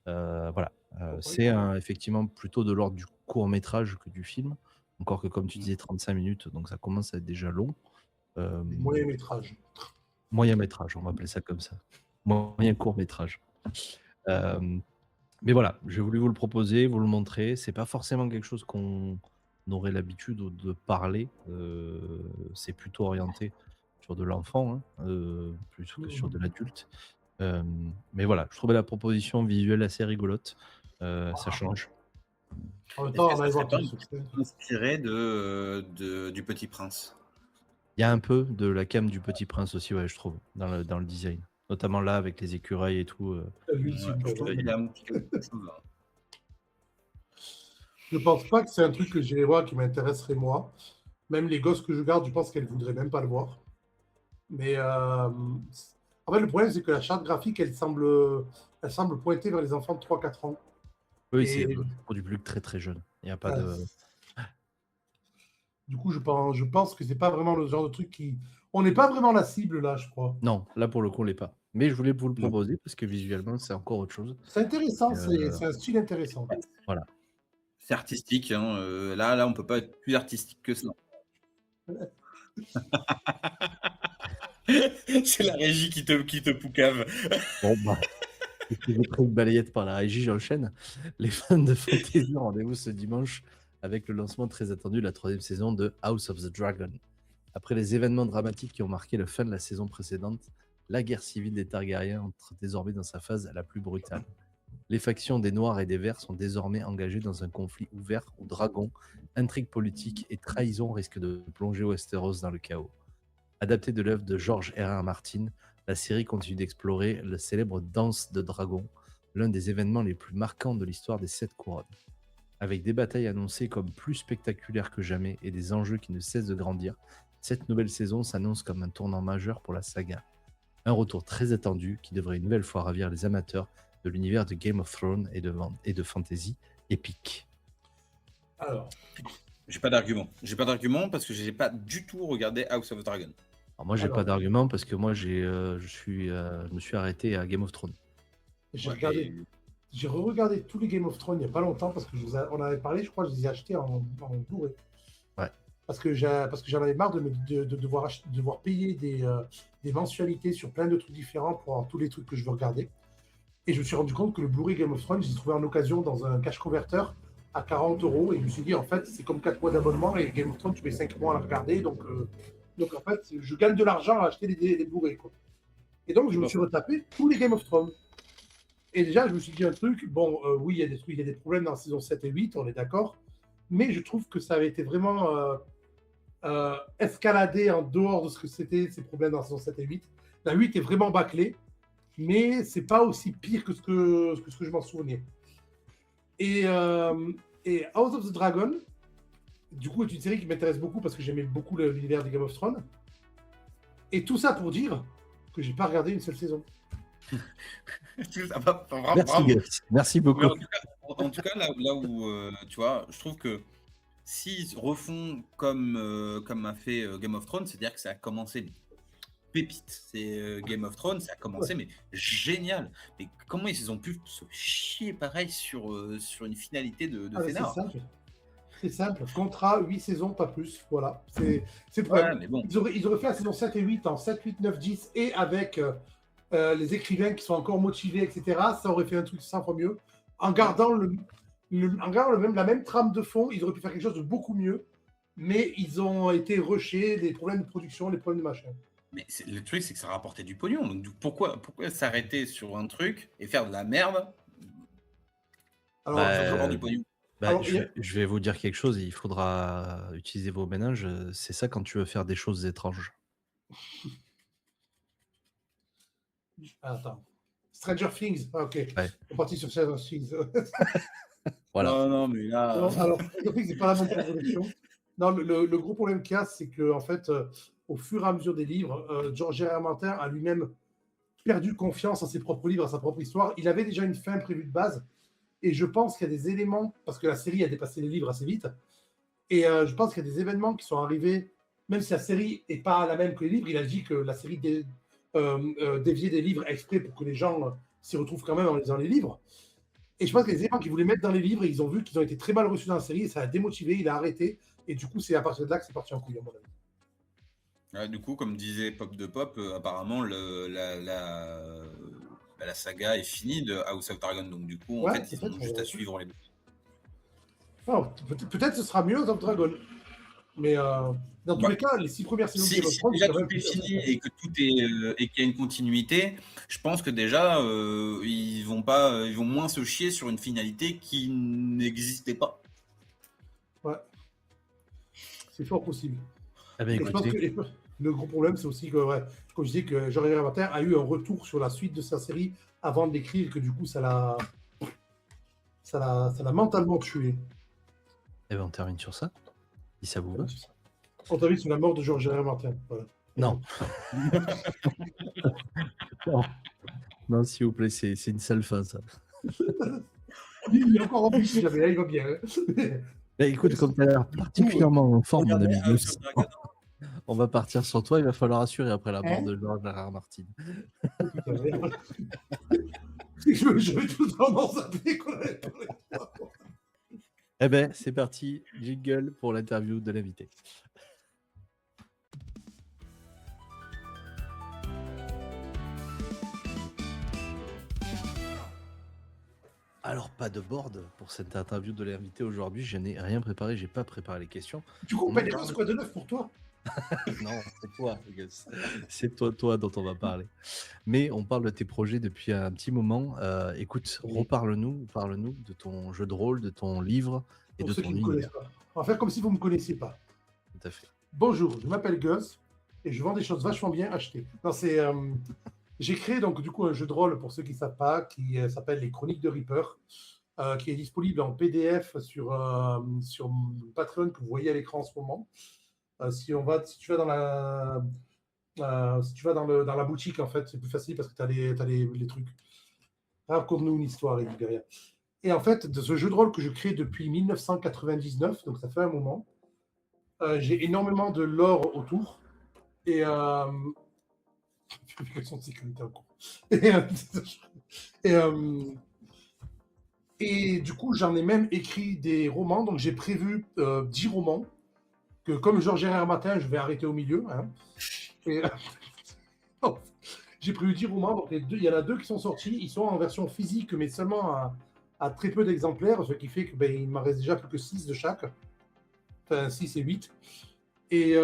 Voilà, c'est effectivement plutôt de l'ordre du court-métrage que du film. Encore que, comme tu disais, 35 minutes, donc ça commence à être déjà long. Moyen métrage. Moyen métrage, on va appeler ça comme ça. Moyen court métrage. Euh, mais voilà, j'ai voulu vous le proposer, vous le montrer. C'est pas forcément quelque chose qu'on aurait l'habitude de parler. C'est plutôt orienté sur de l'enfant, hein, plus que sur de l'adulte. Euh, mais voilà, je trouvais la proposition visuelle assez rigolote. Ça change. En même Est-ce temps, que on ça allait serait voir tout pas le un petit succès. peu inspiré du Petit Prince? Il y a un peu de la cam du Petit Prince aussi, ouais, je trouve, dans le design. Notamment là, avec les écureuils et tout. Lui, Ouais, c'est je trouve une- qu'il y a un petit quelque chose là. Je pense pas que c'est un truc que j'irai voir qui m'intéresserait moi. Même les gosses que je garde, je pense qu'elles voudraient même pas le voir. Mais en fait, le problème, c'est que la charte graphique, elle semble pointer vers les enfants de 3-4 ans. Oui, Et c'est pour du public très très jeune. Il n'y a pas de. du coup, je pense que c'est pas vraiment le genre de truc qui. On n'est pas vraiment la cible là, je crois. Non, là pour le coup, on l'est pas. Mais je voulais vous le Non. proposer parce que visuellement, c'est encore autre chose. C'est intéressant, Et, c'est un style intéressant. Voilà. C'est artistique, hein. Là, on peut pas être plus artistique que ça. C'est la régie qui te poucave. Bon, bah, j'ai pris une balayette par la régie, j'enchaîne. Les fans de fantasy, rendez-vous ce dimanche avec le lancement très attendu de la 3e saison de House of the Dragon. Après les événements dramatiques qui ont marqué la fin de la saison précédente, la guerre civile des Targaryens entre désormais dans sa phase la plus brutale. Les factions des Noirs et des Verts sont désormais engagées dans un conflit ouvert où dragons, intrigues politiques et trahison risquent de plonger Westeros dans le chaos. Adaptée de l'œuvre de George R.R. Martin, la série continue d'explorer le célèbre Danse de Dragons, l'un des événements les plus marquants de l'histoire des 7 couronnes. Avec des batailles annoncées comme plus spectaculaires que jamais et des enjeux qui ne cessent de grandir, cette nouvelle saison s'annonce comme un tournant majeur pour la saga. Un retour très attendu qui devrait une nouvelle fois ravir les amateurs de l'univers de Game of Thrones et de fantasy épique. Alors, J'ai pas d'argument. J'ai pas d'argument parce que j'ai pas du tout regardé House of the Dragon. Alors moi, j'ai Alors. pas d'argument parce que moi, je me suis arrêté à Game of Thrones. j'ai Ouais, regardé, et- j'ai re-regardé tous les Game of Thrones il n'y a pas longtemps parce que on avait parlé, je crois, je les ai achetés en Blu-ray. Ouais. Parce que j'en avais marre de devoir payer des mensualités sur plein de trucs différents pour avoir tous les trucs que je veux regarder. Et je me suis rendu compte que le Blu-ray Game of Thrones, j'ai trouvé en occasion dans un cash converter à 40 €. Et je me suis dit, en fait, c'est comme 4 mois d'abonnement et Game of Thrones, tu mets 5 mois à la regarder. Donc en fait, je gagne de l'argent à acheter les Blu-ray, quoi. Et donc, je me suis retapé tous les Game of Thrones. Et déjà, je me suis dit un truc. Bon, oui, il y a des trucs, il y a des problèmes dans la saison 7 et 8, on est d'accord. Mais je trouve que ça avait été vraiment escaladé en dehors de ce que c'était ces problèmes dans la saison 7 et 8. La 8 est vraiment bâclée, mais c'est pas aussi pire que ce que je m'en souvenais. Et House of the Dragon, du coup, est une série qui m'intéresse beaucoup parce que j'aimais beaucoup l'univers de Game of Thrones. Et tout ça pour dire que j'ai pas regardé une seule saison. Bravo. Merci, Gus. Merci beaucoup. Mais en tout cas, là où, tu vois, je trouve que s'ils refont comme a fait Game of Thrones, c'est-à-dire que ça a commencé pépite. C'est Game of Thrones, ça a commencé, mais génial. Mais comment ils ont pu se chier pareil sur une finalité de Ah, mais Fénard? c'est simple. Contrat, 8 saisons, pas plus. Voilà. C'est le Ouais, problème. mais bon. Ils auraient fait la saison 7 et 8 en 7, 8, 9, 10 et avec les écrivains qui sont encore motivés, etc. Ça aurait fait un truc 100 fois mieux. En gardant la même trame de fond, ils auraient pu faire quelque chose de beaucoup mieux. Mais ils ont été rushés, des problèmes de production, des problèmes de machin. Mais le truc, c'est que ça rapportait du pognon. Donc, pourquoi s'arrêter sur un truc et faire de la merde Alors, Bah, pour avoir du pognon? Alors, je vais vous dire quelque chose, il faudra utiliser vos méninges. C'est ça quand tu veux faire des choses étranges. attends. Stranger Things, ok. Ouais. On est parti sur Stranger Things. Voilà. Non, mais là. Alors, Stranger Things, c'est pas la même proposition. Non, le gros problème qu'il y a, c'est que en fait, au fur et à mesure des livres, George R.R. Martin a lui-même perdu confiance en ses propres livres, à sa propre histoire. Il avait déjà une fin prévue de base, et je pense qu'il y a des éléments, parce que la série a dépassé les livres assez vite, et je pense qu'il y a des événements qui sont arrivés, même si la série n'est pas la même que les livres. Il a dit que la série déviait des livres exprès pour que les gens s'y retrouvent quand même en lisant les livres. Et je pense que les éléments qu'ils voulaient mettre dans les livres, ils ont vu qu'ils ont été très mal reçus dans la série, et ça a démotivé, il a arrêté. Et du coup, c'est à partir de là que c'est parti en couille, à mon avis. Ouais, du coup, comme disait Pop de Pop, apparemment la saga est finie de House of Dragon. Donc du coup, en Ouais, fait, ils peut-être. ont juste à suivre les deux. Non, peut-être ce sera mieux dans Dragon. Mais dans tous Bah, les cas, les 6 premières saisons de si, Game of si Thrones, c'est déjà quand tout même est assez fini sympa. et que tout est et qu'il y a une continuité, je pense que déjà ils vont pas, ils vont moins se chier sur une finalité qui n'existait pas. Ouais, c'est fort possible. Eh bien, Et je pense que écoutez, le gros problème, c'est aussi que, ouais, comme je disais, que George R. R. Martin a eu un retour sur la suite de sa série avant de l'écrire, et que du coup, ça l'a mentalement tué. eh ben, on termine sur ça, si ça vous va. On t'a vu sur la mort de George R. R. Martin. Voilà. Non. Non. Non, s'il vous plaît, c'est une sale fin, ça. Il est encore en vie si jamais, il va bien. Hein. Eh, écoute, comme tu as l'air particulièrement en forme, mon Regardez ami House Gus, of Dragon. on va partir sur toi. Il va falloir assurer après la mort Hein de George R. R. Martin. Je vais tout tendance à déconner. Eh ben, c'est parti. Jingle pour l'interview de l'invité. Alors, pas de board pour cette interview de l'invité aujourd'hui. Je n'ai rien préparé. J'ai pas préparé les questions. Du coup, On ben, en les parle. choses, quoi de neuf pour toi? Non, c'est toi, Gus. C'est toi dont on va parler. Mais on parle de tes projets depuis un petit moment. Écoute, Oui. parle-nous de ton jeu de rôle, de ton livre et Pour de ceux ton qui ne me connaissent univers. pas. On va faire comme si vous ne me connaissiez pas. Tout à fait. Bonjour, je m'appelle Gus et je vends des choses vachement bien achetées. Non, c'est, j'ai créé donc du coup un jeu de rôle pour ceux qui ne savent pas, qui s'appelle Les Chroniques de Reaper, qui est disponible en PDF sur Patreon que vous voyez à l'écran en ce moment. Si tu vas dans dans la boutique, en fait, c'est plus facile parce que tu as les trucs. Raconte-nous une histoire, Libéria. Et en fait, de ce jeu de rôle que je crée depuis 1999, donc ça fait un moment, j'ai énormément de lore autour. Et vérification de sécurité en cours. Et, et du coup, j'en ai même écrit des romans. Donc, j'ai prévu 10 romans que, comme Georges R. R. Martin, je vais arrêter au milieu. Hein. Et, j'ai prévu 10 romans. Donc, il y en a 2 qui sont sortis. Ils sont en version physique, mais seulement à très peu d'exemplaires, ce qui fait que il m'en reste déjà plus que 6 de chaque. Enfin, 6 et 8. Et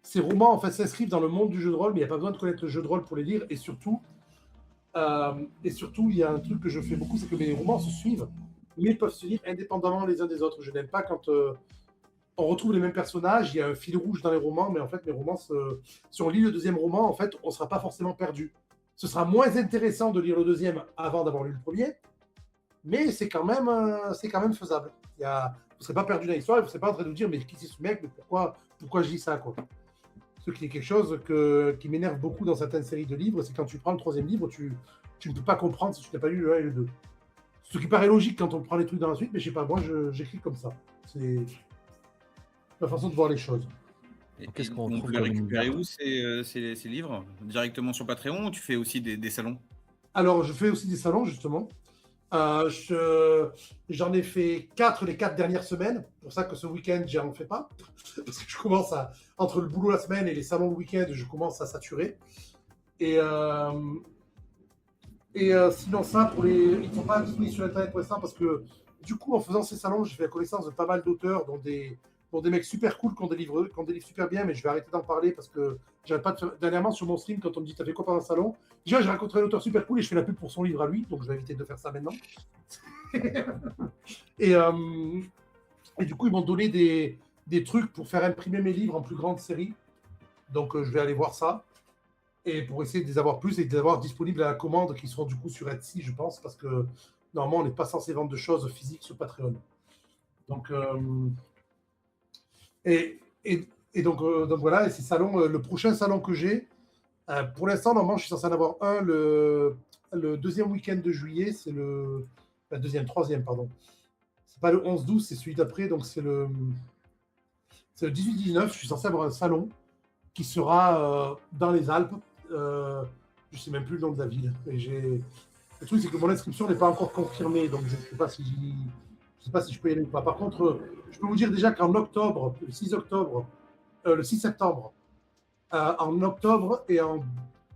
ces romans, en fait, s'inscrivent dans le monde du jeu de rôle, mais il n'y a pas besoin de connaître le jeu de rôle pour les lire. Et surtout, il y a un truc que je fais beaucoup, c'est que mes romans se suivent, mais ils peuvent se lire indépendamment les uns des autres. Je n'aime pas quand on retrouve les mêmes personnages, il y a un fil rouge dans les romans, mais en fait, mes romans, si on lit le deuxième roman, en fait, on ne sera pas forcément perdu. Ce sera moins intéressant de lire le deuxième avant d'avoir lu le premier, mais c'est quand même faisable. Vous ne serez pas perdu dans l'histoire, vous ne serez pas en train de vous dire, mais qui c'est ce mec, mais pourquoi je lis ça, quoi. Ce qui est quelque chose qui m'énerve beaucoup dans certaines séries de livres, c'est quand tu prends le troisième livre, tu ne peux pas comprendre si tu n'as pas lu le 1 et le 2. Ce qui paraît logique quand on prend les trucs dans la suite, mais je sais pas, moi j'écris comme ça. C'est ma façon de voir les choses. Qu'est-ce qu'on on retrouve peut les comme récupérer univers où ces livres? Directement sur Patreon ou tu fais aussi des salons? Alors, je fais aussi des salons, justement. J'en ai fait 4 les 4 dernières semaines. C'est pour ça que ce week-end, j'en fais pas. Parce que je commence entre le boulot la semaine et les salons le week-end, je commence à saturer. Et sinon, ça, ils ne sont pas disponibles sur Internet pour l'instant parce que, du coup, en faisant ces salons, j'ai fait la connaissance de pas mal d'auteurs, dont des mecs super cool qui ont des livres super bien, mais je vais arrêter d'en parler parce que j'arrête pas de faire... Dernièrement, sur mon stream, quand on me dit t'as fait quoi pendant un salon, déjà, j'ai rencontré un auteur super cool et je fais la pub pour son livre à lui, donc je vais éviter de faire ça maintenant. et du coup, ils m'ont donné des trucs pour faire imprimer mes livres en plus grande série. Donc, je vais aller voir ça. Et pour essayer de les avoir plus et de les avoir disponibles à la commande qui seront du coup sur Etsy, je pense, parce que normalement, on n'est pas censé vendre de choses physiques sur Patreon. Donc, donc voilà, et ces salons, le prochain salon que j'ai, pour l'instant, normalement, je suis censé en avoir un le deuxième week-end de juillet, c'est le troisième, pardon. C'est pas le 11-12, c'est celui d'après, donc c'est le 18-19, je suis censé avoir un salon qui sera dans les Alpes. Je sais même plus le nom de la ville. Le truc, c'est que mon inscription n'est pas encore confirmée, donc je ne sais pas si je peux y aller ou pas. Par contre, je peux vous dire déjà qu'en octobre, le 6 octobre, le 6 septembre. En octobre et en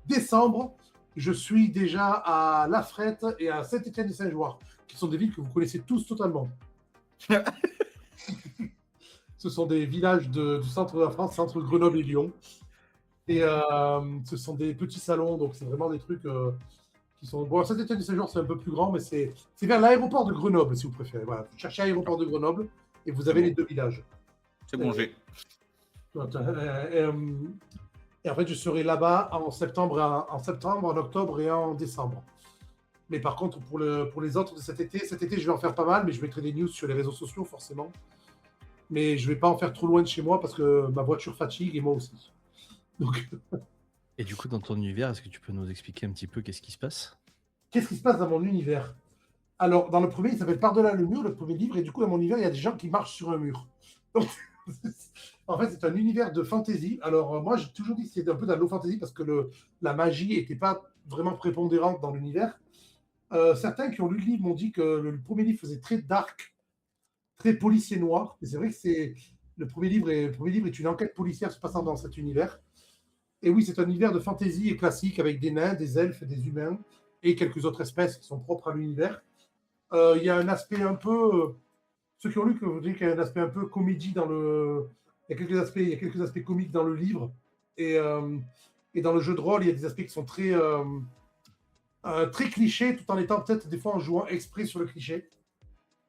décembre, je suis déjà à La Frette et à Saint-Étienne-de-Saint-Jouard, qui sont des villes que vous connaissez tous totalement. Ce sont des villages du centre de la France, entre Grenoble et Lyon. Et ce sont des petits salons, donc c'est vraiment des trucs qui sont... Bon, Saint-Étienne-de-Saint-Jouard, c'est un peu plus grand, mais c'est vers l'aéroport de Grenoble, si vous préférez. Voilà, vous cherchez l'aéroport de Grenoble et vous avez les deux villages. C'est bon, j'ai. Et en fait, je serai là-bas en septembre, en octobre et en décembre. Mais par contre, pour les autres de cet été, je vais en faire pas mal, mais je mettrai des news sur les réseaux sociaux, forcément. Mais je ne vais pas en faire trop loin de chez moi parce que ma voiture fatigue et moi aussi. Donc, Et du coup, dans ton univers, est-ce que tu peux nous expliquer un petit peu qu'est-ce qui se passe? qu'est-ce qui se passe dans mon univers? Alors, dans le premier, il s'appelle Par-delà le mur, le premier livre, et du coup, dans mon univers, il y a des gens qui marchent sur un mur. Donc, en fait, c'est un univers de fantasy. Alors, moi, j'ai toujours dit que c'était un peu de la low fantasy parce que la magie n'était pas vraiment prépondérante dans l'univers. Certains qui ont lu le livre m'ont dit que le premier livre faisait très dark, très policier noir. Et c'est vrai que le premier livre est une enquête policière se passant dans cet univers. Et oui, c'est un univers de fantasy et classique avec des nains, des elfes, des humains et quelques autres espèces qui sont propres à l'univers. Il y a un aspect un peu... ceux qui ont lu, que vous dites qu'il y a un aspect un peu comédie dans le... Il y a quelques aspects comiques dans le livre. Et dans le jeu de rôle, il y a des aspects qui sont très clichés, tout en étant peut-être des fois en jouant exprès sur le cliché.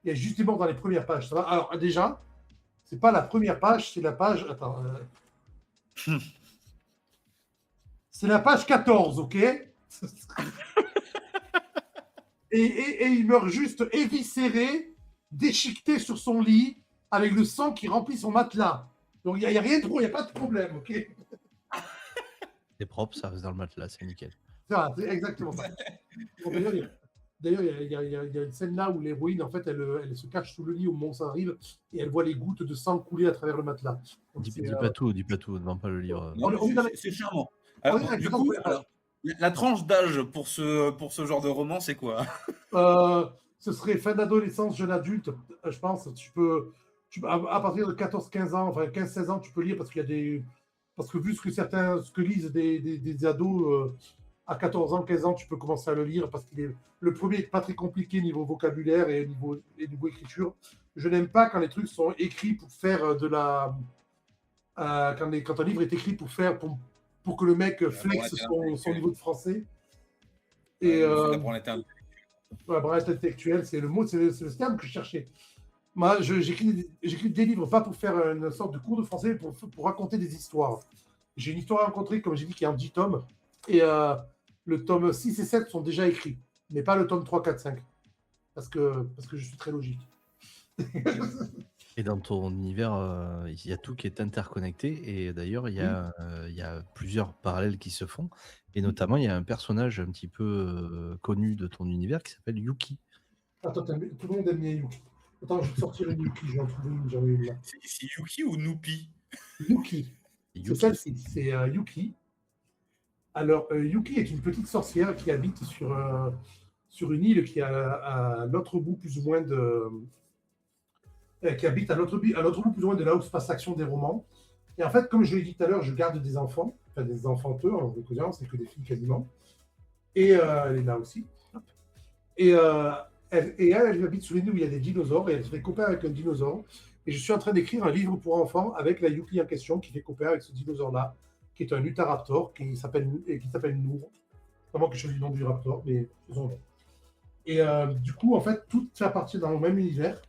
Il y a justement dans les premières pages. Ça va. Alors déjà, c'est pas la première page, c'est la page... Attends. C'est la page 14, ok? et il meurt juste éviscéré, déchiqueté sur son lit, avec le sang qui remplit son matelas. Donc il n'y a rien de trop, il n'y a pas de problème, ok? C'est propre, ça reste dans le matelas, c'est nickel. C'est exactement ça. Bon, d'ailleurs, il y a une scène là où l'héroïne, en fait, elle se cache sous le lit au moment où ça arrive et elle voit les gouttes de sang couler à travers le matelas. Donc, Dis pas tout, ne vends pas le livre. Non, c'est charmant. Alors, du coup, la tranche d'âge pour ce genre de roman, c'est quoi? Ce serait fin d'adolescence, jeune adulte, je pense. À partir de 14-15 ans, enfin 15-16 ans, tu peux lire parce qu'il y a des... Parce que vu ce que lisent des ados, à 14 ans, 15 ans, tu peux commencer à le lire parce que le premier n'est pas très compliqué niveau vocabulaire et niveau écriture. Je n'aime pas quand les trucs sont écrits pour faire de la... quand un livre est écrit pour que le mec flexe son niveau de français. Et la branlette intellectuelle, c'est le mot, c'est le terme que je cherchais. Moi, j'écris des livres pas pour faire une sorte de cours de français, pour raconter des histoires. J'ai une histoire à raconter, comme j'ai dit, qui est en 10 tomes. Et le tome 6 et 7 sont déjà écrits, mais pas le tome 3, 4, 5. Parce que je suis très logique. Et dans ton univers, il y a tout qui est interconnecté. Et d'ailleurs, il y a plusieurs parallèles qui se font. Et notamment, il y a un personnage un petit peu connu de ton univers qui s'appelle Yuki. Attends, tout le monde aime bien Yuki. Attends, je vais sortir une Yuki, j'en trouve une, j'en ai une là. C'est Yuki ou Noupi? Yuki. C'est celle-ci, c'est Yuki. Alors, Yuki est une petite sorcière qui habite sur une île qui est à l'autre bout, plus ou moins qui habite à l'autre bout, plus ou moins de là où se passe l'action des romans. Et en fait, comme je l'ai dit tout à l'heure, je garde des enfants, enfin des enfanteux, en l'occurrence, c'est que des filles quasiment. Et elle est là aussi. Et elle habite sur une île où il y a des dinosaures et elle se fait copain avec un dinosaure. Et je suis en train d'écrire un livre pour enfants avec la Yuki en question qui fait copain avec ce dinosaure-là, qui est un Utahraptor qui s'appelle Nour. Vraiment que je dis le nom du raptor, mais c'est son nom. Et du coup, en fait, tout fait partie dans le même univers.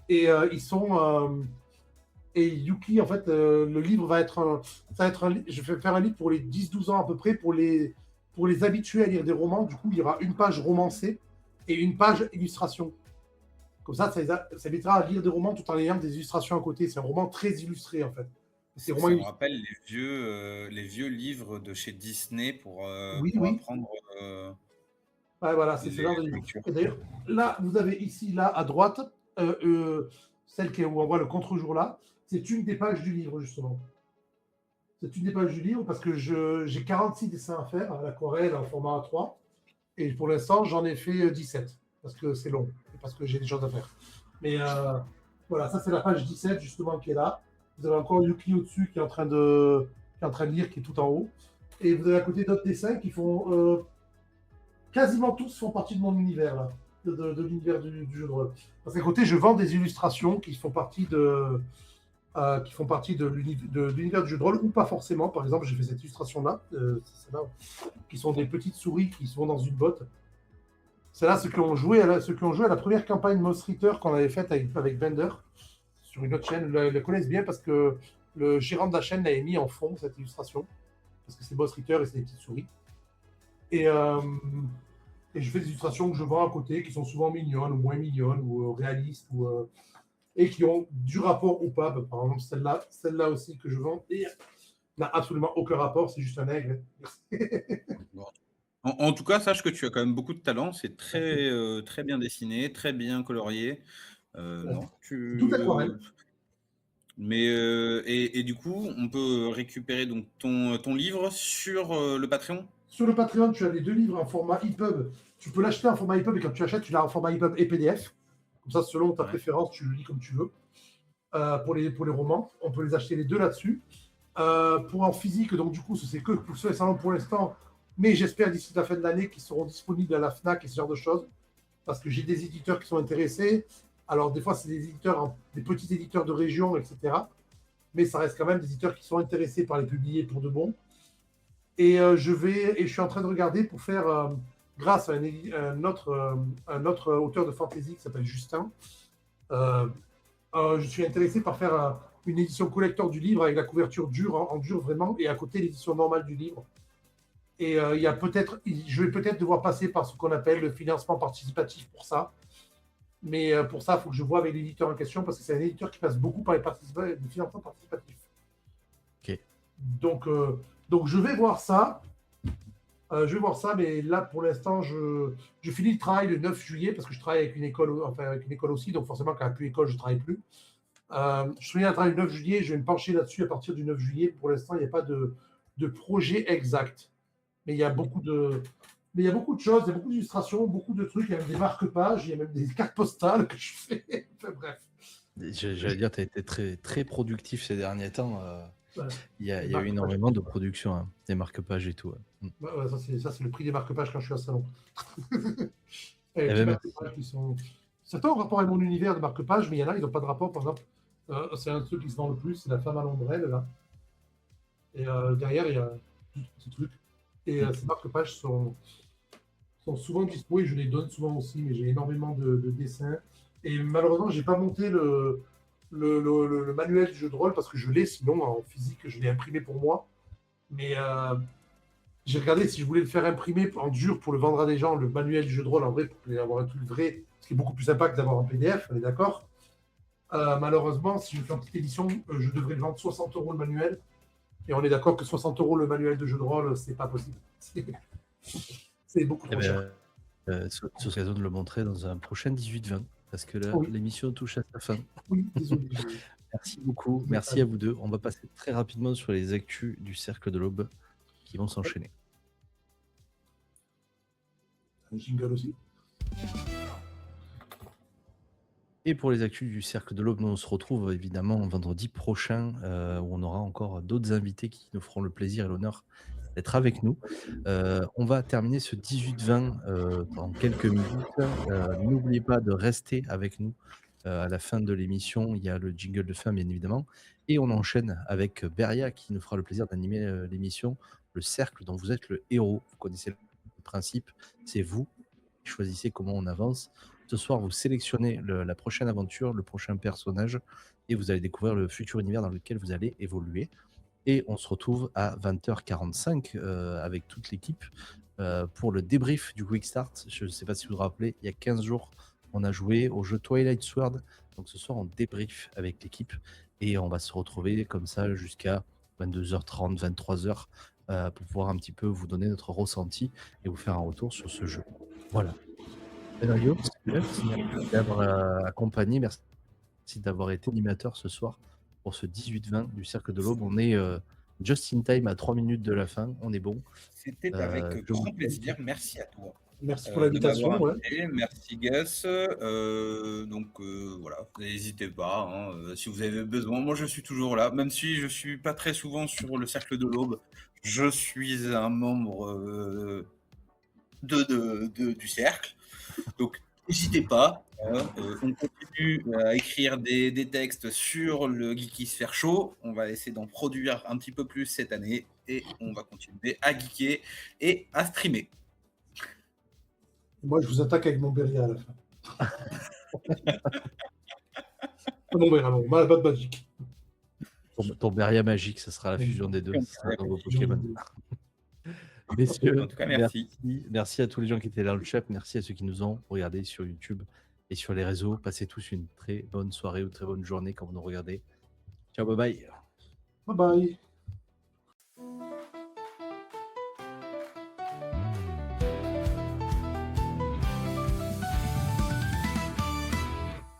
Et ils sont... et Yuki, en fait, le livre va être je vais faire un livre pour les 10-12 ans à peu près, pour les habituer à lire des romans. Du coup, il y aura une page romancée et une page illustration. Comme ça évitera à lire des romans tout en ayant des illustrations à côté. C'est un roman très illustré, en fait. Ça me rappelle les vieux livres de chez Disney pour apprendre... Ouais, voilà, c'est ce genre de livre. Et d'ailleurs, là, vous avez ici, là, à droite, celle où on voit le contre-jour là, c'est une des pages du livre, justement. C'est une des pages du livre parce que j'ai 46 dessins à faire à l'aquarelle en format A3. Et pour l'instant, j'en ai fait 17 parce que c'est long et parce que j'ai des choses à faire. Mais voilà, ça, c'est la page 17, justement, qui est là. Vous avez encore Yuki au-dessus qui est en train de lire, qui est tout en haut. Et vous avez à côté d'autres dessins qui font quasiment tous font partie de mon univers là, de l'univers du jeu de rôle. Parce qu'à côté, je vends des illustrations qui font partie de l'univers du jeu de rôle ou pas forcément. Par exemple, j'ai fait cette illustration-là, celle-là, qui sont des petites souris qui sont dans une botte. C'est là ceux qui ont joué à la première campagne Monster Eater qu'on avait faite avec Bender sur une autre chaîne. Ils la connaissent bien parce que le gérant de la chaîne l'avait mis en fond, cette illustration, parce que c'est Monster Eater et c'est des petites souris. Et je fais des illustrations que je vends à côté, qui sont souvent mignonnes ou moins mignonnes ou réalistes et qui ont du rapport ou pas. Par exemple, celle-là aussi que je vends n'a absolument aucun rapport, c'est juste un aigle. Bon. En tout cas, sache que tu as quand même beaucoup de talent. C'est très bien dessiné, très bien colorié. Non, Tout aquarelle. Mais et du coup, on peut récupérer donc ton livre sur le Patreon. Sur le Patreon, tu as les 2 livres en format EPUB. Tu peux l'acheter en format EPUB et quand tu l'achètes, tu l'as en format EPUB et PDF. Comme ça, selon ta préférence, tu le lis comme tu veux. Pour les romans, on peut les acheter les 2 là-dessus. Pour en physique, donc du coup, c'est que pour ceux et salons pour l'instant. Mais j'espère d'ici la fin de l'année qu'ils seront disponibles à la FNAC et ce genre de choses. Parce que j'ai des éditeurs qui sont intéressés. Alors, des fois, c'est des petits éditeurs de région, etc. Mais ça reste quand même des éditeurs qui sont intéressés par les publier pour de bon. Et je suis en train de regarder pour faire, grâce à un autre auteur de fantasy qui s'appelle Justin, je suis intéressé par faire une édition collector du livre avec la couverture dure, en dur vraiment, et à côté l'édition normale du livre. Et je vais peut-être devoir passer par ce qu'on appelle le financement participatif pour ça. Mais pour ça, il faut que je vois avec l'éditeur en question, parce que c'est un éditeur qui passe beaucoup par les financements participatifs. Ok. Donc je vais voir ça. Mais là, pour l'instant, je finis le travail le 9 juillet, parce que je travaille avec une école aussi, donc forcément, quand il n'y a plus d'école, je ne travaille plus. Je finis le travail le 9 juillet, je vais me pencher là-dessus à partir du 9 juillet. Pour l'instant, il n'y a pas de projet exact. Mais il y a beaucoup de choses, il y a beaucoup d'illustrations, beaucoup de trucs, il y a même des marque-pages, il y a même des cartes postales que je fais. Enfin, bref. J'allais dire, tu as été très, très productif ces derniers temps. Ouais. Il y a eu énormément de production, hein, des marque-pages et tout. Ça, c'est le prix des marque-pages quand je suis au salon. Il y avait même- qui sont... Certains ont rapport avec mon univers de marque-pages, mais il y en a, ils n'ont pas de rapport. Par exemple, c'est un truc qui se vend le plus, c'est la femme à l'ombrelle, là. Et derrière, il y a tout ce petit truc. Et ces marque-pages sont souvent dispo et je les donne souvent aussi, mais j'ai énormément de dessins. Et malheureusement, j'ai pas monté le manuel du jeu de rôle parce que je l'ai, sinon en physique, je l'ai imprimé pour moi. Mais j'ai regardé si je voulais le faire imprimer en dur pour le vendre à des gens, le manuel du jeu de rôle en vrai, pour avoir un truc vrai, ce qui est beaucoup plus sympa que d'avoir un PDF, on est d'accord. Malheureusement, si je fais une petite édition, je devrais le vendre 60 € le manuel. Et on est d'accord que 60 € le manuel de jeu de rôle, c'est pas possible. C'est beaucoup trop cher. C'est l'occasion de le montrer dans un prochain 18-20, parce que là, Oui. l'émission touche à sa fin. Oui, désolé. Merci beaucoup, merci à vous deux. On va passer très rapidement sur les actus du Cercle de l'Aube qui vont s'enchaîner. Un jingle aussi. Et pour les actus du Cercle de l'Aube, nous on se retrouve évidemment vendredi prochain, où on aura encore d'autres invités qui nous feront le plaisir et l'honneur d'être avec nous. On va terminer ce 18-20 dans quelques minutes. N'oubliez pas de rester avec nous. À la fin de l'émission, il y a le jingle de fin, bien évidemment. Et on enchaîne avec Beria qui nous fera le plaisir d'animer l'émission, le Cercle dont vous êtes le héros. Vous connaissez le principe, c'est vous qui choisissez comment on avance. Ce soir, vous sélectionnez la prochaine aventure, le prochain personnage, et vous allez découvrir le futur univers dans lequel vous allez évoluer. Et on se retrouve à 20h45 avec toute l'équipe pour le débrief du Quick Start. Je ne sais pas si vous vous rappelez, il y a 15 jours, on a joué au jeu Twilight Sword. Donc ce soir, on débrief avec l'équipe et on va se retrouver comme ça jusqu'à 22h30, 23h pour pouvoir un petit peu vous donner notre ressenti et vous faire un retour sur ce jeu. Voilà. Benario, merci d'avoir accompagné, merci d'avoir été animateur ce soir pour ce 18-20 du Cercle de l'Aube. On est just in time à 3 minutes de la fin, on est bon. C'était avec grand plaisir, merci à toi. Merci pour de l'invitation. m'avoir Ouais. invité. Merci Gus. Voilà, n'hésitez pas, hein, si vous avez besoin. Moi, je suis toujours là, même si je suis pas très souvent sur le cercle de l'Aube. Je suis un membre du cercle, donc n'hésitez pas. Hein, on continue à écrire des textes sur le Geekisphère Show. On va essayer d'en produire un petit peu plus cette année et on va continuer à geeker et à streamer. Moi, je vous attaque avec mon Beria à la fin. Mon Beria, non, ma batte magique. Ton Beria magique, ce sera la fusion des deux. Ce sera un nouveau Pokémon. Messieurs, En tout cas, merci. Merci à tous les gens qui étaient là dans le chat. Merci à ceux qui nous ont regardés sur YouTube et sur les réseaux. Passez tous une très bonne soirée ou très bonne journée quand vous nous regardez. Ciao, bye bye. Bye bye.